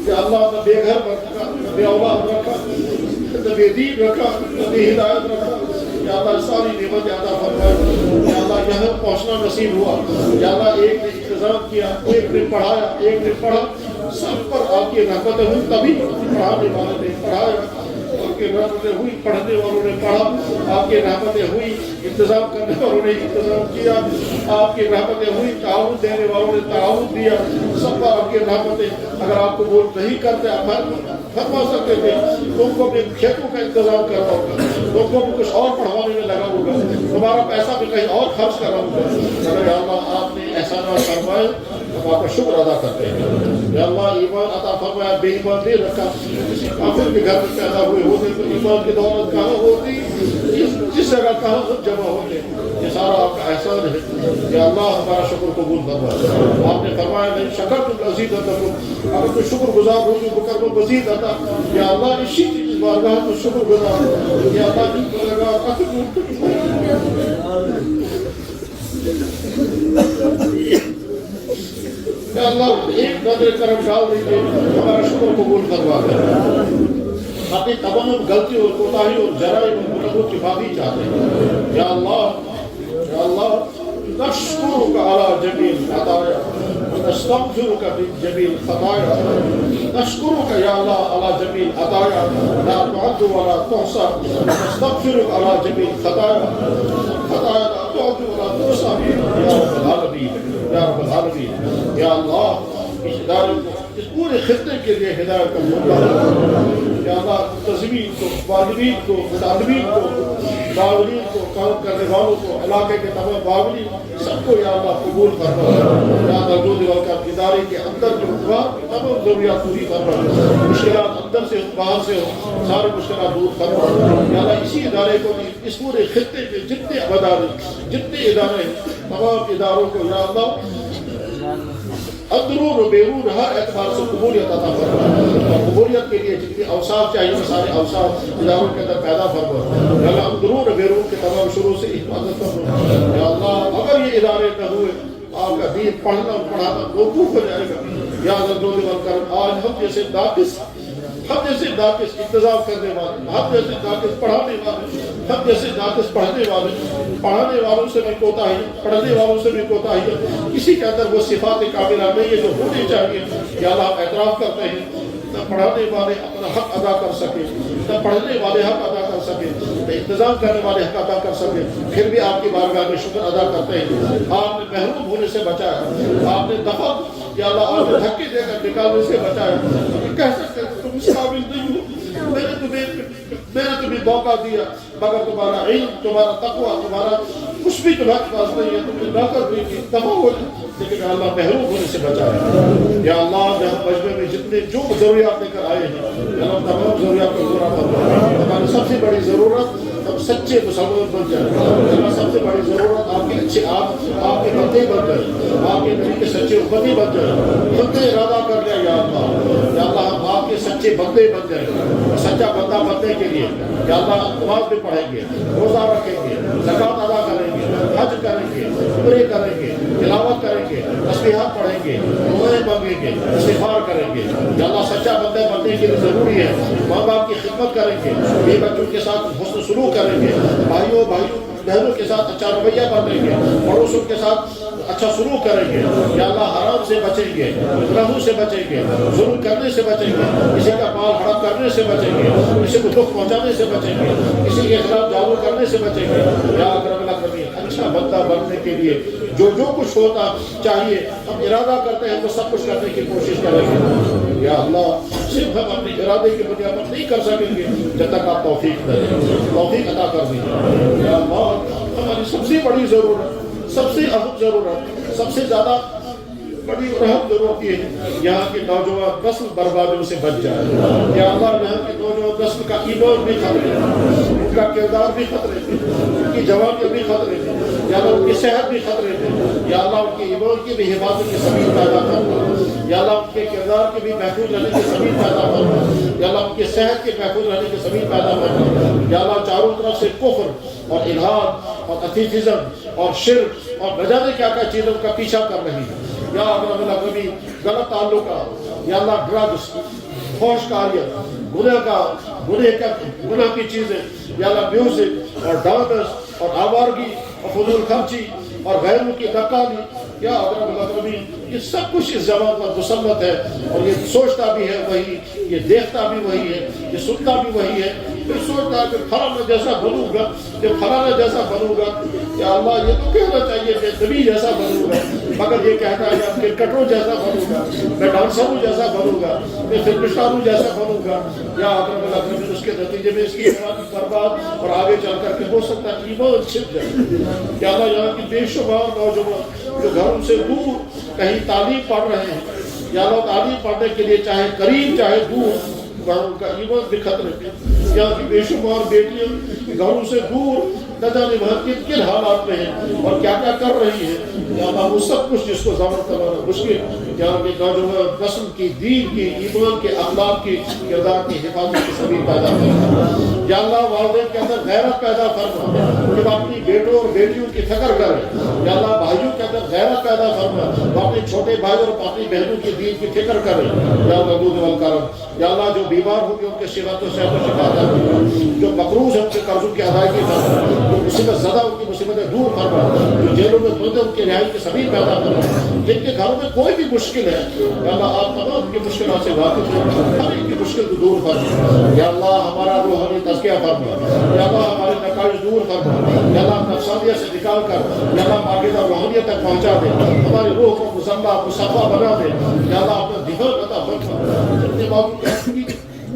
یا اللہ نہ بے گھر رکھا نہ بے اولاد رکھا نہ بے دین رکھا نہ بے ہدایت رکھا یا اللہ ساری نعمت عطا فرمائی یا اللہ یہاں پہنچنا نصیب ہوا یا اللہ ایک نے انتظام کیا ایک نے پڑھایا ایک نے پڑھا سب پر آپ کی رحمتیں ہوئی تبھی پڑھانے والے نے پڑھایا آپ کی رحمتیں ہوئی پڑھنے والوں نے پڑھا آپ کی رحمتیں ہوئی انتظام کرنے والوں نے انتظام کیا آپ کی رحمتیں ہوئی تعاون دینے والوں نے تعاون دیا سب پر آپ کی رحمتیں اگر آپ کو وہ نہیں کرتے آپ فرما سکتے تھے تم کو اپنے کھیتوں کا انتظام کرنا ہوگا تم کو کچھ اور پڑھوانے میں لگا ہوگا تمہارا پیسہ بھی کہیں اور خرچ کرنا ہوگا اگر یا اللہ آپ نے احسانات فرمائے ہم آپ کا شکر ادا کرتے ہیں یا اللہ ایمان عطا فرمایا بے ایمان نہیں رکھا کسی کافر کے گھر میں پیدا ہوئے ہوتے تو ایمان کی دولت کہاں ہوتی جس جگہ کہاں سب جمع ہوتے یہ سارا آپ کا احسان ہے یا اللہ ہمارا شکر قبول فرمائے آپ نے فرمایا نہیں شکر تم عزیز عطا اگر تو شکر گزار ہو جو بکر کو مزید عطا یا اللہ اسی چیز بارگاہ تو شکر گزار یا اللہ جن کو لگا یا اللہ ایک نظر کرم ڈال دیجیے ہمارا شکر قبول کروا دیں اپنی تمام غلطی اور کوتاہی اور جرائم اور گناہوں کی معافی چاہتے ہیں یا اللہ نشکرک علی جمیل عطایا ونستغفرک من جمیل خطایا نشکرک یا اللہ علی جمیل عطایا لا تعد ولا تحصى نستغفرک علی جمیل خطایا لا تعد ولا تحصى یا رب العالمین یا رب العالمین یا اللہ اس پورے خطے کے لیے ہدایت کا موقع یا اللہ تزمین کو والدین کو مطالبین کو باغرین کو کام کرنے والوں کو علاقے کے تمام باغرین سب کو یا اللہ قبول فرما یا اللہ جو دیوال کا ادارے کے اندر جو تمام ضروریات پوری فرما مشکلات اندر سے باہر سے ہو سارے مشکلات دور فرما یا اللہ اسی ادارے کو اس پورے خطے میں جتنے ادارے تمام اداروں کو یا اللہ اندرون و بیرون ہر اعتبار سے قبولیت عطا فرما اور قبولیت کے لیے جتنے اوصاف چاہیے وہ سارے اوصاف اداروں کے اندر پیدا فرما یا اللہ اندرون و بیرون کے تمام شروع سے حفاظت فرما یا اللہ اگر یہ ادارے نہ ہوئے آپ کا دین پڑھنا اور پڑھانا موقوف ہو جائے گا یا اللہ جو کرم آج ہم جیسے ناقص انتظام کرنے والے ہم جیسے ناقص پڑھانے والے ہم جیسے ناقص پڑھنے والوں سے بھی کوتاہی پڑھنے والوں سے بھی کوتاہی کسی کے اندر وہ صفات کاملہ نہیں ہے جو ہونی چاہیے یا اللہ ہم اعتراف کرتے ہیں نہ پڑھانے والے اپنا حق ادا کر سکے نہ پڑھنے والے حق ادا کر سکے نہ انتظام کرنے والے حق ادا کر سکے پھر بھی آپ کی بارگاہ میں شکر ادا کرتے ہیں آپ نے محروم ہونے سے بچایا آپ نے دفع یا اللہ آپ نے دھکے دے کر نکالنے سے بچایا کہہ سکتے ہیں تم اس قابل نہیں ہو میں نے تمہیں موقع دیا مگر تمہارا علم تمہارا تقوی تمہارا کچھ بھی تمہارے پاس نہیں ہے تم نے نوکر ہوئی تھی دفع ہو لیکن اللہ محروم ہونے سے بچایا یا اللہ جہاں مجمع میں جتنے جو ضروریات لے کر آئے ہیں یا اللہ تمام ضروریات کو پورا کرنا ہماری سب سے بڑی ضرورت ہم سچے مسلمان بن جائیں اللہ سب سے بڑی ضرورت آپ کے اچھے آپ کے بندے بن جائیں آپ کے نبی کے سچے امتی بن جائیں خود کا ارادہ کر لیا یا اللہ ہم آپ کے سچے بندے بن جائیں سچا بندہ بننے کے لیے یا اللہ نماز بھی پڑھیں گے روزہ رکھیں گے زکوٰۃ ادا کریں گے حج کریں گے عمرے کریں گے تلاوت کریں گے تسبیحات پڑھیں گے دعائیں مانگیں گے استغفار کریں گے یا اللہ سچا بندہ بننے کے لیے ضروری ہے ماں باپ کی خدمت کریں گے یہ بچوں کے ساتھ حسن سلوک کریں گے بھائیوں بیٹوں بھائیوں بہنوں کے ساتھ اچھا رویہ کریں گے، پڑوسوں کے ساتھ اچھا سلوک کریں گے، یا اللہ حرام سے بچیں گے، گناہوں سے بچیں گے، ظلم کرنے سے بچیں گے، کسی کا مال ہڑپ کرنے سے بچیں گے، کسی کو دکھ پہنچانے سے بچیں گے، کسی کے خلاف جادو کرنے سے بچیں گے، یا اکرم الاکرمین اچھا بندہ بننے کے لیے جو کچھ ہوتا چاہیے ہم ارادہ کرتے ہیں وہ سب کچھ کرنے کی کوشش کریں گے۔ یا اللہ صرف ہم اپنے ارادے کی بنیاد پر نہیں کر سکیں گے جب تک آپ توفیق دیں، توفیق عطا کر دیجیے۔ یا اللہ ہماری سب سے بڑی ضرورت، سب سے اہم ضرورت، سب سے زیادہ بڑی اور اہم ضرورت یہ ہے یہاں کی نوجوان نسل بربادیوں سے بچ جائے۔ یا اللہ یہاں کی نوجوان نسل کا ایمان بھی خطرے میں، ان کا کردار بھی خطرے میں، ان کی جوانی بھی خطرے میں، یا اللہ ان کی صحت بھی خطرے میں، یا اللہ ان کے ایمان کی بھی حفاظت کی سبیل پیدا فرما، یا اللہ ان کے کردار کے بھی محفوظ رہنے کی سبیل پیدا فرما، یا اللہ ان کی صحت کے محفوظ رہنے کی سبیل پیدا فرما، یا اللہ چاروں طرف سے کفر اور الحاد اور اتھیزم اور شرک اور نہ جانے کیا کیا چیزوں کا پیچھا کر رہی ہے۔ یا اکرم الاکرمین غلط تعلقات، یا اللہ ڈرگس، فحش کاریت، گناہ کی چیزیں، یا اللہ میوزک اور ڈانس اور آوارگی اور فضول خرچی اور غیروں کی نقالی، یا اکرم الاکرمین یہ سب کچھ اس زبان پر مسلط ہے، اور یہ سوچتا بھی ہے وہی، یہ دیکھتا بھی وہی ہے، یہ سنتا بھی وہی ہے، یہ سوچتا ہے کہ فلانا جیسا بنوں گا، جب فلانا جیسا بنوں گا، یا اللہ یہ تو کہنا چاہیے کہ نبی جیسا بنوں گا، مگر یہ کہتا ہے کہ میں کرکٹروں جیسا بنوں گا، میں ڈانسروں جیسا بنوں گا، میں فلم اسٹاروں جیسا بنوں گا۔ یا اکرم الاکرمین اس کے نتیجے میں اس کی حیرانی برباد اور آگے چل کر کے ہو سکتا ہے ایمان چھپ جائے۔ یا اللہ یہاں کی بے شمار نوجوان جو گھروں سے دور کہیں تعلیم پڑھ رہے ہیں، یا اللہ تعلیم پڑھنے کے لیے چاہے قریب چاہے دور گھروں کا ایمان بھی خطرے میں، یہاں کی بے شمار بیٹیاں گھروں سے دور نہ جانے وہاں کن کن حالات میں ہیں اور کیا کیا کر رہی ہیں۔ یا اللہ وہ سب کچھ جس کو ضابط کرنا مشکل، یہاں کے نوجوان نسل کی، دین کی، ایمان کے، اخلاق کی، کردار کی حفاظت کی سبیل پیدا فرما۔ یا اللہ والدین کے اندر غیرت پیدا فرما کہ وہ اپنی بیٹوں اور بیٹیوں کی فکر کریں۔ یا اللہ بھائیوں کے اندر غیرت پیدا فرما، وہ اپنے چھوٹے بھائی اور اپنی بہنوں کی دین کی فکر کریں۔ یا اللہ دود والکرم، یا اللہ جو بیمار ہو گئے ان کے صحت و شفا عطا فرما، جو مقروض ہیں ان کے قرضوں کی ادائیگی فرما، جو مصیبت زدہ ان کی مصیبتیں دور فرما، جو جیلوں میں بند ہیں ان کی رہائی کی سبیل پیدا فرما، جن کے گھروں میں کوئی بھی مشکل ہے یا اللہ آپ تمام کی مشکلات سے واقف ہیں، ہر ایک کی مشکل کو دور فرما۔ یا اللہ ہمارا روحانی تزکیہ فرما، یا اللہ ہمارے نقائص دور فرما، یا اللہ نفسانیت سے نکال کر یا اللہ پاکیزہ روحانیت تک پہنچا دے، ہماری روح کو مصفا مصفا بنا دے، یا اللہ اپنا دفاع عطا فرما، اپنے باپ کی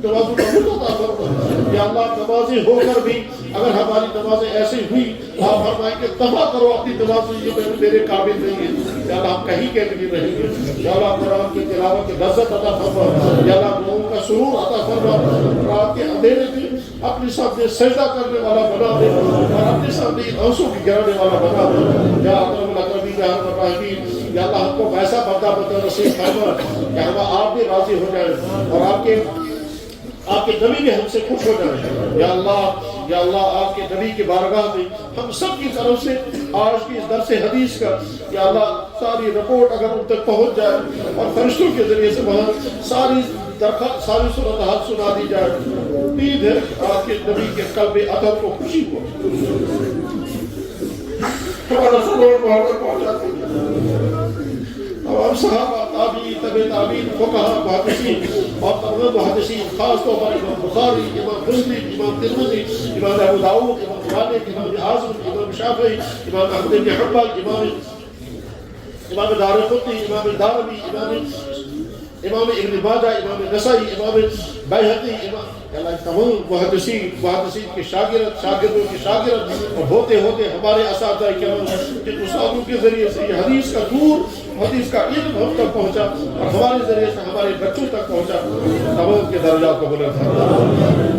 نمازوں کا خود عطا فرما۔ یا اللہ نمازی ہو کر بھی اگر ہماری نمازیں ایسی ہوئی آپ فرمائیں کہ دفع کرو اپنی نمازیں، یہ میرے قابل نہیں ہے، یا اللہ ہم کہیں کے نہیں رہیں گے۔ یا اللہ قرآن کی تلاوت کی لذت عطا فرما، یا اللہ لوگوں کا سرور عطا فرما، رات کے اندھیرے میں اپنے سامنے سجدہ کرنے والا بنا دے اور اپنے سامنے آنسوں کی گرانے والا بنا دے۔ یا اکرم الاکرمین یا ارحم الراحمین، یا اللہ ہم کو ویسا بندہ نصیب فرما کہ ہم آپ بھی راضی ہو جائیں اور آپ کے نبی بھی ہم سے خوش ہو جائیں۔ یا اللہ آپ کے نبی کی بارگاہ میں ہم سب کی طرف سے آج کی اس درس حدیث کا یا اللہ ساری رپورٹ اگر ان تک پہنچ جائے اور فرشتوں کے ذریعے سے وہاں ساری صورتحال سنا دی جائے، امید ہے آپ کے نبی کے قلب اطہر کو خوشی ہو، ہمارا سلوک وہاں تک پہنچاتے ہیں۔ اور صحابہ تابعین تبع تابعین فقہاء محدثین اور تمام محدثین، خاص طور پر امام بخاری، امام مسلم، امام ترمذی، امام ابو داؤد، امام مالک، امام اعظم، امام شافعی، امام احمد بن حنبل، امام دارقطنی، امام دارمی، امام ابن ماجہ، امام نسائی، امام بیہقی، اللہ تمام محدثین کے شاگردوں کے شاگرد اور ہوتے ہوتے ہمارے اساتذہ کرام جن استادوں کے ذریعے سے یہ حدیث کا نور، حدیث کا علم ہم تک پہنچا اور ہمارے ذریعے سے ہمارے بچوں تک پہنچا، تمام کے درجات کو بلند فرما،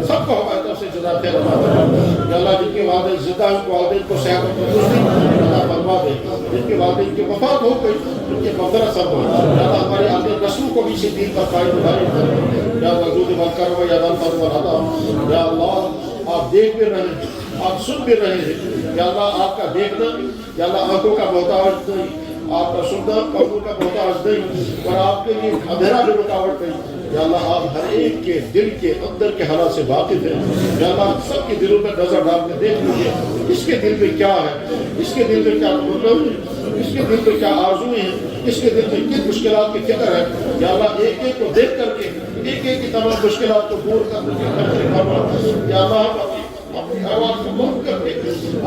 سب کو ہماری طرف سے جزا خیر عطا فرما۔ یا اللہ جن کے والدین زندہ ہیں والدین کو صحت و تندرستی عطا فرما دے، جن کے والدین کی وفات ہو گئی ان کے مغفرت فرما۔ یا اللہ ہمارے آگے نسلوں کو بھی اسی دین پر قائم داری فرما۔ یا وجود والکرم یا الفضل والعطا، یا اللہ آپ دیکھ بھی رہے ہیں، آپ سن بھی رہے ہیں، یا اللہ آپ کا دیکھنا یا اللہ آنکھوں کا محتاج نہیں، آپ کا سننا آنکھوں کا محتاج نہیں اور آپ کے لیے اندھیرا بھی رکاوٹ نہیں۔ یا اللہ آپ ہر ایک کے دل کے اندر کے حالات سے واقف ہیں. یا اللہ سب کے دلوں پر نظر ڈال کے دیکھ لیجیے اس کے دل میں کیا ہے, اس کے دل میں کیا مطلب ہے, اس کے دل میں کیا آرزویں ہیں, اس کے دل میں کن مشکلات کی فکر ہے. یا اللہ ایک ایک کو دیکھ کر کے ایک ایک کی تمام مشکلات کو دور کر کے یا اللہ اپنی آواز کو بند کر کے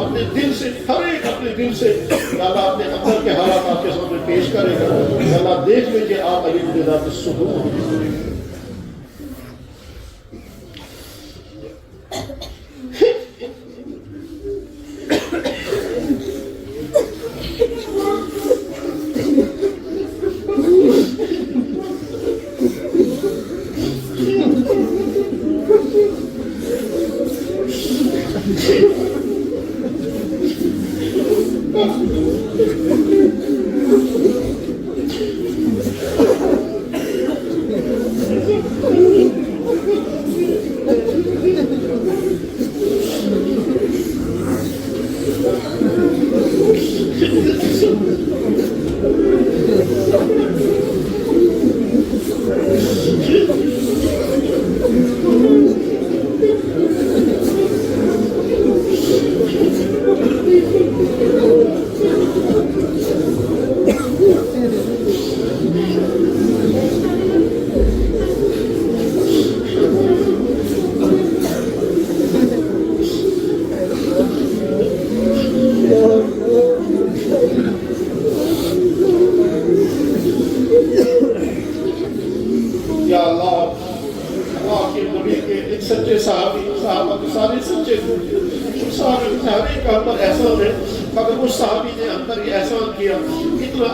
اپنے دل سے ہر ایک اپنے دل سے یا اللہ اپنے اندر کے حالات آپ کے سامنے پیش کرے گا. یا اللہ دیکھ لیجیے آپ علی ذات الصدور.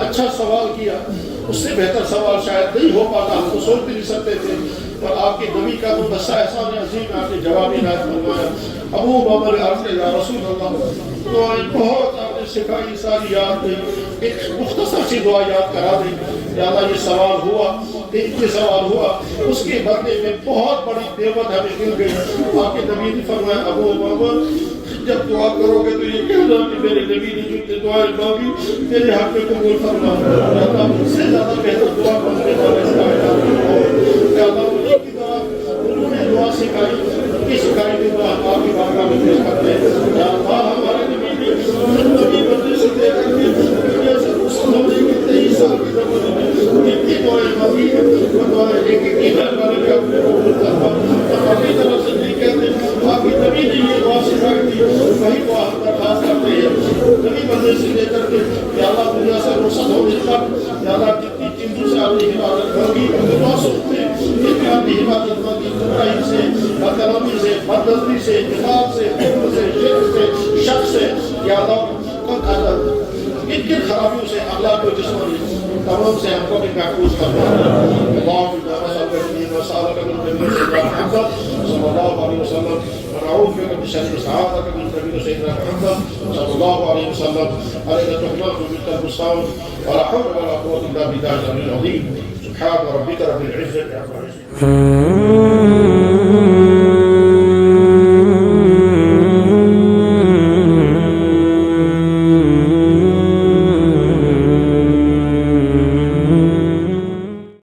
اچھا سوال کیا, اس سے بہتر سوال شاید نہیں ہو پاتا, ہم کو سوچ بھی نہیں سکتے تھے. اور آپ کے نبی کا وہ بسا احسان عظیم آپ نے جواب عنایت فرمایا. ابو بکر عرض یا رسول اللہ, دعائیں بہت آپ نے سکھائی, ساری یاد نہیں, ایک مختصر سی دعا یاد کرا دیں. یا اللہ یہ سوال ہوا, یہ سوال ہوا, اس کے بدلے میں بہت بڑی نعمت ہمیں مل گئی. آپ کے نبی نے فرمایا ابو بکر جب دعا کرو گے تو یہ کہنا کہ میرے نبی نے جو دعائیں مانگی میرے حق میں قبول فرما. یا اللہ مجھ سے زیادہ بہتر دعا مانگنے والے اس کائنات میں ہو. یا اللہ انہیں کی طرح انہوں نے دعا سکھائی, ان کی سکھائی ہوئی دعا آپ کی بارگاہ میں پیش کرتے ہیں. یا اللہ ہمارے نبی بندے سے دے کر کے دنیا سے رسول ہونے کے 23 سال کی زمانے میں اتنی دعائیں مانگی ہیں, وہ دعائیں ایک ایک کی مہربانی کا اپنے قبول فرما. اور اپنی طرف سے نہیں کہتے آپ کی نبی نے یہ دعا سکھائی تھی, وہی دعا ہم درخواست کرتے ہیں نبی بندے سے لے کر کے. یا اللہ دنیا سے رخصت ہونے تک یا اللہ جتنی چیزوں سے آپ نے حفاظت مانگی دعا سنتے ہیں, اتنی آپ نے حفاظت مانگی برائی سے, بدکلامی سے, بدنظری سے, نفاق سے, کفر سے, شرک سے, شک سے. یا اللہ ان کن خرابیوں سے اللہ کو جسمانی تمام سے ہم کو بھی محفوظ کرنا. اللہم صلی اللہ علیہ وسلم ونعوذ بك من شر سعادتك من نبينا سيدنا محمد صلى الله عليه وسلم علينا تحمد منك المستعان ولا حول ولا قوة إلا بالله العلي العظيم. سبحان ربك رب العزة عما يصفون.